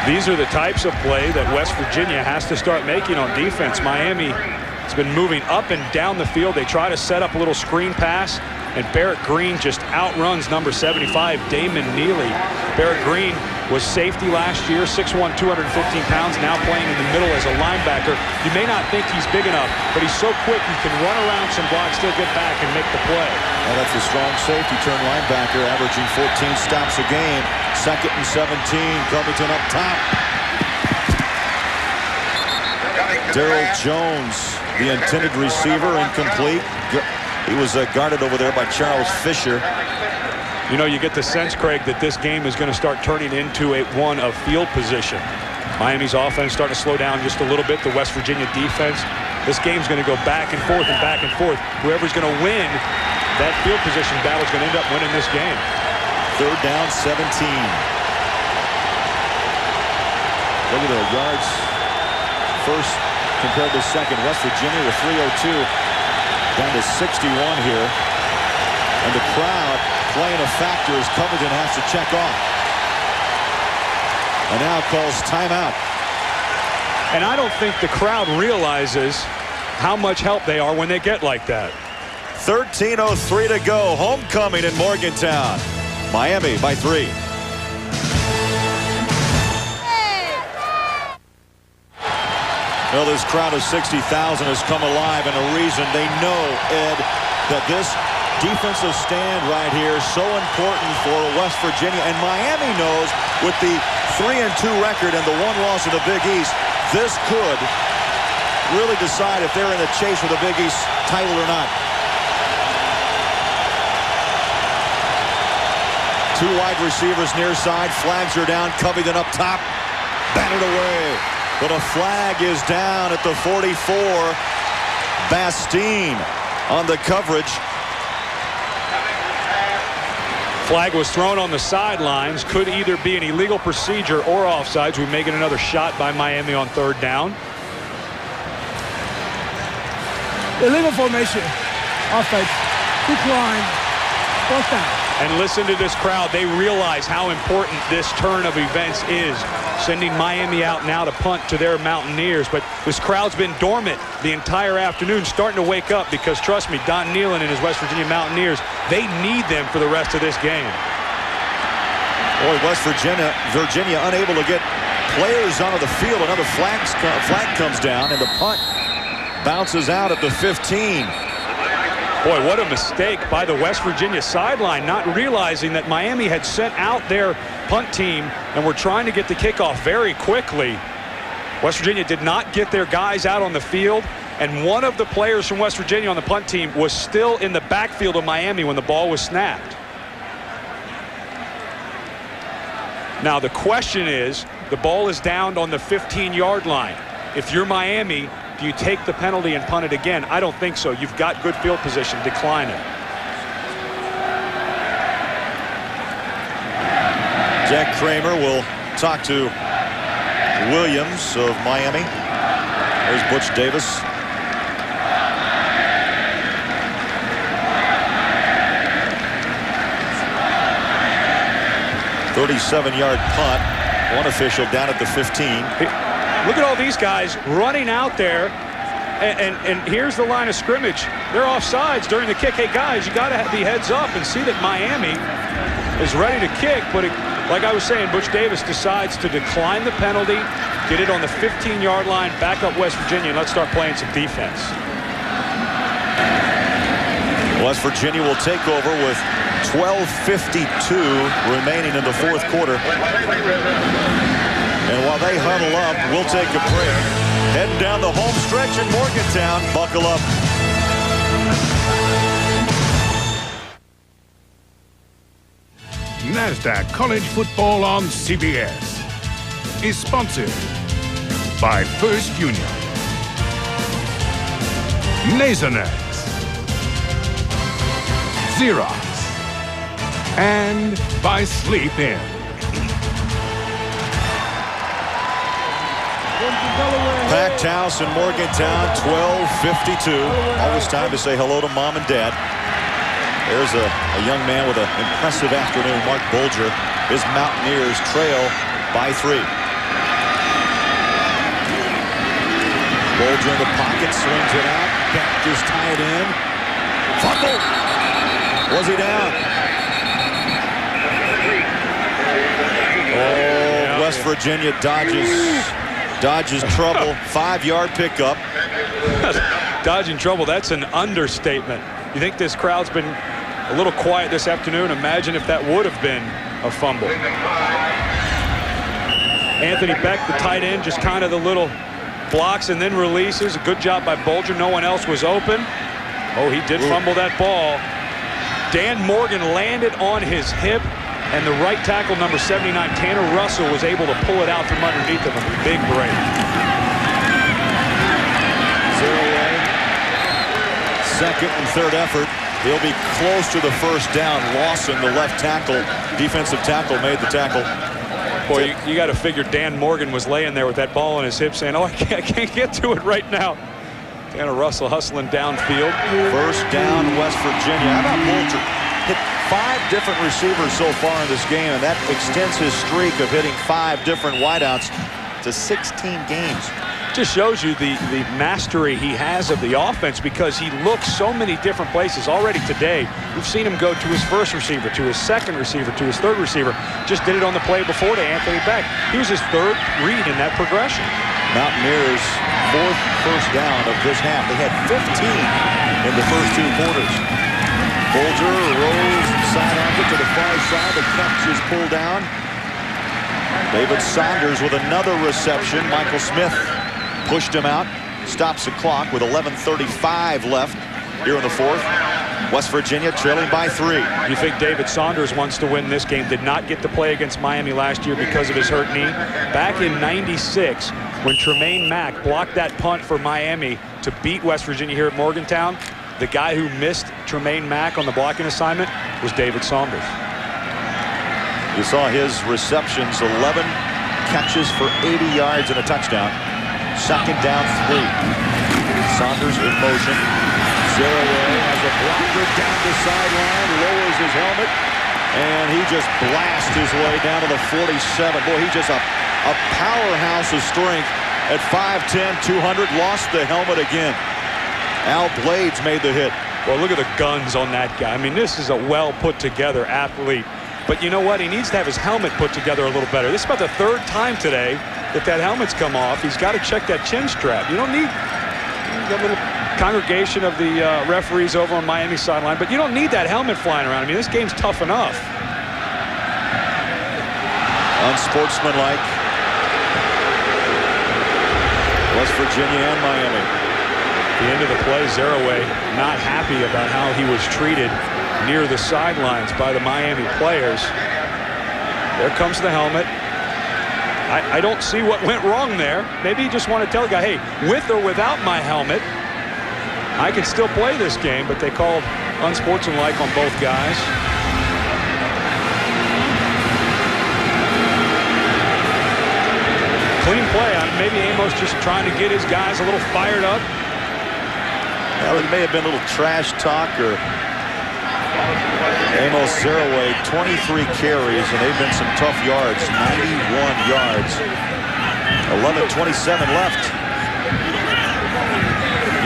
These are the types of play that West Virginia has to start making on defense. Miami has been moving up and down the field. They try to set up a little screen pass, and Barrett Green just outruns number 75, Damon Neely. Barrett Green was safety last year, 6'1", 215 pounds, now playing in the middle as a linebacker. You may not think he's big enough, but he's so quick he can run around some blocks, still get back and make the play. Well, that's a strong safety turn linebacker, averaging 14 stops a game. Second and 17, Covington up top. Darrell Jones, the intended receiver, incomplete. He was guarded over there by Charles Fisher. You know, you get the sense, Craig, that this game is going to start turning into one of field position. Miami's offense starting to slow down just a little bit. The West Virginia defense. This game's going to go back and forth and back and forth. Whoever's going to win that field position battle is going to end up winning this game. Third down, 17. Look at the yards. First compared to second. West Virginia with 302. Down to 61 here. And the crowd playing a factor as Covington has to check off. And now calls timeout. And I don't think the crowd realizes how much help they are when they get like that. 13:03 to go. Homecoming in Morgantown. Miami by 3. Well, this crowd of 60,000 has come alive, and a reason they know, Ed, that this defensive stand right here is so important for West Virginia. And Miami knows with the 3-2 record and the 1 loss in the Big East, this could really decide if they're in the chase for the Big East title or not. 2 wide receivers near side. Flags are down. Covington up top. Batted away. But a flag is down at the 44. Bastine on the coverage. Flag was thrown on the sidelines. Could either be an illegal procedure or offsides. We may get another shot by Miami on third down. Illegal formation. Offense. Decline. Fourth down. And listen to this crowd. They realize how important this turn of events is. Sending Miami out now to punt to their Mountaineers. But this crowd's been dormant the entire afternoon, starting to wake up because, trust me, Don Nehlen and his West Virginia Mountaineers, they need them for the rest of this game. Boy, West Virginia unable to get players onto the field. Another flag comes down, and the punt bounces out at the 15. Boy, what a mistake by the West Virginia sideline, not realizing that Miami had sent out their punt team and were trying to get the kickoff very quickly. West Virginia did not get their guys out on the field, and one of the players from West Virginia on the punt team was still in the backfield of Miami when the ball was snapped. Now the question is, the ball is down on the 15-yard line. If you're Miami, do you take the penalty and punt it again? I don't think so. You've got good field position. Decline it. Jack Kramer will talk to Williams of Miami. There's Butch Davis. "37-yard punt." One official down at the 15. Look at all these guys running out there, and here's the line of scrimmage. They're offsides during the kick. Hey, guys, you got to be heads up and see that Miami is ready to kick. But like I was saying, Butch Davis decides to decline the penalty, get it on the 15-yard line, back up West Virginia, and let's start playing some defense. West Virginia will take over with 12:52 remaining in the fourth quarter. And while they huddle up, we'll take a break. Heading down the home stretch in Morgantown. Buckle up. NASDAQ College Football on CBS is sponsored by First Union, Nasonex, Xerox, and by Sleep In. Packed house in Morgantown, 12:52. Always time to say hello to Mom and Dad. There's a young man with an impressive afternoon, Mark Bulger. His Mountaineers trail by 3. Bulger in the pocket, swings it out. Beck is tied in. Fumble! Was he down? Oh, West Virginia dodges trouble. 5-yard pickup. Dodging trouble, that's an understatement. You think this crowd's been a little quiet this afternoon? Imagine if that would have been a fumble. Anthony Beck, the tight end, just kind of the little blocks and then releases. A good job by Bulger. No one else was open. Oh, he did fumble that ball. Dan Morgan landed on his hip, and the right tackle, number 79, Tanner Russell, was able to pull it out from underneath of him. Big break. 0 away. Second and third effort. He'll be close to the first down. Lawson, the left tackle, defensive tackle, made the tackle. Boy, you got to figure Dan Morgan was laying there with that ball on his hip saying, oh, I can't get to it right now. Tanner Russell hustling downfield. First down, West Virginia. How about Bulger? Hit 5 different receivers so far in this game, and that extends his streak of hitting 5 different wideouts to 16 games. Just shows you the mastery he has of the offense, because he looks so many different places. Already today, we've seen him go to his first receiver, to his second receiver, to his third receiver. Just did it on the play before to Anthony Beck. He was his third read in that progression. Mountaineers' 4th first down of this half. They had 15 in the first 2 quarters. Bulger rolls sidearms it to the far side. The catch is pulled down. David Saunders with another reception. Michael Smith pushed him out, stops the clock with 11:35 left here in the fourth. West Virginia trailing by 3. You think David Saunders wants to win this game? Did not get to play against Miami last year because of his hurt knee. Back in '96, when Tremaine Mack blocked that punt for Miami to beat West Virginia here at Morgantown, the guy who missed Tremaine Mack on the blocking assignment was David Saunders. You saw his receptions, 11 catches for 80 yards and a touchdown. Second down 3. Saunders in motion. Zeraway has a blocker down the sideline, lowers his helmet, and he just blasts his way down to the 47. Boy, he's just a powerhouse of strength at 5'10", 200. Lost the helmet again. Al Blades made the hit. Well, look at the guns on that guy. I mean, this is a well put together athlete. But you know what? He needs to have his helmet put together a little better. This is about the 3rd time today that helmet's come off. He's got to check that chin strap. You don't need a little congregation of the referees over on Miami sideline, but you don't need that helmet flying around. I mean, this game's tough enough. Unsportsmanlike. West Virginia and Miami. The end of the play, Zeraway not happy about how he was treated near the sidelines by the Miami players. There comes the helmet. I don't see what went wrong there. Maybe you just want to tell the guy, hey, with or without my helmet, I can still play this game, but they called unsportsmanlike on both guys. Clean play. Maybe Amos just trying to get his guys a little fired up. Well, it may have been a little trash talk or Amos Zeraway, 23 carries, and they've been some tough yards, 91 yards. 11:27 left.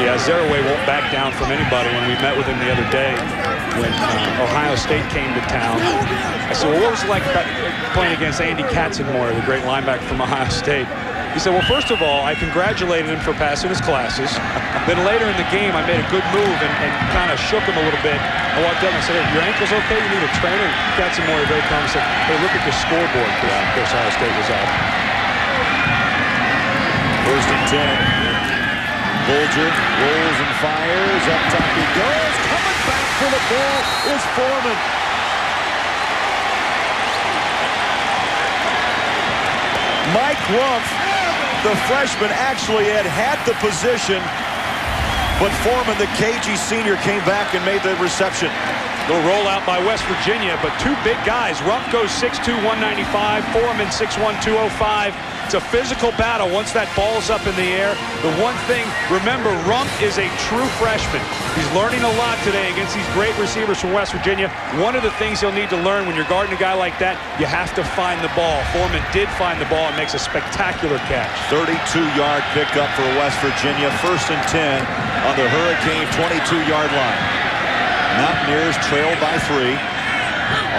Yeah, Zeraway won't back down from anybody. When we met with him the other day, when Ohio State came to town, I said, well, what was it like playing against Andy Katzenmoyer, the great linebacker from Ohio State? He said, well, first of all, I congratulated him for passing his classes. Then later in the game, I made a good move and kind of shook him a little bit. I walked up and I said, hey, your ankle's okay? You need a trainer? And Katzenmoyer very calm said, hey, look at the scoreboard. Of course, Ohio State was up. 1st and 10. Bulger rolls and fires. Up top he goes. Coming back for the ball is Foreman. Mike Rumpf, the freshman, actually had the position, but Foreman, the KG senior, came back and made the reception. Little rollout by West Virginia, but two big guys. Rumpf goes 6'2", 195. Foreman 6'1", 205. It's a physical battle once that ball's up in the air. The one thing, remember, Rumpf is a true freshman. He's learning a lot today against these great receivers from West Virginia. One of the things he'll need to learn when you're guarding a guy like that, you have to find the ball. Foreman did find the ball and makes a spectacular catch. 32-yard pickup for West Virginia. 1st and 10 on the Hurricane 22-yard line. Mountaineers trail by 3.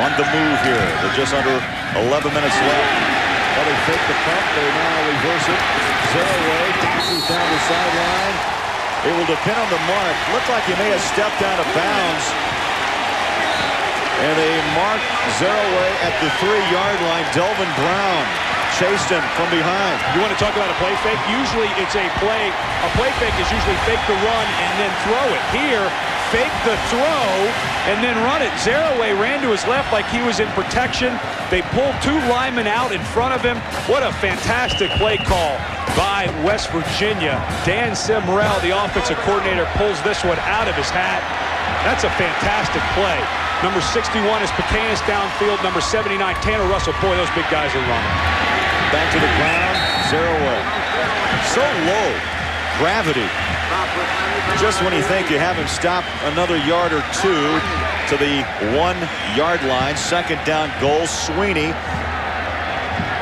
On the move here. With just under 11 minutes left. Well, they fake the pump. They now reverse it. Zeraway passes down the sideline. It will depend on the mark. Looked like he may have stepped out of bounds. And they mark Zeraway at the 3-yard line. Delvin Brown chased him from behind. You want to talk about a play fake? Usually it's a play. A play fake is usually fake the run and then throw it. Here, fake the throw and then run it. Zeraway ran to his left like he was in protection. They pulled 2 linemen out in front of him. What a fantastic play call by West Virginia. Dan Simrell, the offensive coordinator, pulls this one out of his hat. That's a fantastic play. Number 61 is Pecanis downfield. Number 79, Tanner Russell. Boy, those big guys are running. Back to the ground, Zeraway. So low, gravity. Just when you think you have him stop another yard or 2 to the 1-yard line. 2nd down goal. Sweeney,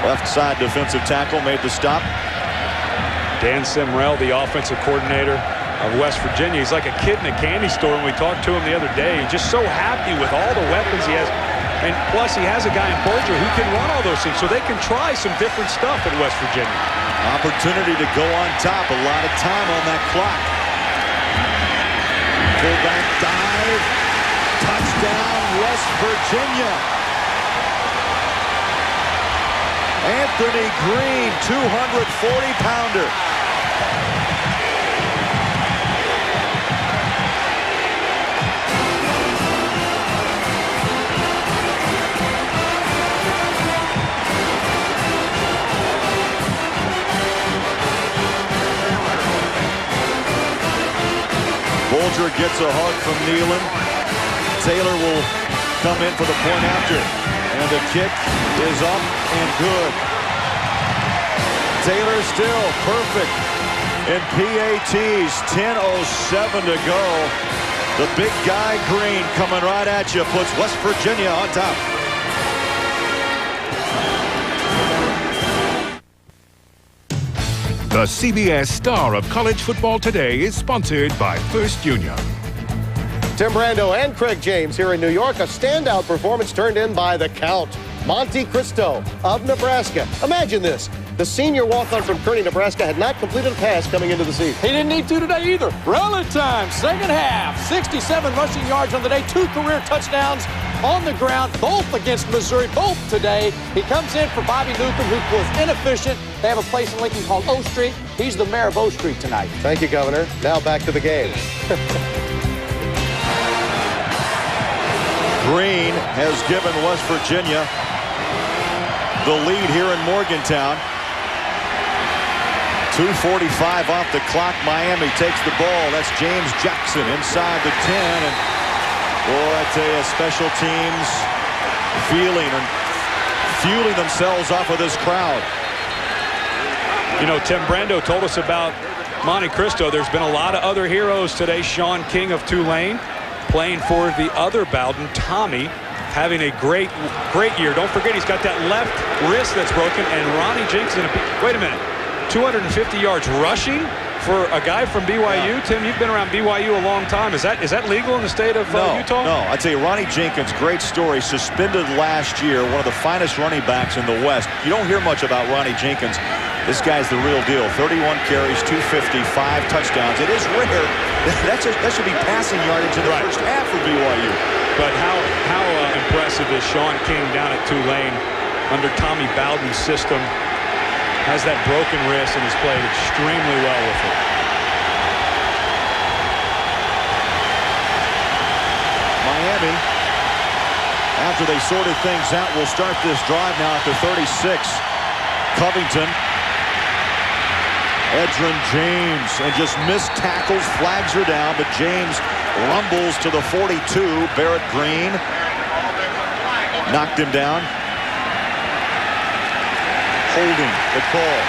left side defensive tackle, made the stop. Dan Simrell, the offensive coordinator of West Virginia. He's like a kid in a candy store, and we talked to him the other day. He's just so happy with all the weapons he has. And plus, he has a guy in Bulger who can run all those things, so they can try some different stuff at West Virginia. Opportunity to go on top. A lot of time on that clock. Fullback dive. Touchdown, West Virginia. Anthony Green, 240-pounder. Bulger gets a hug from Nealon. Taylor will come in for the point after. And the kick is up and good. Taylor still perfect in PATs. 10:07 to go. The big guy Green coming right at you puts West Virginia on top. The CBS star of college football today is sponsored by First Union. Tim Brando and Craig James here in New York. A standout performance turned in by the Count, Monte Cristo of Nebraska. Imagine this. The senior walk-on from Kearney, Nebraska had not completed a pass coming into the season. He didn't need to today either. Rally time, 2nd half. 67 rushing yards on the day, 2 career touchdowns on the ground, both against Missouri, both today. He comes in for Bobby Newcomb, who was inefficient. They have a place in Lincoln called O Street. He's the mayor of O Street tonight. Thank you, Governor. Now back to the game. Green has given West Virginia the lead here in Morgantown. 2:45 off the clock. Miami takes the ball. That's James Jackson inside the 10. And boy, I tell you, special teams feeling and fueling themselves off of this crowd. You know, Tim Brando told us about Monte Cristo. There's been a lot of other heroes today. Sean King of Tulane playing for the other Bowden. Tommy having a great year. Don't forget, he's got that left wrist that's broken. And Ronnie Jenkins, wait a minute, 250 yards rushing for a guy from BYU. Tim, you've been around BYU a long time. Is that legal in the state of Utah? No. I tell you, Ronnie Jenkins, great story. Suspended last year, one of the finest running backs in the West. You don't hear much about Ronnie Jenkins. This guy's the real deal. 31 carries, 255 touchdowns. It is rare. That should be passing yardage in the first half for BYU. But how impressive is Sean King down at Tulane under Tommy Bowden's system? Has that broken wrist and has played extremely well with it. Miami, after they sorted things out, will start this drive now at the 36. Covington. Edgerrin James, and just missed tackles, flags are down, but James rumbles to the 42. Barrett Green knocked him down. Holding the call.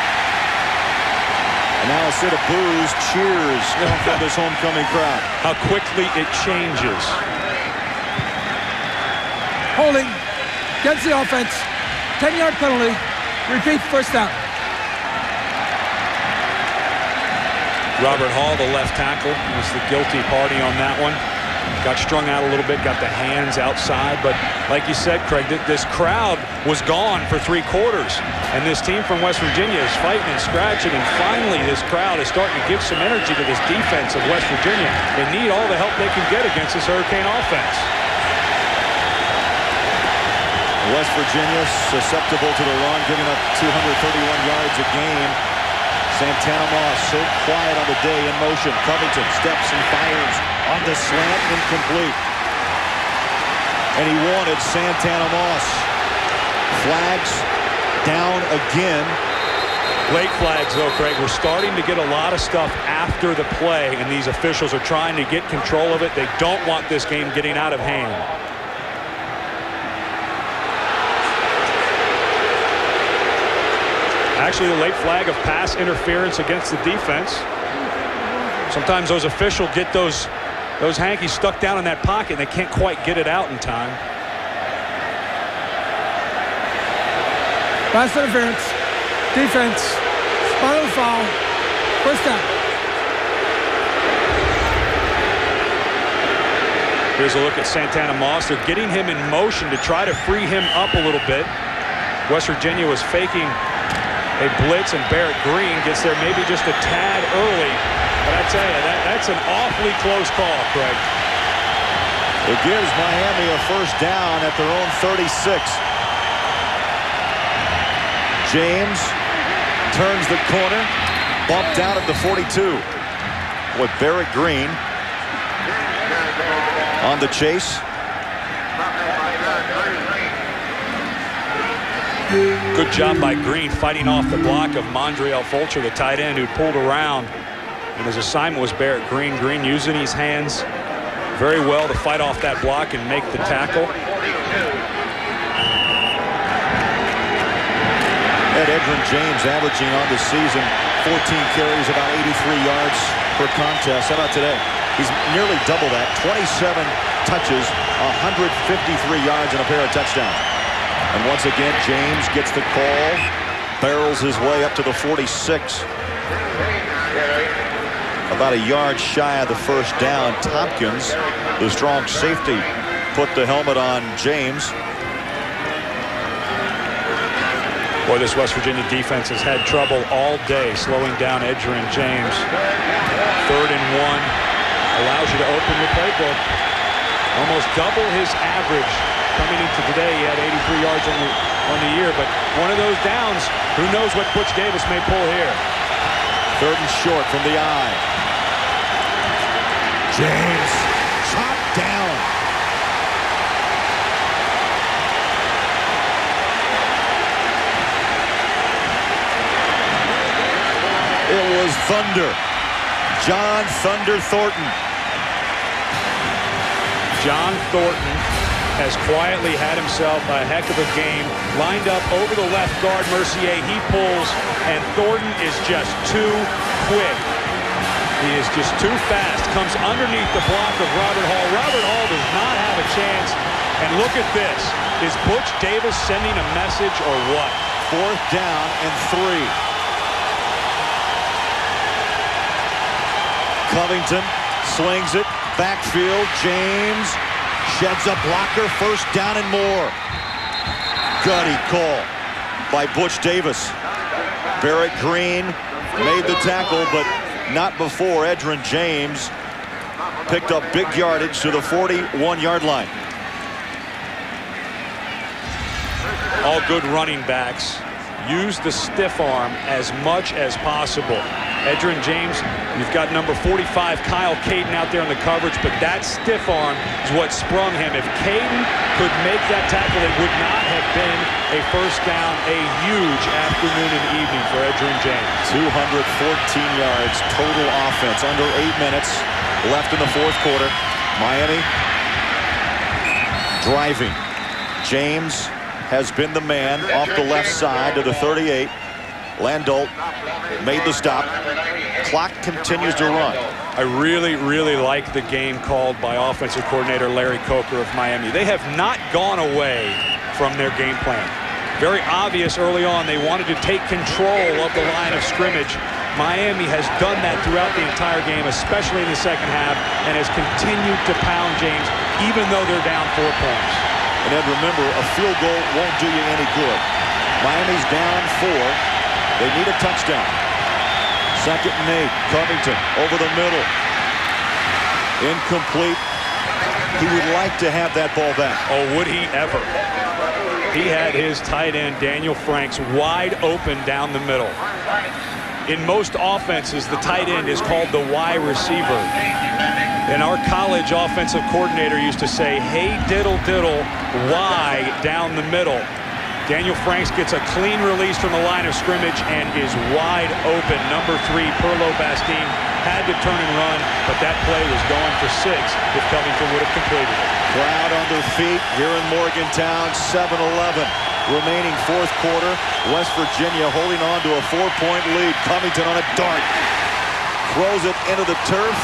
And now a set of boos, cheers come from this homecoming crowd. How quickly it changes. Holding against the offense. 10-yard penalty. Repeat, first down. Robert Hall, the left tackle, was the guilty party on that one. Got strung out a little bit, got the hands outside, but like you said, Craig, this crowd was gone for 3 quarters, and this team from West Virginia is fighting and scratching, and finally this crowd is starting to give some energy to this defense of West Virginia. They need all the help they can get against this Hurricane offense. West Virginia susceptible to the run, giving up 231 yards a game. Santana Moss so quiet on the day, in motion. Covington steps and fires on the slant, incomplete. And he wanted Santana Moss. Flags down again. Late flags, though, Craig. We're starting to get a lot of stuff after the play, and these officials are trying to get control of it. They don't want this game getting out of hand. Actually, the late flag of pass interference against the defense. Sometimes those officials get those hankies stuck down in that pocket and they can't quite get it out in time. Pass interference. Defense. Final foul. First down. Here's a look at Santana Moss. They're getting him in motion to try to free him up a little bit. West Virginia was faking a blitz, and Barrett Green gets there maybe just a tad early. But I tell you, that's an awfully close call, Craig. It gives Miami a first down at their own 36. James turns the corner, bumped out at the 42. With Barrett Green on the chase. Good job by Green fighting off the block of Mondriel Fulcher, the tight end, who pulled around. And his assignment was Barrett Green. Green using his hands very well to fight off that block and make the tackle. Edgerrin James averaging on the season 14 carries, about 83 yards per contest. How about today? He's nearly double that. 27 touches, 153 yards, and a pair of touchdowns. And once again, James gets the call, barrels his way up to the 46. About a yard shy of the first down. Tompkins, the strong safety, put the helmet on James. Boy, this West Virginia defense has had trouble all day slowing down Edgerrin James. 3rd and 1 allows you to open your playbook. Almost double his average. Coming into today, he had 83 yards on the year, but one of those downs, who knows what Butch Davis may pull here. 3rd and short from the eye. James chopped down. It was Thunder. John Thunder Thornton. John Thornton has quietly had himself a heck of a game. Lined up over the left guard, Mercier. He pulls, and Thornton is just too quick. He is just too fast. Comes underneath the block of Robert Hall. Robert Hall does not have a chance. And look at this. Is Butch Davis sending a message or what? 4th down and 3. Covington slings it. Backfield. James sheds a blocker. 1st down and more. Gutty call by Butch Davis. Barrett Green made the tackle, but not before Edgerrin James picked up big yardage to the 41-yard line. All good running backs use the stiff arm as much as possible. Edgerrin James, you've got number 45 Kyle Caden out there in the coverage, but that stiff arm is what sprung him. If Caden could make that tackle, it would not have been a first down. A huge afternoon and evening for Edgerrin James. 214 yards total offense, under 8 minutes left in the fourth quarter. Miami driving. James has been the man off the left side to the 38. Landolt made the stop. Clock continues to run. I really, really like the game called by offensive coordinator Larry Coker of Miami. They have not gone away from their game plan. Very obvious early on they wanted to take control of the line of scrimmage. Miami has done that throughout the entire game, especially in the second half, and has continued to pound James even though they're down 4 points. And then remember, a field goal won't do you any good. Miami's down 4. They need a touchdown. Second and 8. Covington over the middle. Incomplete. He would like to have that ball back. Oh, would he ever? He had his tight end, Daniel Franks, wide open down the middle. In most offenses, the tight end is called the Y receiver. And our college offensive coordinator used to say, hey, diddle, diddle, Y down the middle. Daniel Franks gets a clean release from the line of scrimmage and is wide open. Number 3, Perlo Bastine, had to turn and run, but that play was going for 6 if Covington would have completed it. Crowd on their feet here in Morgantown. 7-11 remaining fourth quarter. West Virginia holding on to a 4-point lead. Covington on a dart. Throws it into the turf.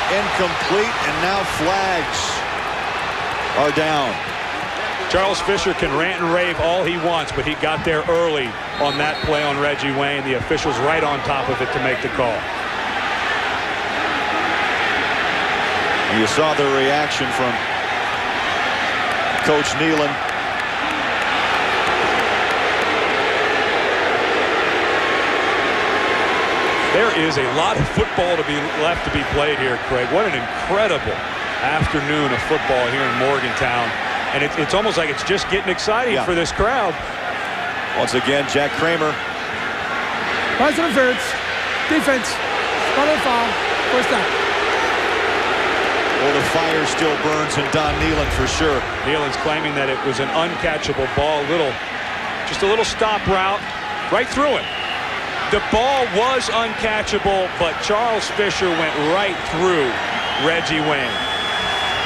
Incomplete, and now flags are down. Charles Fisher can rant and rave all he wants, but he got there early on that play on Reggie Wayne. The officials right on top of it to make the call. And you saw the reaction from Coach Nealon. There is a lot of football left to be played here, Craig. What an incredible afternoon of football here in Morgantown. And it's almost like it's just getting exciting for this crowd. Once again, Jack Kramer. Pass interference. Defense. Spot on foul. First down. Well, the fire still burns in Don Nealon for sure. Nealon's claiming that it was an uncatchable ball. Just a little stop route right through him. The ball was uncatchable, but Charles Fisher went right through Reggie Wayne.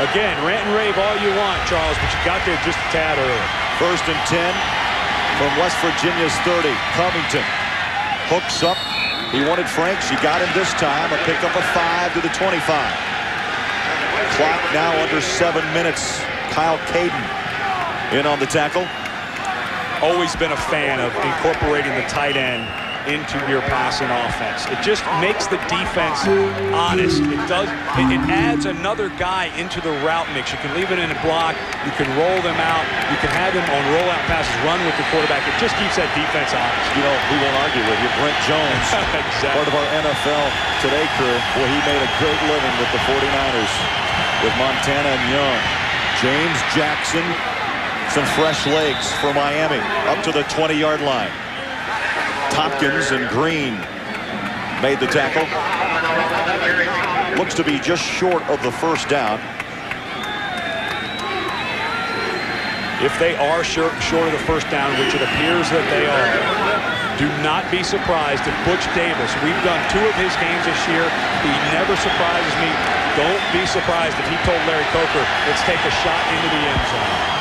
Again, rant and rave all you want, Charles, but you got there just a tad early. First and 10 from West Virginia's 30. Covington hooks up. He wanted Franks. He got him this time. A pickup of 5 to the 25. Clock now under 7 minutes. Kyle Caden in on the tackle. Always been a fan of incorporating the tight end into your passing offense. It just makes the defense honest. It adds another guy into the route mix. You can leave it in a block. You can roll them out. You can have them on rollout passes, run with the quarterback. It just keeps that defense honest. You know, we won't argue with you. Brent Jones, exactly. Part of our NFL Today crew. Well, he made a great living with the 49ers, with Montana and Young. James Jackson, some fresh legs for Miami, up to the 20-yard line. Tompkins and Green made the tackle. Looks to be just short of the first down. If they are short of the first down, which it appears that they are, do not be surprised if Butch Davis, we've done 2 of his games this year, he never surprises me. Don't be surprised if he told Larry Coker, let's take a shot into the end zone.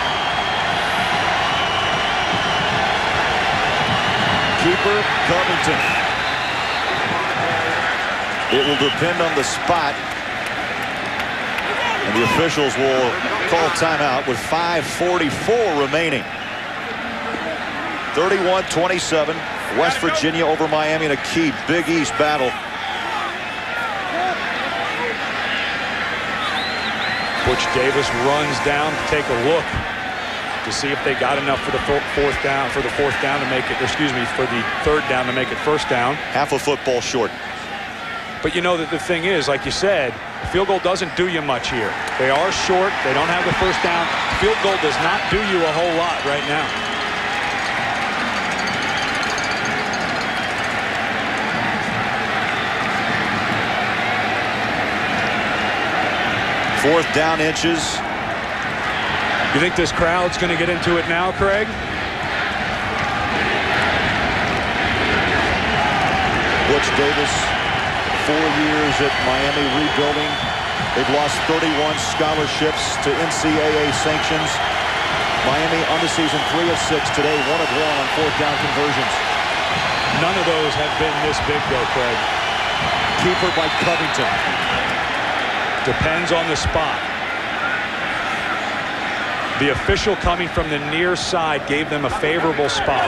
Keeper Covington. It will depend on the spot. And the officials will call timeout with 5:44 remaining. 31-27. West Virginia over Miami in a key Big East battle. Butch Davis runs down to take a look. to see if they got enough for the fourth down to make it, excuse me, for the third down to make it first down. Half a football short. But you know that the thing is, like you said, field goal doesn't do you much here. They are short. They don't have the first down. Field goal does not do you a whole lot right now. Fourth down inches. You think this crowd's going to get into it now, Craig? Butch Davis, 4 years at Miami rebuilding. They've lost 31 scholarships to NCAA sanctions. Miami on the season 3 of 6 today, 1 of 1 on fourth down conversions. None of those have been this big though, Craig. Keeper by Covington. Depends on the spot. The official coming from the near side gave them a favorable spot.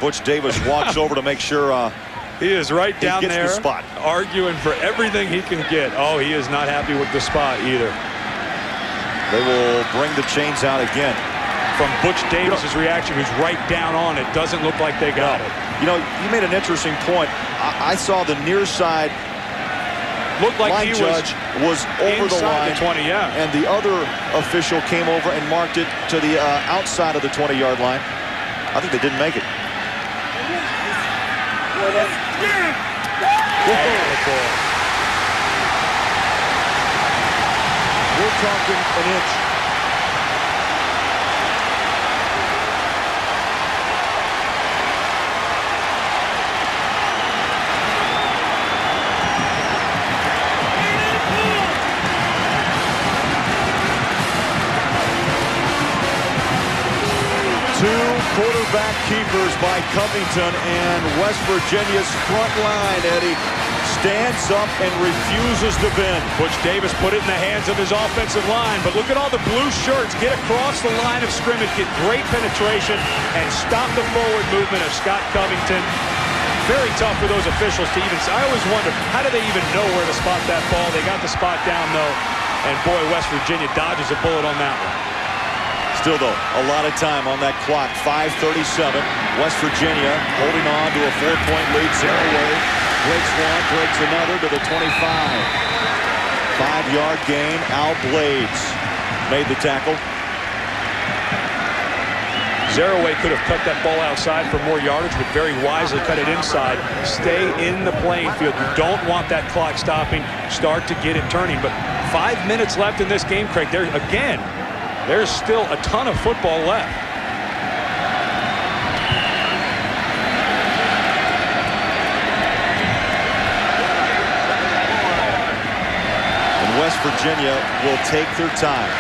Butch Davis walks over to make sure he is right down there the spot, arguing for everything he can get. Oh, he is not happy with the spot either. They will bring the chains out again. From Butch Davis's reaction, who's right down on it, doesn't look like they got it. You know, you made an interesting point. I saw the near side looked like line he judge was over the line, the 20, yeah. And the other official came over and marked it to the outside of the 20-yard line. I think they didn't make it. We're talking an inch. Two quarterback keepers by Covington, and West Virginia's front line, Eddie, stands up and refuses to bend. Butch Davis put it in the hands of his offensive line, but look at all the blue shirts get across the line of scrimmage, get great penetration, and stop the forward movement of Scott Covington. Very tough for those officials to even say. I always wonder, how do they even know where to spot that ball? They got the spot down, though, and boy, West Virginia dodges a bullet on that one. Still, though, a lot of time on that clock. 5:37. West Virginia holding on to a 4-point lead. Zaraway breaks one, breaks another to the 25. 5-yard gain. Al Blades made the tackle. Zaraway could have cut that ball outside for more yardage, but very wisely cut it inside. Stay in the playing field. You don't want that clock stopping. Start to get it turning. But 5 minutes left in this game, Craig. There again. There's still a ton of football left. And West Virginia will take their time.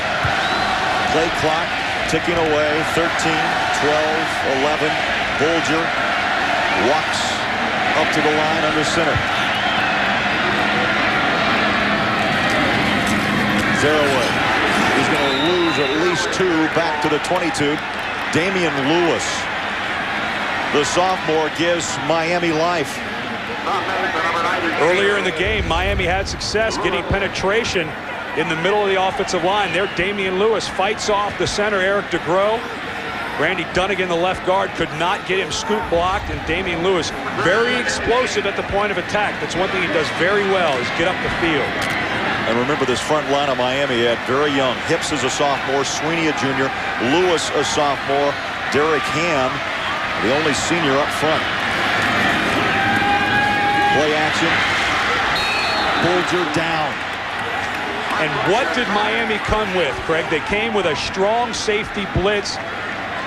Play clock ticking away. 13, 12, 11. Bulger walks up to the line under center. Zaraway. He's going to lose at least 2 back to the 22. Damian Lewis, the sophomore, gives Miami life. Earlier in the game, Miami had success getting penetration in the middle of the offensive line. There, Damian Lewis fights off the center, Eric DeGrow. Randy Dunnigan, the left guard, could not get him scoop blocked, and Damian Lewis, very explosive at the point of attack. That's one thing he does very well, is get up the field. And remember, this front line of Miami at very young. Hips is a sophomore, Sweeney a junior, Lewis a sophomore, Derek Ham, the only senior up front. Play action. Bulger down. And what did Miami come with, Craig? They came with a strong safety blitz.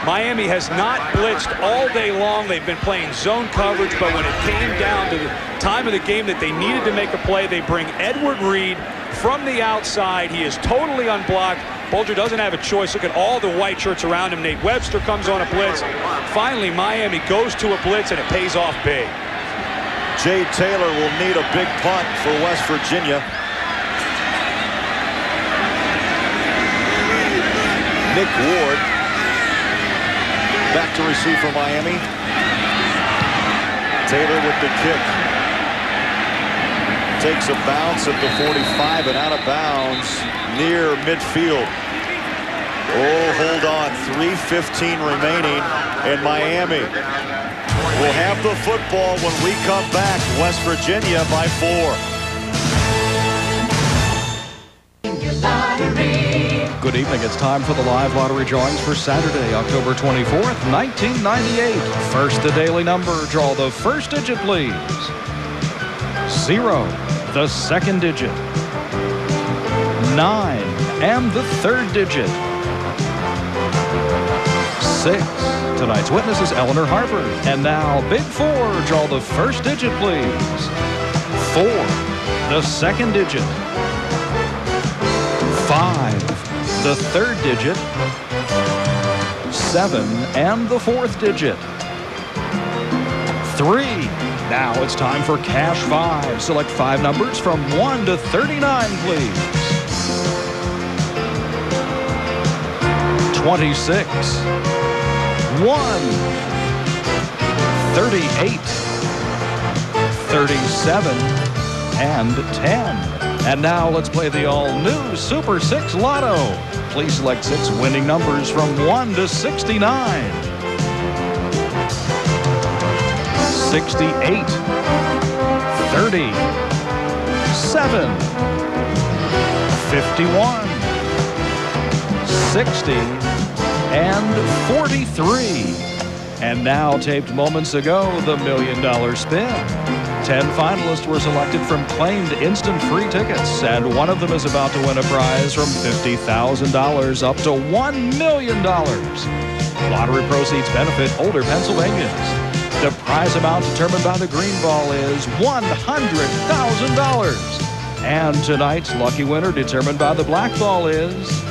Miami has not blitzed all day long. They've been playing zone coverage, but when it came down to the time of the game that they needed to make a play, they bring Edward Reed from the outside. He is totally unblocked. Bulger doesn't have a choice. Look at all the white shirts around him. Nate Webster comes on a blitz. Finally, Miami goes to a blitz, and it pays off big. Jay Taylor will need a big punt for West Virginia. Nick Ward back to receive for Miami. Taylor with the kick. takes a bounce at the 45 and out of bounds near midfield. Oh, hold on. 3:15 remaining in Miami. We'll have the football when we come back. West Virginia by 4. Good evening. It's time for the live lottery drawings for Saturday, October 24th, 1998. First, the daily number. Draw the first digit, please. 0, the second digit. 9, and the third digit. 6. Tonight's witness is Eleanor Harper. And now, big 4. Draw the first digit, please. 4, the second digit. 5, the third digit. 7, and the fourth digit. 3. Now it's time for Cash 5. Select 5 numbers from 1 to 39, please. 26. 1. 38. 37. And 10. And now let's play the all-new Super 6 Lotto. Please select 6 winning numbers from 1 to 69. 68. 30. 7. 51. 60. And 43. And now, taped moments ago, the $1 Million Spin. 10 finalists were selected from claimed instant free tickets, and one of them is about to win a prize from $50,000 up to $1 million. Lottery proceeds benefit older Pennsylvanians. The prize amount determined by the green ball is $100,000. And tonight's lucky winner determined by the black ball is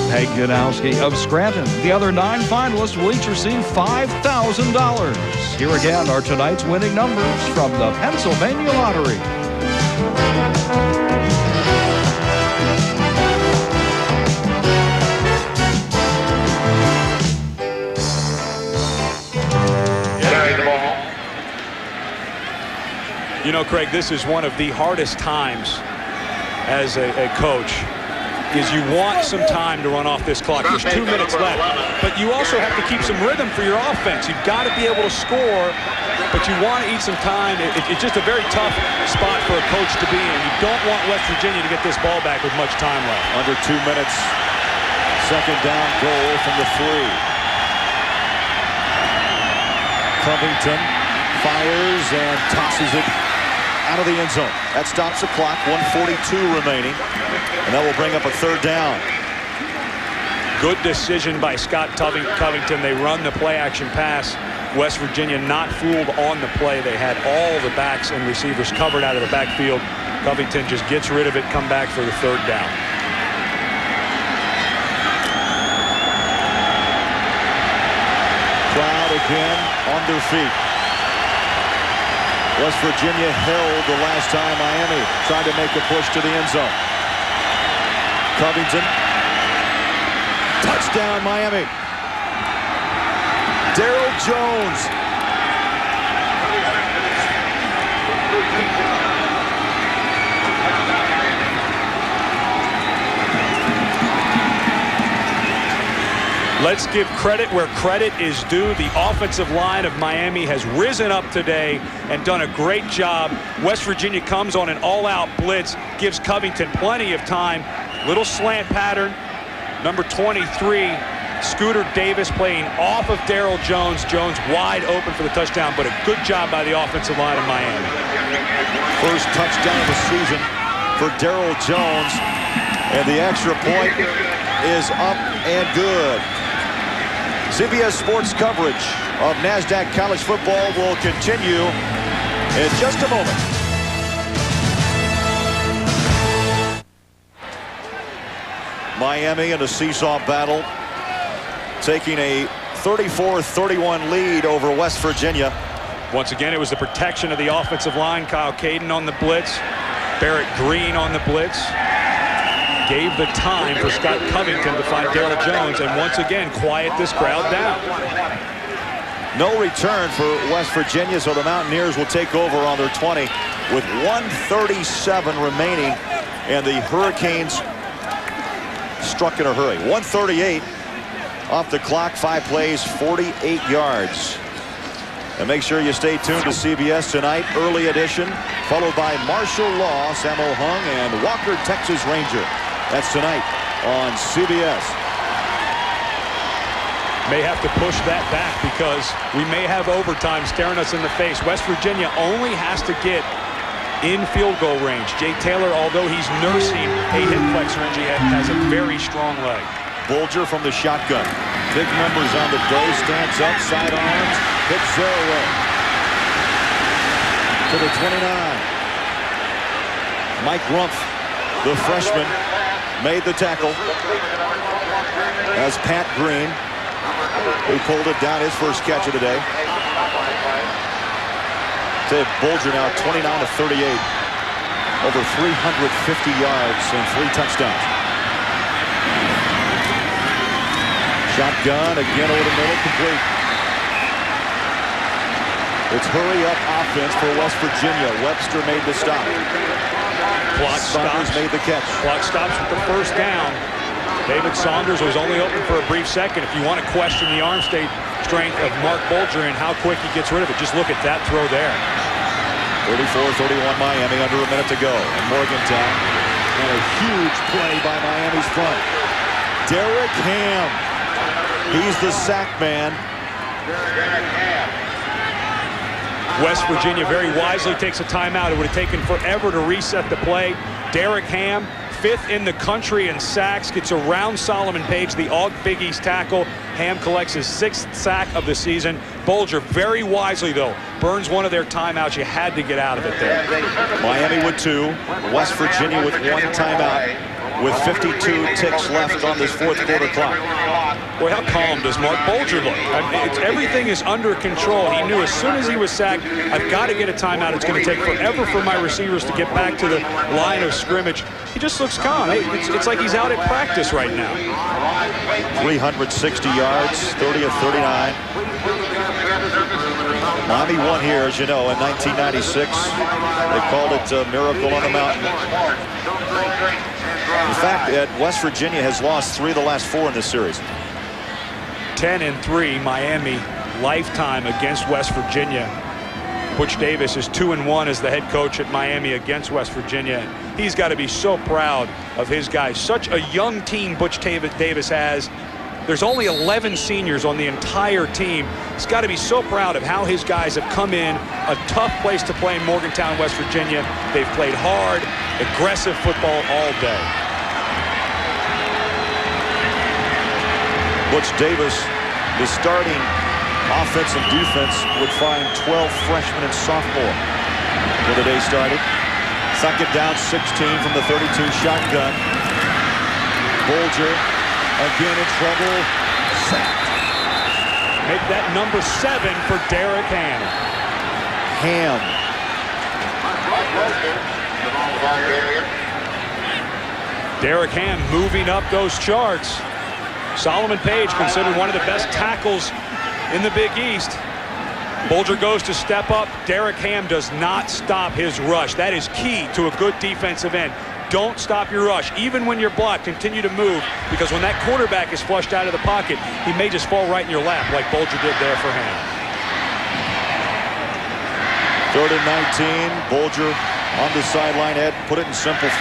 Peg Ganowski of Scranton. The other 9 finalists will each receive $5,000. Here again are tonight's winning numbers from the Pennsylvania Lottery. You know, Craig, this is one of the hardest times as a coach. Is you want some time to run off this clock. There's 2 minutes left, but you also have to keep some rhythm for your offense. You've got to be able to score, but you want to eat some time. It's just a very tough spot for a coach to be in. You don't want West Virginia to get this ball back with much time left. Under 2 minutes. Second down goal from the 3. Covington fires and tosses it out of the end zone. That stops the clock. 1:42 remaining. And that will bring up a third down. Good decision by Scott Covington. They run the play-action pass. West Virginia not fooled on the play. They had all the backs and receivers covered out of the backfield. Covington just gets rid of it, come back for the third down. Crowd again on their feet. West Virginia held the last time Miami tried to make a push to the end zone. Covington. Touchdown, Miami. Darryl Jones. Let's give credit where credit is due. The offensive line of Miami has risen up today and done a great job. West Virginia comes on an all-out blitz, gives Covington plenty of time. Little slant pattern. Number 23, Scooter Davis playing off of Darryl Jones. Jones wide open for the touchdown, but a good job by the offensive line of Miami. First touchdown of the season for Darryl Jones. And the extra point is up and good. CBS Sports coverage of NASDAQ College Football will continue in just a moment. Miami in a seesaw battle, taking a 34-31 lead over West Virginia. Once again, it was the protection of the offensive line. Kyle Caden on the blitz. Barrett Green on the blitz. Gave the time for Scott Covington to find Darryl Jones and once again quiet this crowd down. No return for West Virginia, so the Mountaineers will take over on their 20. with 1:37 remaining, and the Hurricanes struck in a hurry. 1:38 off the clock, 5 plays, 48 yards. And make sure you stay tuned to CBS tonight, early edition, followed by Martial Law, Sammo Hung, and Walker, Texas Ranger. That's tonight on CBS. May have to push that back because we may have overtime staring us in the face. West Virginia only has to get in field goal range. Jay Taylor, although he's nursing a hip flexor injury, has a very strong leg. Bulger from the shotgun. Big numbers on the dough, stands up, sidearms, hits zero away. To the 29. Mike Rumpf, the freshman, made the tackle. As Pat Green, who pulled it down, his first catch of the day. To Bulger now 29-38. Over 350 yards and 3 touchdowns. Shotgun again over the middle, complete. It's hurry-up offense for West Virginia. Webster made the stop. Clock Saunders stops. made the catch. Clock stops with the first down. David Saunders was only open for a brief second. If you want to question the arm strength of Mark Bulger and how quick he gets rid of it, just look at that throw there. 34-31 Miami, under a minute to go. And Morgantown. And a huge play by Miami's front. Derek Ham. He's the sack man. West Virginia very wisely takes a timeout. It would have taken forever to reset the play. Derek Ham, 5th in the country in sacks, gets around Solomon Page, the Aug Big East tackle. Ham collects his 6th sack of the season. Bulger very wisely, though, burns one of their timeouts. You had to get out of it there. Miami with 2. West Virginia with 1 timeout. With 52 ticks left on this 4th quarter clock. Boy, how calm does Mark Bulger look? Everything is under control. He knew as soon as he was sacked, I've got to get a timeout. It's going to take forever for my receivers to get back to the line of scrimmage. He just looks calm. It's like he's out at practice right now. 360 yards, 30 of 39. Miami won here, as you know, in 1996. They called it a miracle on the mountain. In fact, West Virginia has lost 3 of the last 4 in this series. 10-3 Miami lifetime against West Virginia. Butch Davis is 2-1 as the head coach at Miami against West Virginia. He's got to be so proud of his guys. Such a young team Butch Davis has. There's only 11 seniors on the entire team. He's got to be so proud of how his guys have come in. A tough place to play in Morgantown, West Virginia. They've played hard, aggressive football all day. Butch Davis, the starting offense and defense, would find 12 freshmen and sophomore when the day started. 2nd down, 16 from the 32 shotgun. Bulger again in trouble. Sacked. Make that number 7 for Derek Ham. Derek Ham moving up those charts. Solomon Page considered one of the best tackles in the Big East. Bulger goes to step up. Derek Ham does not stop his rush. That is key to a good defensive end. Don't stop your rush. Even when you're blocked, continue to move, because when that quarterback is flushed out of the pocket, he may just fall right in your lap like Bulger did there for Ham. 3rd and 19. Bulger on the sideline. Ed, put it in simple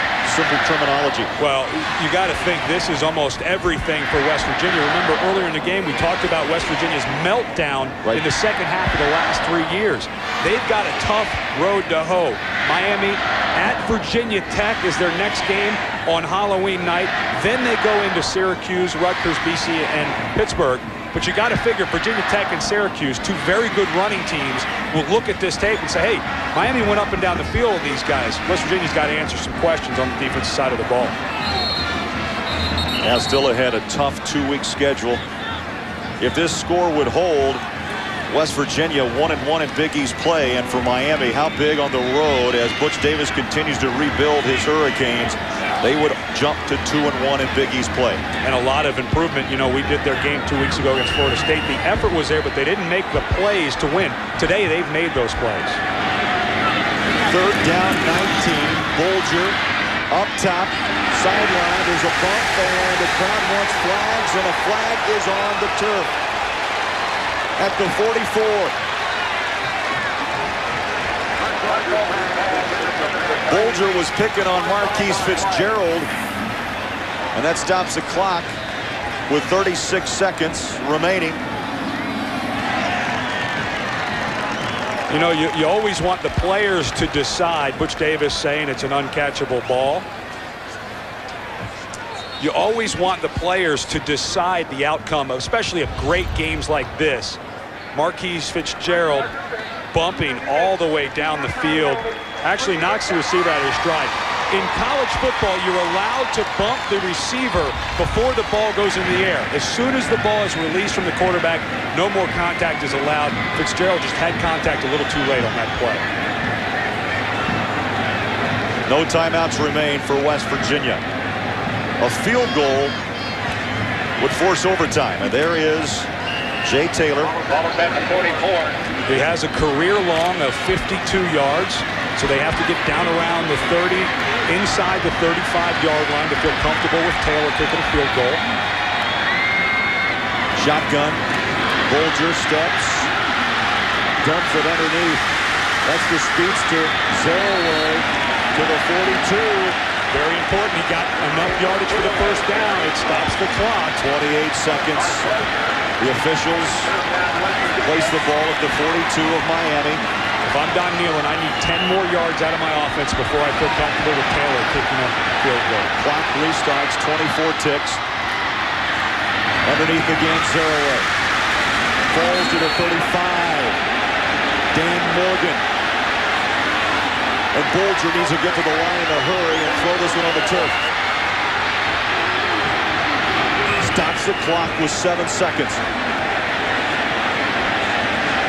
terminology. Well, you got to think this is almost everything for West Virginia. Remember earlier in the game we talked about West Virginia's meltdown in the second half of the last 3 years. They've got a tough road to hoe. Miami at Virginia Tech is their next game on Halloween night. Then they go into Syracuse, Rutgers, BC, and Pittsburgh. But you got to figure Virginia Tech and Syracuse, 2 very good running teams, will look at this tape and say, hey, Miami went up and down the field with these guys. West Virginia's got to answer some questions on the defensive side of the ball. Now still ahead, a tough 2-week schedule. If this score would hold, West Virginia 1-1 in Big East play, and for Miami, how big on the road as Butch Davis continues to rebuild his Hurricanes. They would jump to 2-1 in Big East play. And a lot of improvement. You know, we did their game 2 weeks ago against Florida State. The effort was there, but they didn't make the plays to win. Today, they've made those plays. 3rd down, 19. Bolger up top, sideline. There's a bump, and the crowd wants flags, and a flag is on the turf at the 44. Bolger was picking on Marquise Fitzgerald, and that stops the clock with 36 seconds remaining. You know, you always want the players to decide. Butch Davis saying it's an uncatchable ball. You always want the players to decide the outcome, especially of great games like this. Marquise Fitzgerald bumping all the way down the field. Actually knocks the receiver out of his stride. In college football, you're allowed to bump the receiver before the ball goes in the air. As soon as the ball is released from the quarterback, no more contact is allowed. Fitzgerald just had contact a little too late on that play. No timeouts remain for West Virginia. A field goal would force overtime, and there is Jay Taylor. Ball is at the 44. He has a career long of 52 yards, so they have to get down around the 30, inside the 35-yard line to feel comfortable with Taylor kicking a field goal. Shotgun. Bolger steps. Dumps it underneath. That's the speedster. Zeraway to the 42. Very important. He got enough yardage for the first down. It stops the clock. 28 seconds. The officials place the ball at the 42 of Miami. If I'm Don Nehlen, I need 10 more yards out of my offense before I feel comfortable with Taylor kicking a field goal. Clock restarts, 24 ticks. Underneath again, Zeraway. Falls to the 35. Dan Morgan. And Bolger needs to get to the line in a hurry and throw this one on the turf. Stops the clock with 7 seconds.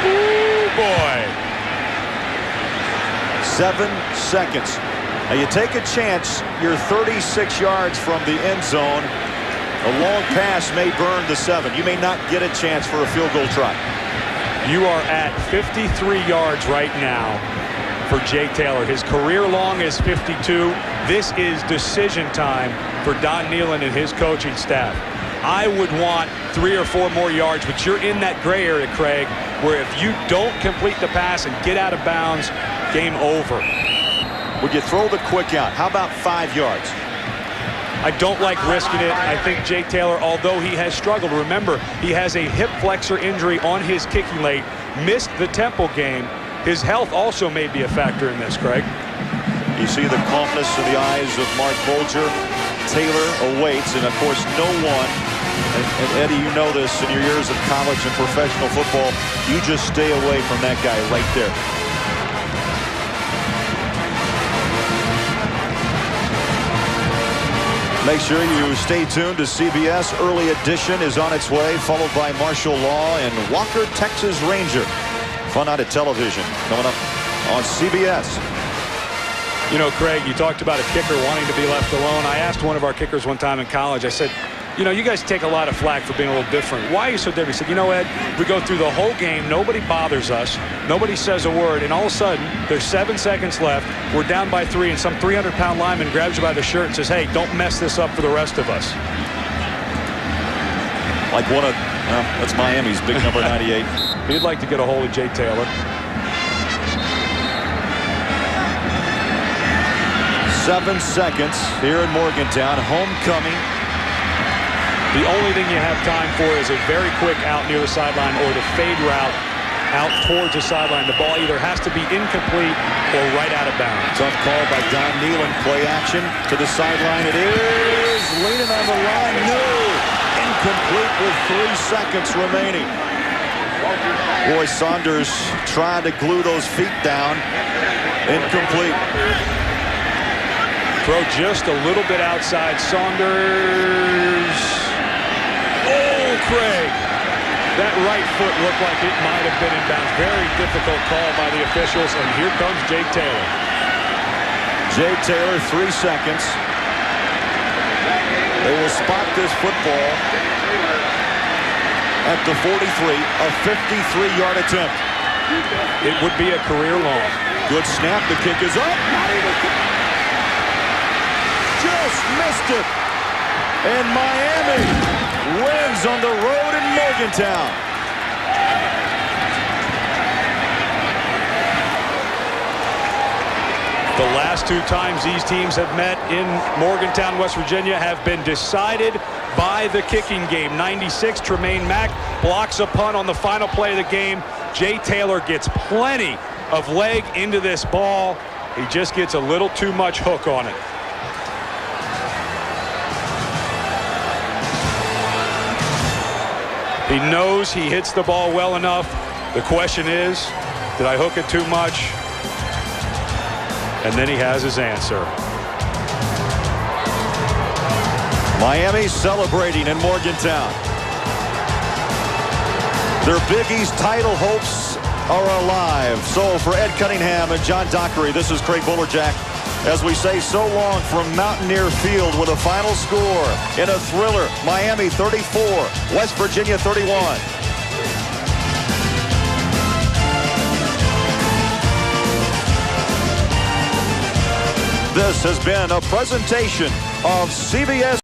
Ooh, boy. 7 seconds. Now you take a chance. You're 36 yards from the end zone. A long pass may burn the 7. You may not get a chance for a field goal try. You are at 53 yards right now for Jay Taylor. His career long is 52. This is decision time for Don Nehlen and his coaching staff. I would want 3 or 4 more yards, but you're in that gray area, Craig, where if you don't complete the pass and get out of bounds, game over. Would you throw the quick out? How about 5 yards? I don't like risking it. I think Jay Taylor, although he has struggled, remember, he has a hip flexor injury on his kicking leg, missed the Temple game. His health also may be a factor in this, Craig. You see the calmness in the eyes of Mark Bolger. Taylor awaits, and of course no one, and Eddie, you know this in your years of college and professional football, you just stay away from that guy right there. Make sure you stay tuned to CBS. Early Edition is on its way, followed by Martial Law and Walker, Texas Ranger. Fun out of television coming up on CBS. You know, Craig, you talked about a kicker wanting to be left alone. I asked one of our kickers one time in college, I said, you know, you guys take a lot of flack for being a little different. Why are you so different? He said, you know, Ed, we go through the whole game. Nobody bothers us. Nobody says a word. And all of a sudden, there's 7 seconds left. We're down by 3, and some 300-pound lineman grabs you by the shirt and says, hey, don't mess this up for the rest of us. Like one of, well, that's Miami's big number 98. He'd like to get a hold of Jay Taylor. 7 seconds here in Morgantown. Homecoming. The only thing you have time for is a very quick out near the sideline or the fade route out towards the sideline. The ball either has to be incomplete or right out of bounds. Tough call by Don Nehlen. Play action to the sideline. It is leaning on the line. No. Incomplete with 3 seconds remaining. Boy, Saunders trying to glue those feet down. Incomplete. Throw just a little bit outside. Saunders. Oh, Craig. That right foot looked like it might have been in bounds. Very difficult call by the officials, and here comes Jay Taylor. Jay Taylor, 3 seconds. They will spot this football at the 43, a 53-yard attempt. It would be a career long. Good snap. The kick is up. Not even. Just missed it. And Miami wins on the road in Morgantown. The last 2 times these teams have met in Morgantown, West Virginia, have been decided by the kicking game. 96, Tremaine Mack blocks a punt on the final play of the game. Jay Taylor gets plenty of leg into this ball. He just gets a little too much hook on it. He knows he hits the ball well enough. The question is, did I hook it too much? And then he has his answer. Miami celebrating in Morgantown. Their Big East title hopes are alive. So for Ed Cunningham and John Dockery, this is Craig Bullerjack. As we say so long from Mountaineer Field with a final score in a thriller. Miami 34, West Virginia 31. This has been a presentation of CBS.